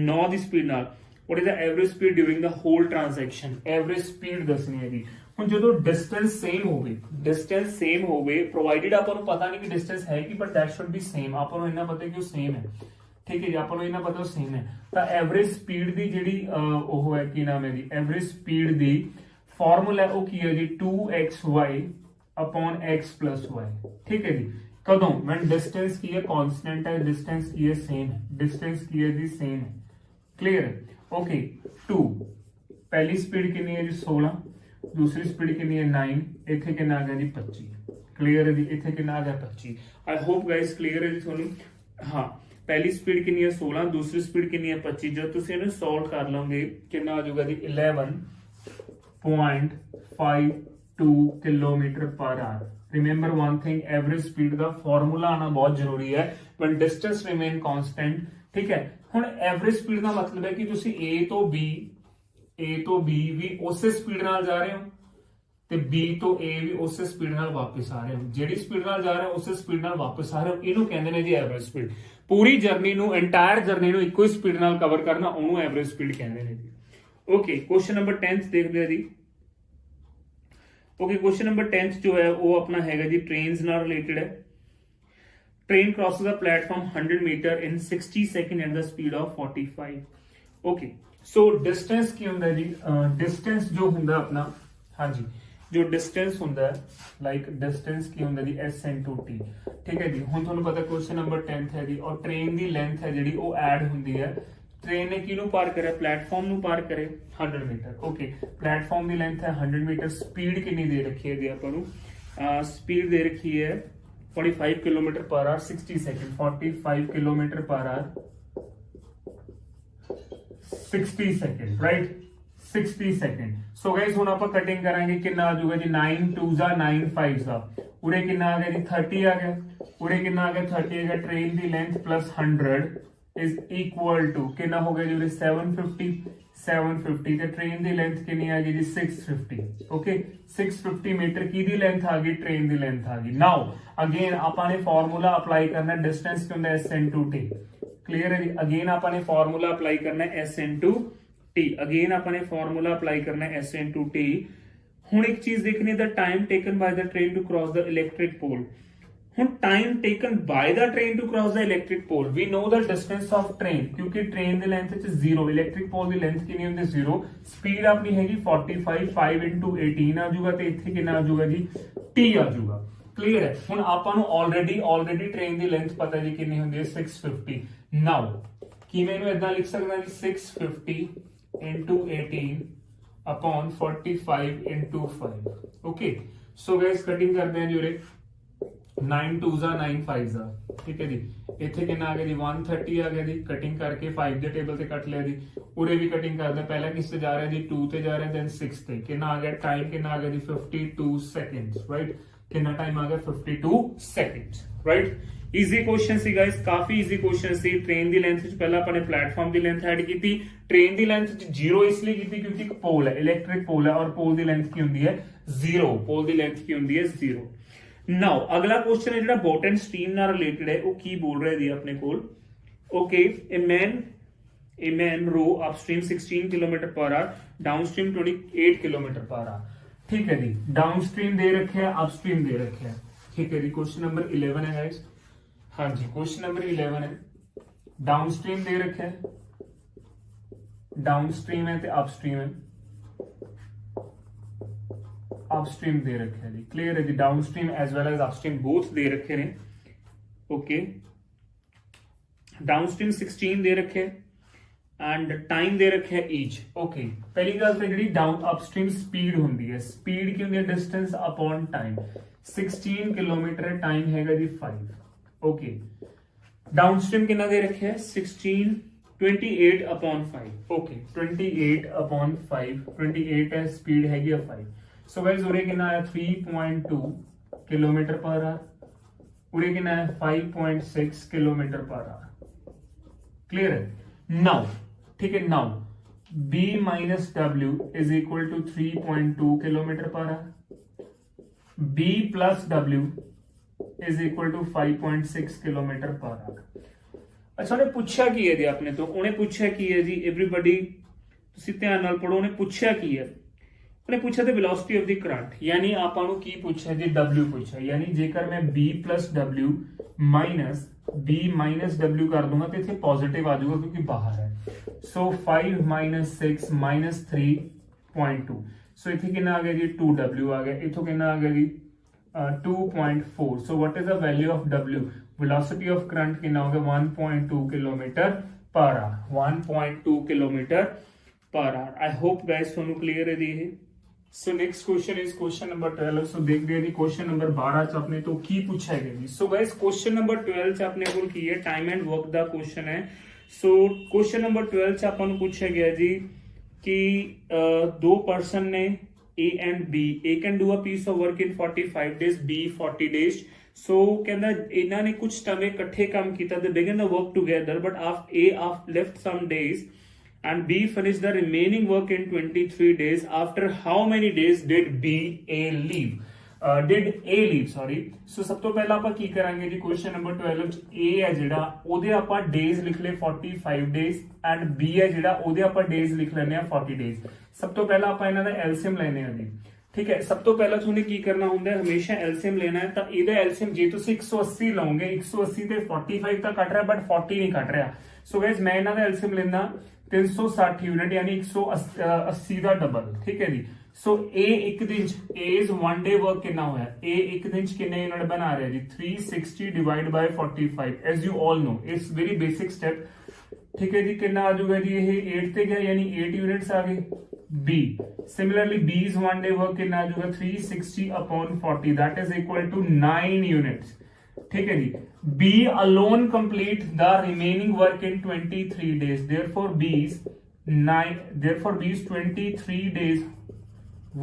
9 दी स्पीड नाल। What is the average speed during the whole transaction, average speed दसनी है जी। हुण जदों डिस्टेंस सेम होवे, डिस्टेंस सेम होवे, प्रोवाइडेड अपन को पता नहीं कि डिस्टेंस है कि, but that should be same, अपन को इतना पता है कि वो सेम है, ठीक है जी, आपको इन्ना पता सेम है। तो एवरेज स्पीड दी जिहड़ी ओह है की नाम है जी, एवरेज स्पीड दी फॉर्मूला वो की है जी 2xy अपॉन x + y, ठीक है जी। कदों व्हेन डिस्टेंस की है कांस्टेंट है, डिस्टेंस की है सेम है, डिस्टेंस की है जी सेम है। क्लियर है, ओके। 2 पहली स्पीड कितनी है जी 16, दूसरी स्पीड कितनी है 9, इथे कितना आ गया जी 25। क्लियर है जी, इथे कितना आ गया 25। आई होप गाइस क्लियर है जी थोड़ी। हाँ, पहली स्पीड कितनी है 16, दूसरी स्पीड कितनी है 25, जब तुम इन्हें सॉल्व कर लोगे कितना आ जाएगा जी 11.52 km/h। Remember one thing, average speed का फॉर्मूला आना बहुत जरूरी है व्हेन डिस्टेंस रिमेन कांस्टेंट, ठीक है। हुण एवरेज स्पीड का मतलब है कि तुसी A तो B भी उस स्पीड नाल जा रहे हो, ते B तो A भी उस स्पीड नाल वापस आ रहे हो, जेडी स्पीड नाल जा रहे हो उस स्पीड नाल वापस आ रहे हो, इनू कहंदे ने जी एवरेज स्पीड। पूरी जर्नी नु, एंटायर जर्नी नु इक्को स्पीड नाल कवर करना, ओनू एवरेज स्पीड कहंदे ने जी। ओके, क्वेश्चन नंबर 10th देखते हैं जी। ओके, क्वेश्चन नंबर 10th जो है वो अपना हैगा जी ट्रेन्स नाल रिलेटेड है। Train crosses the platform 100 metre in 60 second at the speed of 45। Okay, so distance की हुंदा जी, डिस्टेंस जो हुंदा अपना, हाँ जी, जो डिस्टेंस हुंदा है, लाइक डिस्टेंस की हुंदा जी S × T, ठीक है जी। हुण तुहानूं पता क्वेश्चन नंबर 10th है जी, और ट्रेन दी लेंथ है जिहड़ी वो ऐड हुंदी है ट्रेन ने किनू पार करे, प्लेटफॉर्म नु पार करे 100 मीटर। ओके, प्लेटफॉर्म की लेंथ है 100 मीटर। स्पीड कितनी दे रखी है अपन, स्पीड दे रखी है 45 kilometre per our 60 second. 45 kilometre per our 60 second, right, 60 second. So guys हुण आपां कटिंग करांगे, कितना आ जाऊगा जी 9 2 जा 9 5 जा, उरे कितना आ गया जी 30 आ गया, उरे कितना आ गया 30 आ गया। ट्रेन की length plus 100 is equal to कितना हो गया जी उरे 750 ते ट्रेन की लेंथ कितनी आ गई जी 650। ओके, 650 मीटर की दी लेंथ आ गई, ट्रेन की लेंथ आ गई। नाउ अगेन आपने फॉर्मूला अप्लाई करना है, डिस्टेंस क्या होता है s into t। क्लियर है जी। अगेन आपने फॉर्मूला अप्लाई करना है s into t। अगेन आपने फॉर्मूला अप्लाई करना है s into t। हुण एक चीज देखनी है, the time taken by the train to cross the electric pole. हुण time taken by the train to cross the electric pole, we know the distance of train, क्योंकि train की length च 0, electric pole की length कितनी होंदी 0। Speed अपनी हैगी 45, 5 into 18 आ जाऊगा, ते इत्थे कितना आ जाऊगा जी t आ जाऊगा। क्लियर है। हुण आपां नूं ऑलरेडी ट्रेन की लेंथ पता जी कितनी होंदी है 650। नाउ किवें नूं इदां लिख सकदा जी 650 into 18 upon 45 into 5। Okay, so guys cutting करते हैं जी उरे 9 2 जा 9 5 जा, ठीक है जी। इत्थे कितना आ गया जी 130 आ गया जी। कटिंग करके 5 दे टेबल से कट लिया जी। उरे भी कटिंग करते हैं, पहला किस से जा रहा है जी 2 ते जा रहा है, देन 6 ते। कितना आ गया टाइम, कितना आ गया जी 52 सेकंड्स, राइट। कितना टाइम आ गया 52 seconds, right. Easy question see guys, काफी इजी क्वेश्चन सी। ट्रेन की लेंथ पहला अपने प्लेटफॉर्म की लेंथ ऐड की। ट्रेन की लेंथ 0 इसलिए की क्योंकि एक पोल है, इलेक्ट्रिक पोल है, और पोल की लेंथ की होंदी है 0। पोल की लेंथ की होंदी है 0। नाउ अगला क्वेश्चन है जो बोट एंड स्ट्रीम नाल रिलेटेड है, वो की बोल रहे जी अपने कोल। Okay, a man row upstream 16 kilometre per hour, downstream 28 kilometre per hour. ठीक है जी, डाउनस्ट्रीम दे रखे है, अपस्ट्रीम दे रखे है। ठीक है जी, क्वेश्चन नंबर 11 है गाइस। हाँ जी, क्वेश्चन नंबर 11 है। डाउनस्ट्रीम दे रखे है, डाउनस्ट्रीम है ते अपस्ट्रीम है। अपस्ट्रीम दे रखे है जी। क्लियर है जी। Downstream as well as upstream both दे रखे ने। ओके, डाउनस्ट्रीम 16 दे रखे एंड टाइम दे रखे है ईच। ओके, पहली गल तो जी डाउन अपस्ट्रीम स्पीड होंदी है, स्पीड की होंदी है डिस्टेंस अपॉन टाइम। 16 किलोमीटर है, टाइम हैगा जी 5। ओके, डाउनस्ट्रीम कितना दे रखे है 16 28 अपॉन 5। ओके, 28 अपॉन 5, 28 है, स्पीड हैगी 5। सो गाइस उरे कितना है 3.2 किलोमीटर पर आवर, उरे कितना है 5.6 किलोमीटर पर आवर। क्लियर है। नाउ ठीक है, now b minus w is equal to 3.2 kilometre per hour, b plus w is equal to 5.6 kilometre per hour. अच्छा, उन्हें पूछा की है जी आपने, तो उन्हें पूछा की है जी एवरीबडी, तुसी ध्यान नाल पढ़ो। उन्हें पूछा की है, उन्हें पूछा the velocity of the current, यानी आपां नूं की पूछा जी w पूछा, यानी जेकर मैं b plus w minus b minus w कर दूंगा तो इतने पॉजिटिव आ जाऊगा क्योंकि बाहर है। सो 5 माइनस 6 माइनस 3.2, सो इतने कितना आ गया जी 2w आ गया, इथों कितना आ गया जी 2.4। So what is the value of w, velocity of current कितना हो गया 1.2 kilometre per hour, 1.2 kilometre per hour. I hope guys ਤੁਹਾਨੂੰ क्लियर है जी। So next question is question number 12। सो देख गए जी क्वेश्चन नंबर 12 च अपने तो की पूछा गया जी। सो गाइस क्वेश्चन नंबर 12 च अपने को की है टाइम एंड वर्क दा क्वेश्चन है। सो क्वेश्चन नंबर 12 च अपन पूछा गया जी कि दो पर्सन ने A and B, A can do a piece of work in 45 days, B 40 days। सो कहना इन्हों ने कुछ समय इकट्ठे काम किया, they began the work together, but after A left some days and B finished the remaining work in 23 days. After how many days did A leave? Sorry. So सब तो पहला ਆਪਾਂ ਕੀ ਕਰਾਂਗੇ ਜੀ क्वेश्चन नंबर 12 ਚ A ਹੈ ਜਿਹੜਾ ਉਹਦੇ ਆਪਾਂ days ਲਿਖ ਲਏ 45 days and B ਹੈ ਜਿਹੜਾ ਉਹਦੇ ਆਪਾਂ days ਲਿਖ ਲੈਣੇ ਆ 40 days। ਸਭ ਤੋਂ ਪਹਿਲਾਂ ਆਪਾਂ ਇਹਨਾਂ ਦਾ LCM ਲੈਣੇ ਆ ਜੀ। ठीक है, सब तो पहला तुमने की करना होंगे, हमेशा एलसीएम लेना है। तो ਇਹਦਾ एलसीएम जे तुम 180 ਲਾਓਗੇ, 180 ਤੇ 45 ਤਾਂ ਕੱਟ ਰਿਹਾ बट 40 नहीं ਕੱਟ ਰਿਹਾ। सो गाइस मैं ਇਹਨਾਂ ਦਾ एलसीएम लेना 360 यूनिट यानी 180 ਦਾ डबल। ठीक है जी। सो ए एक दिन ए इज 1 डे वर्क कितना होया, ए एक दिन कितने यूनिट बना रहा है जी 360 divide by 45। As you all know it's very basic step. ठीक है जी, कितना आ जाऊगा जी ये 8 ਤੇ ਗਿਆ यानी 8 यूनिट्स आ गए। B similarly B's 1 day work कितना आ जाऊगा 360/40 that is equal to 9 units। ठीक है जी, B alone complete the remaining work in 23 days therefore B's 23 days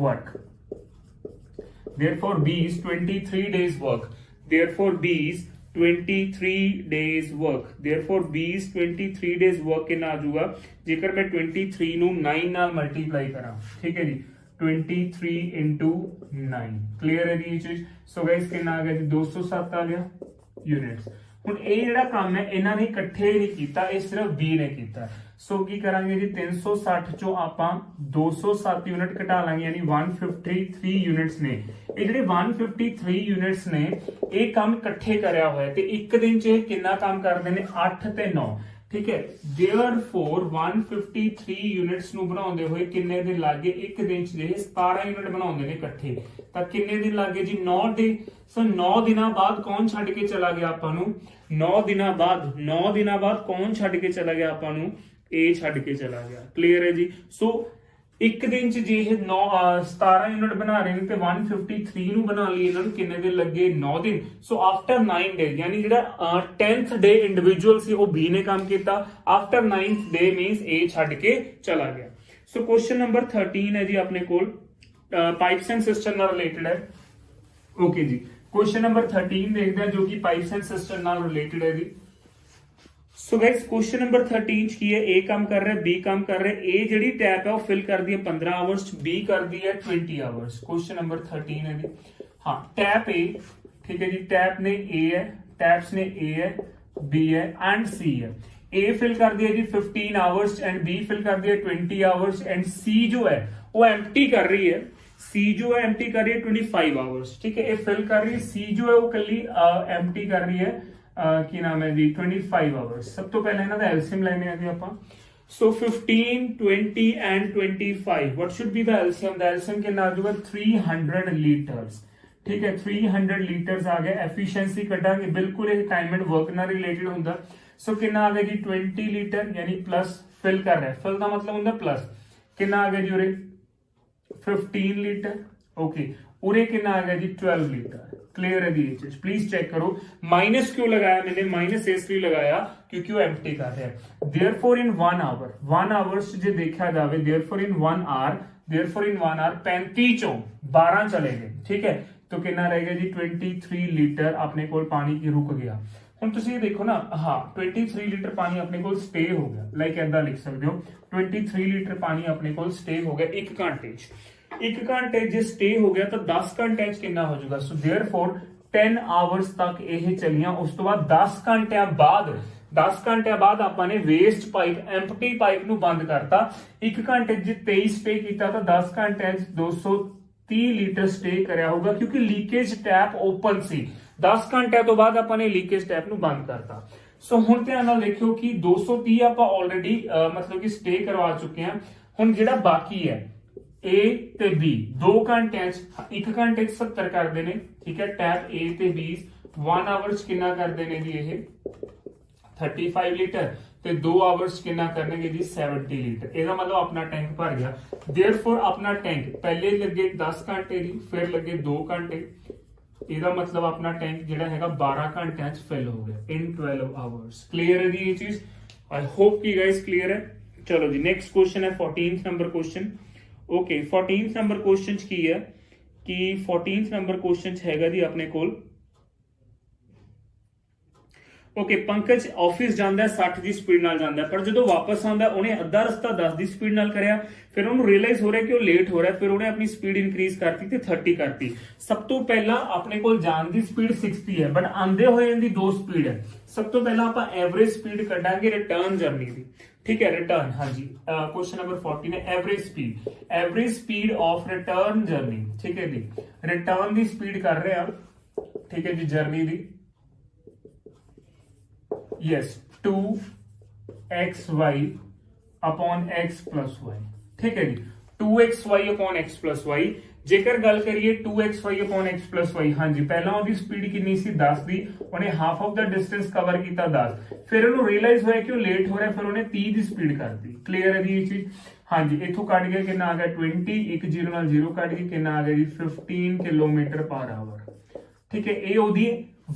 work, therefore B's 23 days work, therefore B's 23 days work, therefore B's 23 days work कितना आ जाऊगा जेकर मैं 23 ਨੂੰ 9 ਨਾਲ multiply ਕਰਾਂ। ठीक है जी, 23 into 9 क्लियर है जी ये चीज। सो गाइस कितना आ गया जी 207 आ गया यूनिट्स। ਹੁਣ ਇਹ ਜਿਹੜਾ ਕੰਮ ਹੈ ਇਹਨਾਂ ਨੇ ਇਕੱਠੇ ਨਹੀਂ ਕੀਤਾ, ਇਹ ਸਿਰਫ B ਨੇ ਕੀਤਾ। ਸੋ ਕੀ ਕਰਾਂਗੇ ਜੀ 360 ਚੋਂ ਆਪਾਂ 207 ਯੂਨਿਟ ਘਟਾ ਲਾਂਗੇ ਯਾਨੀ 153 ਯੂਨਿਟਸ ਨੇ। ਇਹ ਜਿਹੜੇ 153 ਯੂਨਿਟਸ ਨੇ ਇਹ ਕੰਮ ਇਕੱਠੇ ਕਰਿਆ ਹੋਇਆ ਤੇ ਇੱਕ ਦਿਨ 'ਚ ਇਹ ਕਿੰਨਾ ਕੰਮ ਕਰਦੇ ਨੇ 8 ਤੇ 9। ठीक है, therefore 153 यूनिट्स ਨੂੰ ਬਣਾਉਂਦੇ ਹੋਏ ਕਿੰਨੇ ਦਿਨ ਲੱਗੇ ਇੱਕ ਦਿਨ 'ਚ ਇਹ 17 ਯੂਨਿਟ ਬਣਾਉਂਦੇ ਨੇ ਇਕੱਠੇ ਤਾਂ ਕਿੰਨੇ ਦਿਨ ਲੱਗੇ ਜੀ 9 ਦਿਨ। ਸੋ 9 ਦਿਨਾਂ ਬਾਅਦ ਕੌਣ ਛੱਡ ਕੇ ਚਲਾ ਗਿਆ ਆਪਾਂ ਨੂੰ 9 ਦਿਨਾਂ ਬਾਅਦ ਕੌਣ ਛੱਡ ਕੇ ਚਲਾ ਗਿਆ ਆਪਾਂ ਨੂੰ ਇਹ ਛੱਡ ਕੇ ਚਲਾ ਗਿਆ। ਕਲੀਅਰ ਹੈ ਜੀ। ਸੋ ਇੱਕ ਦਿਨ 'ਚ ਜੇ ਇਹ 17 ਯੂਨਿਟ ਬਣਾ ਰਹੇ ਨੇ ਤੇ 153 ਨੂੰ ਬਣਾਉਣ ਲਈ ਇਹਨਾਂ ਨੂੰ ਕਿੰਨੇ ਦਿਨ ਲੱਗੇ 9 ਦਿਨ। ਸੋ ਆਫਟਰ 9 ਡੇ ਯਾਨੀ ਜਿਹੜਾ 10th ਡੇ ਇੰਡੀਵਿਜੂਅਲ ਸੀ ਉਹ B ਨੇ ਕੰਮ ਕੀਤਾ, after 9th day means A ਛੱਡ ਕੇ ਚਲਾ ਗਿਆ। ਸੋ ਕੁਐਸਚਨ ਨੰਬਰ 13 ਹੈ ਜੀ ਆਪਣੇ ਕੋਲ ਪਾਈਪਸ ਐਂਡ ਸਿਸਟਮ ਨਾਲ ਰਿਲੇਟਡ ਹੈ। ਓਕੇ ਜੀ, ਕੁਐਸਚਨ ਨੰਬਰ 13 ਦੇਖਦੇ ਹਾਂ ਜੋ ਕਿ ਪਾਈਪਸ ਐਂਡ ਸਿਸਟਮ ਨਾਲ ਰਿਲੇਟਡ ਹੈ ਜੀ। ਸੋ ਗਾਇਸ ਕੁਐਸਚਨ ਨੰਬਰ 13 ਚ ਕੀ ਹੈ A ਕੰਮ ਕਰ ਰਿਹਾ B ਕੰਮ ਕਰ ਰਿਹਾ। A ਜਿਹੜੀ ਟੈਪ ਹੈ ਉਹ ਫਿਲ ਕਰਦੀ ਹੈ 15 ਆਵਰਸ ਚ, B ਕਰਦੀ ਹੈ 20 ਆਵਰਸ। ਕੁਐਸਚਨ ਨੰਬਰ 13 ਹੈ ਜੀ। ਹਾਂ ਟੈਪ A ਠੀਕ ਹੈ ਜੀ, ਟੈਪ ਨੇ A ਹੈ, ਟੈਪਸ ਨੇ A ਹੈ B ਹੈ ਐਂਡ C ਹੈ। A ਫਿਲ ਕਰਦੀ ਹੈ ਜੀ 15 ਆਵਰਸ ਐਂਡ B ਫਿਲ ਕਰਦੀ ਹੈ 20 ਆਵਰਸ ਐਂਡ C ਜੋ ਹੈ ਉਹ ਐਮਪਟੀ ਕਰ ਰਹੀ ਹੈ, C ਜੋ ਹੈ ਐਮਪਟੀ ਕਰ ਰਹੀ ਹੈ 25 ਆਵਰਸ। ਠੀਕ ਹੈ, ਇਹ ਫਿਲ ਕਰ ਰਹੀ ਹੈ, C ਜੋ ਹੈ ਉਹ ਕੱਲੀ ਐਮਪਟੀ ਕਰ ਰਹੀ ਹੈ ਕੀ ਨਾਮ ਹੈ ਜੀ 25 ਆਵਰਸ। ਸਭ ਤੋਂ ਪਹਿਲਾਂ ਇਹਨਾਂ ਦਾ ਐਲਸੀਐਮ ਲੈਣੇ ਆ ਜੀ ਆਪਾਂ। ਸੋ 15 20 and 25 what should be the LCM? The LCM ਕਿੰਨਾ ਆ ਜਾਊਗਾ 300 ਲੀਟਰਸ। ਠੀਕ ਹੈ, 300 ਲੀਟਰਸ ਆ ਗਿਆ। ਐਫੀਸ਼ੀਐਂਸੀ ਕੱਢਾਂਗੇ, ਬਿਲਕੁਲ ਇਹ ਟਾਈਮ ਐਂਡ ਵਰਕ ਨਾਲ ਰਿਲੇਟਡ ਹੁੰਦਾ। ਸੋ ਕਿੰਨਾ ਆ ਗਿਆ ਜੀ 20 ਲੀਟਰ ਯਾਨੀ ਪਲੱਸ ਫਿਲ ਕਰ ਰਿਹਾ, ਫਿਲ ਦਾ ਮਤਲਬ ਹੁੰਦਾ ਪਲੱਸ। ਕਿੰਨਾ ਆ ਗਿਆ ਜੀ ਉਰੇ 15 ਲੀਟਰ। ਓਕੇ, उरे कितना आ गया जी 12 लीटर। क्लियर है जी ये चीज, प्लीज चेक करो। माइनस क्यों लगाया मैंने, माइनस इसलिए लगाया क्योंकि वो एम्प्टी कर रहा है। देयरफॉर इन 1 आवर 1 आवर्स जे देखा जावे देयरफॉर इन 1 आवर 35 चों 12 चले गए। ठीक है, तो कितना रह गया जी 23 लीटर अपने कोल पानी की रुक गया। ਹੁਣ ਤੁਸੀਂ ਦੇਖੋ ਨਾ, ਹਾਂ 23 ਲੀਟਰ ਪਾਣੀ ਆਪਣੇ ਕੋਲ ਸਟੇ ਹੋ ਗਿਆ। ਲਾਈਕ ਐਦਾਂ ਲਿਖ ਸਕਦੇ ਹੋ 23 ਲੀਟਰ ਪਾਣੀ ਆਪਣੇ ਕੋਲ ਸਟੇ ਹੋ ਗਿਆ 1 ਘੰਟੇ 'ਚ। 1 ਘੰਟੇ ਜੇ ਸਟੇ ਹੋ ਗਿਆ ਤਾਂ 10 ਘੰਟਿਆਂ 'ਚ ਕਿੰਨਾ ਹੋ ਜਾਊਗਾ। ਸੋ देयरफॉर 10 ਆਵਰਸ ਤੱਕ ਇਹ ਚੱਲੀਆਂ। ਉਸ ਤੋਂ ਬਾਅਦ 10 ਘੰਟਿਆਂ ਬਾਅਦ ਆਪਾਂ ਨੇ ਵੇਸਟ ਪਾਈਪ ਐਮਪਟੀ ਪਾਈਪ ਨੂੰ ਬੰਦ ਕਰਤਾ। 1 ਘੰਟੇ 'ਚ 23 ਸਟੇ ਕੀਤਾ ਤਾਂ 10 ਘੰਟਿਆਂ 'ਚ 230 ਲੀਟਰ ਸਟੇ ਕਰਿਆ ਹੋਊਗਾ ਕਿਉਂਕਿ ਲੀਕੇਜ ਟੈਪ ਓਪਨ ਸੀ। 10 ਘੰਟਿਆਂ ਤੋਂ ਬਾਅਦ ਆਪਾਂ ਨੇ ਲੀਕੇਜ ਟੈਪ ਨੂੰ ਬੰਦ ਕਰਤਾ। ਸੋ ਹੁਣ ਧਿਆਨ ਨਾਲ ਦੇਖਿਓ ਕਿ 230 ਆਪਾਂ ਆਲਰੇਡੀ ਮਤਲਬ ਕਿ ਸਟੇ ਕਰਵਾ ਚੁੱਕੇ ਹਾਂ। ਹੁਣ ਜਿਹੜਾ ਬਾਕੀ ਹੈ A ਤੇ B 2 ਘੰਟਿਆਂ 'ਚ 1 ਘੰਟੇ 'ਚ 70 ਕਰਦੇ ਨੇ। ਠੀਕ ਹੈ, ਟੈਪ A ਤੇ B 1 ਆਵਰਸ ਕਿੰਨਾ ਕਰਦੇ ਨੇ ਜੀ ਇਹ 35 ਲੀਟਰ ਤੇ 2 ਆਵਰਸ ਕਿੰਨਾ ਕਰਨਗੇ ਜੀ 70 ਲੀਟਰ। ਇਹਦਾ ਮਤਲਬ ਆਪਣਾ ਟੈਂਕ ਭਰ ਗਿਆ। देयरफॉर ਆਪਣਾ ਟੈਂਕ ਪਹਿਲੇ ਲੱਗੇ 10 ਘੰਟੇ ਦੀ, ਫਿਰ ਲੱਗੇ 2 ਘੰਟੇ। ਇਹਦਾ ਮਤਲਬ ਆਪਣਾ ਟੈਂਕ ਜਿਹੜਾ ਹੈਗਾ 12 ਘੰਟਿਆਂ 'ਚ ਫਿਲ ਹੋ ਗਿਆ in 12 ਆਵਰਸ। ਕਲੀਅਰ ਹੈ ਜੀ ਇਹ ਚੀਜ਼। ਆਈ ਹੋਪ ਕਿ ਗਾਇਸ ਕਲੀਅਰ ਹੈ। ਚਲੋ ਜੀ ਨੈਕਸਟ ਕੁਐਸਚਨ ਹੈ 14th number question. Okay 14th number question की है कि 14th नंबर क्वेश्चन हैगा जी अपने कोल। ओके, पंकज ऑफिस जांदा 60 ਦੀ ਸਪੀਡ ਨਾਲ ਜਾਂਦਾ ਪਰ ਜਦੋਂ ਵਾਪਸ ਆਉਂਦਾ ਉਹਨੇ ਅੱਧਾ ਰਸਤਾ 10 ਦੀ ਸਪੀਡ ਨਾਲ ਕਰਿਆ। ਫਿਰ ਉਹਨੂੰ ਰਿਅਲਾਈਜ਼ ਹੋ ਰਿਹਾ ਕਿ ਉਹ ਲੇਟ ਹੋ ਰਿਹਾ, ਫਿਰ ਉਹਨੇ ਆਪਣੀ ਸਪੀਡ ਇਨਕਰੀਜ਼ ਕਰਤੀ ਤੇ 30 ਕਰਤੀ। ਸਭ ਤੋਂ ਪਹਿਲਾਂ ਆਪਣੇ ਕੋਲ ਜਾਣ ਦੀ ਸਪੀਡ 60 ਹੈ ਬਟ ਆਂਦੇ ਹੋਏ ਇਹਦੀ 2 ਸਪੀਡ ਹੈ। ਸਭ ਤੋਂ ਪਹਿਲਾਂ ਆਪਾਂ ਐਵਰੇਜ ਸਪੀਡ ਕੱਢਾਂਗੇ ਰਿਟਰਨ ਜਰਨੀ ਦੀ। ठीक है, रिटर्न। हाँ जी, क्वेश्चन नंबर 14 है average speed of return journey. ठीक है जी, रिटर्न दी स्पीड कर रहे हैं। ठीक है जी, जर्नी दी यस 2xy upon x plus y। ठीक है जी, 2xy upon x plus y ਜੇਕਰ ਗੱਲ ਕਰੀਏ 2xy/x+y, ਹਾਂਜੀ ਪਹਿਲਾਂ ਉਹਦੀ ਸਪੀਡ ਕਿੰਨੀ ਸੀ 10 ਦੀ, ਉਹਨੇ half of the distance cover ਕੀਤਾ 10, ਫਿਰ ਉਹਨੂੰ ਰਿਅਲਾਈਜ਼ ਹੋਇਆ ਕਿ ਉਹ ਲੇਟ ਹੋ ਰਿਹਾ, ਫਿਰ ਉਹਨੇ 30 ਦੀ ਸਪੀਡ ਕਰਤੀ। ਕਲੀਅਰ ਹੈ ਜੀ ਇਹ ਚੀਜ਼? ਹਾਂਜੀ ਇੱਥੋਂ ਕੱਢ ਗਿਆ ਕਿੰਨਾ ਆ ਗਿਆ 20, ਇੱਕ 0 ਨਾਲ 0 ਕੱਢ ਕੇ ਕਿੰਨਾ ਆ ਗਿਆ ਜੀ 15 km/h। ਠੀਕ ਹੈ, ਇਹ ਉਹਦੀ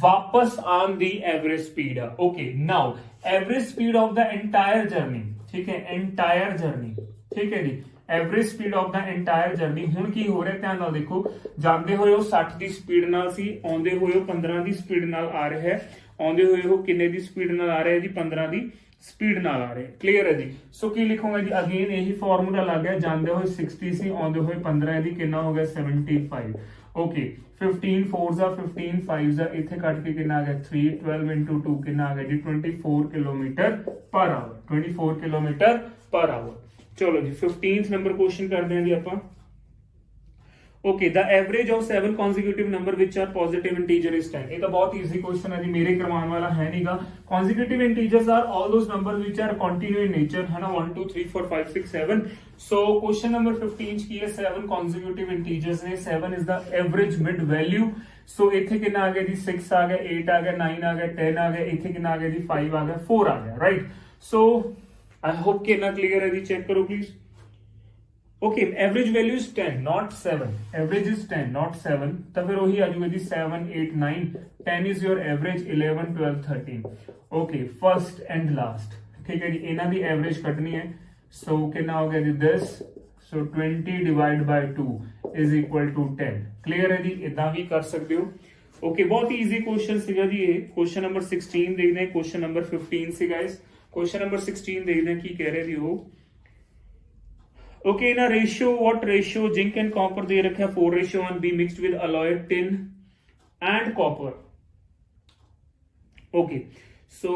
ਵਾਪਸ ਆਉਣ ਦੀ ਐਵਰੇਜ ਸਪੀਡ ਆ। Okay, now average speed of the entire journey, ਠੀਕ ਹੈ, ਐਂਟਾਇਰ ਜਰਨੀ, ਠੀਕ ਹੈ ਜੀ, average speed of the entire journey. ਹੁਣ ਕੀ ਹੋ ਰਿਹਾ ਧਿਆਨ ਨਾਲ ਦੇਖੋ, ਜਾਂਦੇ ਹੋਏ ਉਹ 60 ਦੀ ਸਪੀਡ ਨਾਲ ਸੀ, ਆਉਂਦੇ ਹੋਏ ਉਹ 15 ਦੀ ਸਪੀਡ ਨਾਲ ਆ ਰਿਹਾ ਹੈ, ਆਉਂਦੇ ਹੋਏ ਉਹ ਕਿੰਨੇ ਦੀ ਸਪੀਡ ਨਾਲ ਆ ਰਿਹਾ ਜੀ 15 ਦੀ ਸਪੀਡ ਨਾਲ ਆ ਰਿਹਾ। ਕਲੀਅਰ ਹੈ ਜੀ? ਸੋ ਕੀ ਲਿਖੂੰਗਾ ਜੀ, ਅਗੇਨ ਇਹੀ ਫਾਰਮੂਲਾ ਲੱਗ ਗਿਆ, ਜਾਂਦੇ ਹੋਏ 60 ਸੀ, ਆਉਂਦੇ ਹੋਏ 15 ਦੀ ਕਿੰਨਾ ਹੋ ਗਿਆ 75। ਓਕੇ, 15 4s ਆ 15 5s ਆ, ਇੱਥੇ ਕੱਟ ਕੇ ਕਿੰਨਾ ਆ ਗਿਆ 3, 12 into 2 ਕਿੰਨਾ ਆ ਗਿਆ ਜੀ 24 km/h, 24 km/h। ਚਲੋ ਜੀ 15th ਨੰਬਰ ਕੁਐਸਚਨ ਕਰਦੇ ਹਾਂ ਜੀ ਆਪਾਂ। Okay, the average of 7 consecutive number which are positive integer is 10। ਇਹ ਤਾਂ ਬਹੁਤ ਈਜ਼ੀ ਕੁਐਸਚਨ ਹੈ ਜੀ, ਮੇਰੇ ਕਰਵਾਉਣ ਵਾਲਾ ਹੈ ਨਹੀਂਗਾ। consecutive integers are all those numbers which are continuous in nature, ਹੈ ਨਾ, 1 2 3 4 5 6 7। ਸੋ ਕੁਐਸਚਨ ਨੰਬਰ 15 ਚ ਕੀ ਹੈ, 7 consecutive integers ਨੇ, 7 is the average mid value। ਸੋ ਇੱਥੇ ਕਿੰਨਾ ਆ ਗਿਆ ਜੀ 6 ਆ ਗਿਆ, 8 ਆ ਗਿਆ, 9 ਆ ਗਿਆ, 10 ਆ ਗਿਆ, ਇੱਥੇ ਕਿੰਨਾ ਆ ਗਿਆ ਜੀ 5 ਆ ਗਿਆ, 4 ਆ ਗਿਆ, ਰਾਈਟ। ਸੋ आई होप कि ना क्लियर है जी, चेक करो please. Okay, average value is 10 not 7, average is 10 not 7, तो फिर वही आ जाएगा जी 7 8 9, 10 is your average, 11 12 13। Okay, first and last, ठीक है जी, इन्हां दी एवरेज कटनी है। सो कितना हो गया जी this, so 20 divide by 2 is equal to 10। Clear है जी, इदा भी कर सकते हो। ओके, बहुत ही इजी क्वेश्चन सीगा जी ये। क्वेश्चन नंबर 16 देखते हैं, क्वेश्चन नंबर 15 से गाइस। क्वेश्चन नंबर 16 देखते हैं की कह रहे थे वो। ओके, ना ratio, what ratio zinc and copper दे रखा है 4:1 be mixed with alloy tin and copper. Okay, so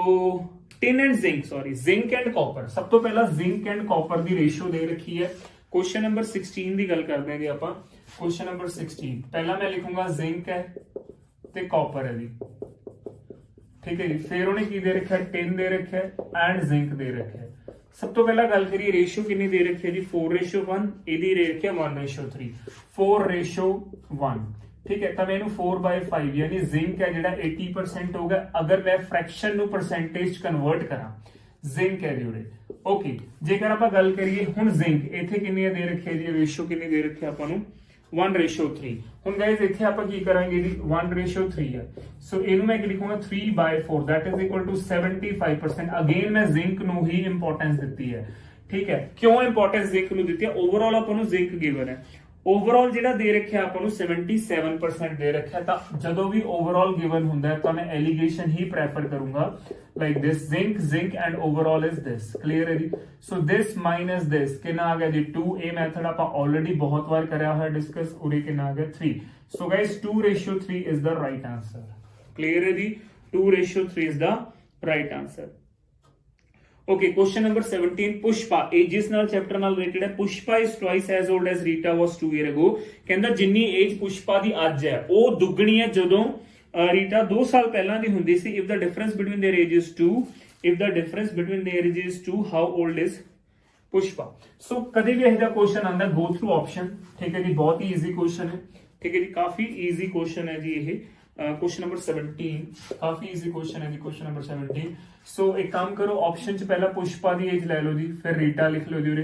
tin and zinc, sorry zinc and copper, सब तो पहला जिंक एंड कॉपर दी रेशियो दे रखी है। क्वेश्चन नंबर 16 की गल करते हैं जी आपां। क्वेश्चन नंबर 16 पहला मैं लिखूंगा जिंक है ते कॉपर है जी, ठीक है जी, फिर उन्हें की दे रखा है टिन दे रखा है एंड जिंक दे रखा है। सब तो पहला गल करिए रेशियो कितनी दे रखी है जी 4:1, इहदी दे रखी है 1:3, 4:1, ठीक है। तो मैं 4/5 यानी जिंक है जिहड़ा 80% होगा। अगर मैं फ्रैक्शन नू परसेंटेज कन्वर्ट करा, जिंक है जी। ओके, जेकर आपां गल करिए हुण जिंक इत्थे कितनी दे रखी है जी, रेशियो कितनी दे रखी है आपां नू 1:3। ਹੁਣ ਗਾਇਜ਼ ਇੱਥੇ ਆਪਾਂ ਕੀ ਕਰਾਂਗੇ ਜੀ 1:3 ਹੈ, ਸੋ ਇਹਨੂੰ ਮੈਂ ਕੀ ਲਿਖੂੰਗਾ 3/4, that is equal to 75%। Again ਮੈਂ ਜ਼ਿੰਕ ਨੂੰ ਹੀ ਇੰਪੋਰਟੈਂਸ ਦਿੱਤੀ ਹੈ, ਠੀਕ ਹੈ। ਕਿਉਂ ਇੰਪੋਰਟੈਂਸ ਜ਼ਿੰਕ ਨੂੰ ਦਿੱਤੀ ਹੈ? ਓਵਰਆਲ ਆਪਾਂ ਨੂੰ ਜ਼ਿੰਕ ਗਿਵਨ ਹੈ, ਓਵਰਆਲ ਜਿਹੜਾ ਦੇ ਰੱਖਿਆ ਆਪਾਂ ਨੂੰ 77% ਦੇ ਰੱਖਿਆ। ਤਾਂ ਜਦੋਂ ਵੀ ਓਵਰਆਲ ਗਿਵਨ ਹੁੰਦਾ ਹੈ ਤਾਂ ਮੈਂ ਐਲੀਗੇਸ਼ਨ ਹੀ ਪ੍ਰੈਫਰ ਕਰੂੰਗਾ, like this zinc and overall is this. Clear ਹੈ ਜੀ? ਸੋ ਦਿਸ ਮਾਈਨਸ ਦਿਸ ਕਿੰਨਾ ਆ ਗਿਆ ਜੀ 2। ਇਹ ਮੈਥਡ ਆਪਾਂ ਆਲਰੇਡੀ ਬਹੁਤ ਵਾਰ ਕਰਿਆ ਹੋਇਆ ਡਿਸਕਸ। ਉਰੇ ਕਿੰਨਾ ਆ ਗਿਆ 3। So guys 2:3 is the right answer. Clear ਹੈ ਜੀ? 2:3 is the right answer. Okay, question number 17 Pushpa, ages नाल चैप्टर नाल रिलेटेड है। Pushpa is twice as old as Rita was 2 year ago. कहंदा जिन्नी एज पुष्पा दी अज है ਉਹ ਦੁੱਗਣੀ ਹੈ ਜਦੋਂ ਰੀਟਾ 2 ਸਾਲ ਪਹਿਲਾਂ ਦੀ ਹੁੰਦੀ ਸੀ। if the difference between their age is 2, if the difference between their age is 2, how old is Pushpa? सो कभी भी ਇਹਦਾ क्वेश्चन आंदा गो थ्रू ऑप्शन, ठीक है जी, बहुत ही इजी क्वेश्चन है, ठीक है जी, काफी इजी क्वेश्चन है जी ये। क्वेश्चन नंबर 17 काफी इजी क्वेश्चन है जी, क्वेश्चन नंबर 17। सो एक काम करो, ऑप्शन च पहला पुष्पा दी एज ले लो जी, फिर रीटा लिख लो जी उरे,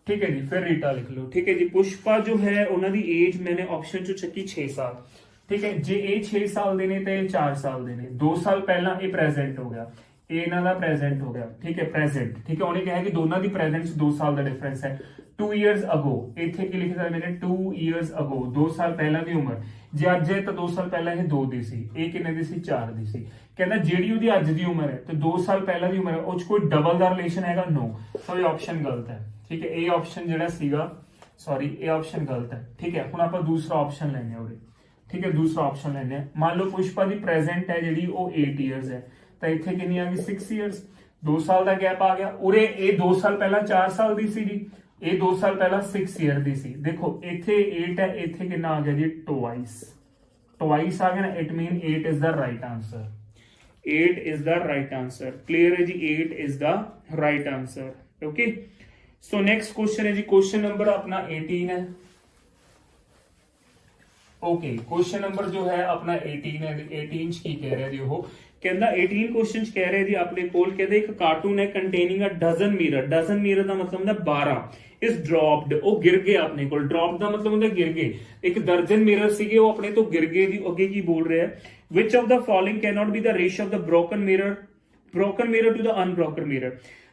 ठीक है जी, फिर रीटा लिख लो, ठीक है जी। पुष्पा जो है उन्होंने एज मैंने ऑप्शन चो चकी 6 साल, ठीक है। जे ये 6 साल दे ने ते 4 साल दे ने, 2 साल पहला ये प्रेजेंट हो गया, ये इन्हां दा प्रेजेंट हो गया, ठीक है, प्रेजेंट, ठीक है। उन्हें कहा कि दोनों की प्रेजेंट 2 साल का डिफरेंस है। 2 years ago इत्थे की लिखा मैंने 2 years ago, 2 साल पहला की उम्र। जे अज है तो 2 साल पहला ये 2 दी सी, ये किन्ने दी सी 4 दी सी। कहना जेड़ी उहदी अज दी उम्र है तो 2 साल पहला की उम्र है, उस कोई डबल दा रिलेशन हैगा? नो। तो ये ऑप्शन गलत है, ठीक है। ये ऑप्शन जिहड़ा सीगा, सॉरी ये ऑप्शन गलत है, ठीक है। हुण आपां दूसरा ऑप्शन लैने उहदे, ठीक है, दूसरा ऑप्शन लैने। मान लो पुष्पा दी प्रेजेंट है जिहड़ी वो 8 years है, तो इत्थे कितनी आ गई 6 years, 2 साल का गैप आ गया। उरे ये 2 साल पहला 4 साल दी सी जी, ये 2 साल पहला 6 year दी सी। देखो इत्थे 8 है, इत्थे कितना आ गया जी ट्वाइस, ट्वाइस आ गया ना, it mean 8 is the right answer, 8 is the right answer. Clear है जी? 8 is the right answer. Okay, so next question है जी, क्वेश्चन नंबर अपना 18 है। ओके क्वेश्चन नंबर जो है अपना 18 है 18 ਚ ਕੀ ਕਹਿ ਰਿਹਾ ਜੀ ਉਹ ਕਹਿੰਦਾ 18 ਕੁਐਸਚਨਸ ਕਹਿ ਰਿਹਾ ਜੀ ਆਪਣੇ ਕੋਲ ਕਹਿੰਦੇ ਇੱਕ ਕਾਰਟੂਨ ਹੈ ਕੰਟੇਨਿੰਗ ਅ ਡਜ਼ਨ ਮਿਰਰ ਦਾ ਮਤਲਬ ਹੁੰਦਾ 12 ਇਸ ਡ੍ਰੌਪਡ ਉਹ ਗਿਰ ਗਏ ਆਪਣੇ ਕੋਲ ਡ੍ਰੌਪ ਦਾ ਮਤਲਬ ਹੁੰਦਾ ਗਿਰ ਗਏ ਇੱਕ ਦਰਜਨ ਮਿਰਰ ਸੀਗੇ ਉਹ ਆਪਣੇ ਤੋਂ ਗਿਰ ਗਏ ਜੀ ਅੱਗੇ ਕੀ ਬੋਲ ਰਿਹਾ which of the following cannot be the ratio of the broken mirror to the unbroken mirror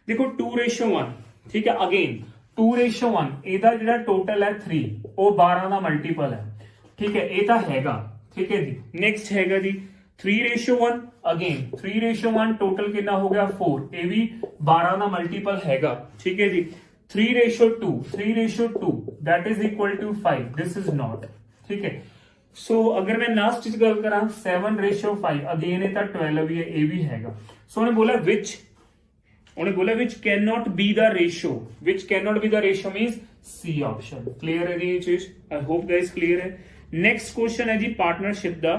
ਦੇਖੋ 2:1 ਠੀਕ ਹੈ ਅਗੇਨ 2:1 ਇਹਦਾ ਜਿਹੜਾ ਟੋਟਲ ਹੈ 3 ਉਹ 12 ਦਾ ਮਲਟੀਪਲ ਹੈ ਠੀਕ ਹੈ ਇਹ ਤਾਂ ਹੈਗਾ ਠੀਕ ਹੈ ਜੀ ਨੈਕਸਟ ਹੈਗਾ ਜੀ 3:1 ਅਗੇਨ 3:1 ਟੋਟਲ ਕਿੰਨਾ ਹੋ ਗਿਆ 4 ਇਹ ਵੀ 12 ਦਾ ਮਲਟੀਪਲ ਹੈਗਾ ਠੀਕ ਹੈ ਜੀ 3:2 that is equal to 5 this is not ਠੀਕ ਹੈ ਸੋ ਅਗਰ ਮੈਂ ਲਾਸਟ ਚ ਗੱਲ ਕਰਾਂ 7:5 ਅਗੇਨ ਇਹ ਤਾਂ 12 ਵੀ ਹੈ ਇਹ ਵੀ ਹੈਗਾ ਸੋ ਉਹਨੇ ਬੋਲਿਆ which cannot be the ratio means C option clear ਹੈ ਜੀ ਇਹ ਚੀਜ਼ I hope guys clear ਹੈ next question ਹੈ ਜੀ ਪਾਰਟਨਰਸ਼ਿਪ ਦਾ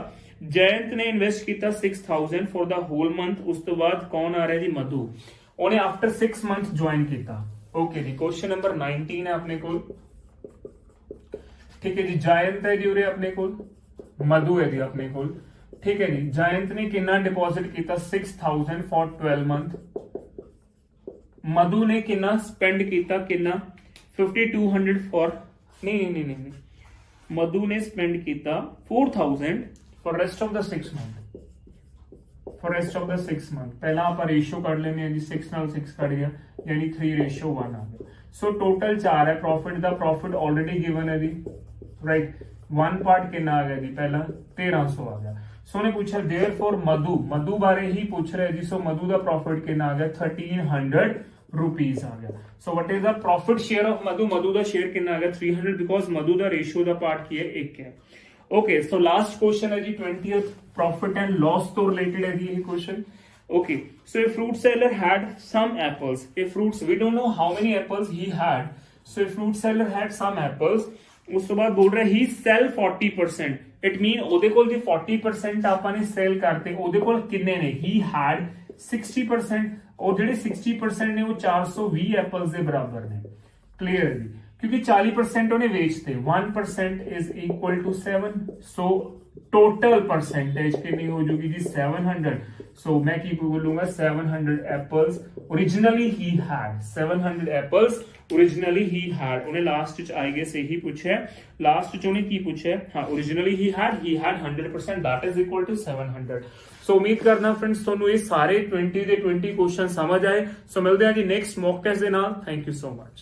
ਜੈਂਤ ਨੇ ਇਨਵੈਸਟ ਕੀਤਾ 6000 for the whole month ਉਸ ਤੋਂ ਬਾਅਦ ਕੌਣ ਆ ਰਿਹਾ ਜੀ ਮਧੂ ਉਹਨੇ after 6 months join ਕੀਤਾ ਓਕੇ ਜੀ ਕੁਐਸਚਨ ਨੰਬਰ 19 ਹੈ ਆਪਣੇ ਕੋਲ ਠੀਕ ਹੈ ਜੀ ਜੈਂਤ ਹੈ ਜੀ ਉਰੇ ਆਪਣੇ ਕੋਲ ਮਧੂ ਹੈ ਜੀ ਆਪਣੇ ਕੋਲ ਠੀਕ ਹੈ ਜੀ ਜੈਂਤ ਨੇ ਕਿੰਨਾ ਡਿਪੋਜ਼ਿਟ ਕੀਤਾ 6000 for 12 month ਮਧੂ ਨੇ ਕਿੰਨਾ ਸਪੈਂਡ ਕੀਤਾ ਕਿੰਨਾ 5200 for ਨਹੀਂ ਮਧੂ ਨੇ ਸਪੈਂਡ ਕੀਤਾ 4000 for rest of the 6 month ਪਹਿਲਾਂ ਆਪਾਂ ਰੇਸ਼ੋ ਕੱਢ ਲੈਂਦੇ ਹਾਂ ਜੀ 6 ਨਾਲ 6 ਕੱਢ ਗਿਆ ਯਾਨੀ 3:1 ਆ ਗਿਆ ਸੋ ਟੋਟਲ 4 ਹੈ ਪ੍ਰੋਫਿਟ ਦਾ ਪ੍ਰੋਫਿਟ ਆਲਰੇਡੀ ਗਿਵਨ ਹੈ ਜੀ ਰਾਈਟ 1 ਪਾਰਟ ਕਿੰਨਾ ਆ ਗਿਆ ਜੀ ਪਹਿਲਾਂ 1300 ਆ ਗਿਆ ਸੋ ਉਹਨੇ ਪੁੱਛਿਆ देयरफॉर ਮਧੂ ਬਾਰੇ ਹੀ ਪੁੱਛ ਰਿਹਾ ਜੀ ਸੋ ਮਧੂ ਦਾ ਪ੍ਰੋਫਿਟ ਕਿੰਨਾ ਆ ਗਿਆ 1300 rupees ਆ ਗਿਆ so what is the profit share of Madhu ਦਾ ਸ਼ੇਅਰ ਕਿੰਨਾ ਆ ਗਿਆ 300 ਬਿਕੋਜ਼ ਮਧੂ ਦਾ ਰੇਸ਼ੋ ਦਾ ਪਾਰਟ ਕੀ ਹੈ 1 ਹੈ okay so last question है जी 20th profit and loss to related है जी ये question okay so a fruit seller had some apples we don't know how many apples he had so a fruit seller had some apples ਉਸ ਤੋਂ ਬਾਅਦ ਬੋਲ ਰਿਹਾ he sell 40% it mean ਉਹਦੇ ਕੋਲ ਜੇ 40% ਆਪਾਂ ਨੇ ਸੇਲ ਕਰਤੇ ਉਹਦੇ ਕੋਲ ਕਿੰਨੇ ਨੇ he had 60% ਉਹ ਜਿਹੜੇ 60% ਨੇ ਉਹ 420 ਐਪਲਸ ਦੇ ਬਰਾਬਰ ਨੇ ਕਲੀਅਰ ਜੀ क्योंकि 40% उन्हें बेचते 1% is equal to 7 so total percentage कितनी हो जाएगी जी 700 so मैं की बोलूंगा 700 apples originally he had 700 apples originally he had उन्हें लास्ट च आएगे से ही पूछे लास्ट च उन्हें की पूछे हाँ originally he had 100% that is equal to 700 सो उम्मीद करना फ्रेंड्स ਤੁਹਾਨੂੰ ਇਹ ਸਾਰੇ 20 ਦੇ 20 क्वेश्चन समझ आए सो मिलते हैं जी नेक्स्ट मॉक टेस्ट ਦੇ ਨਾਲ थैंक यू सो मच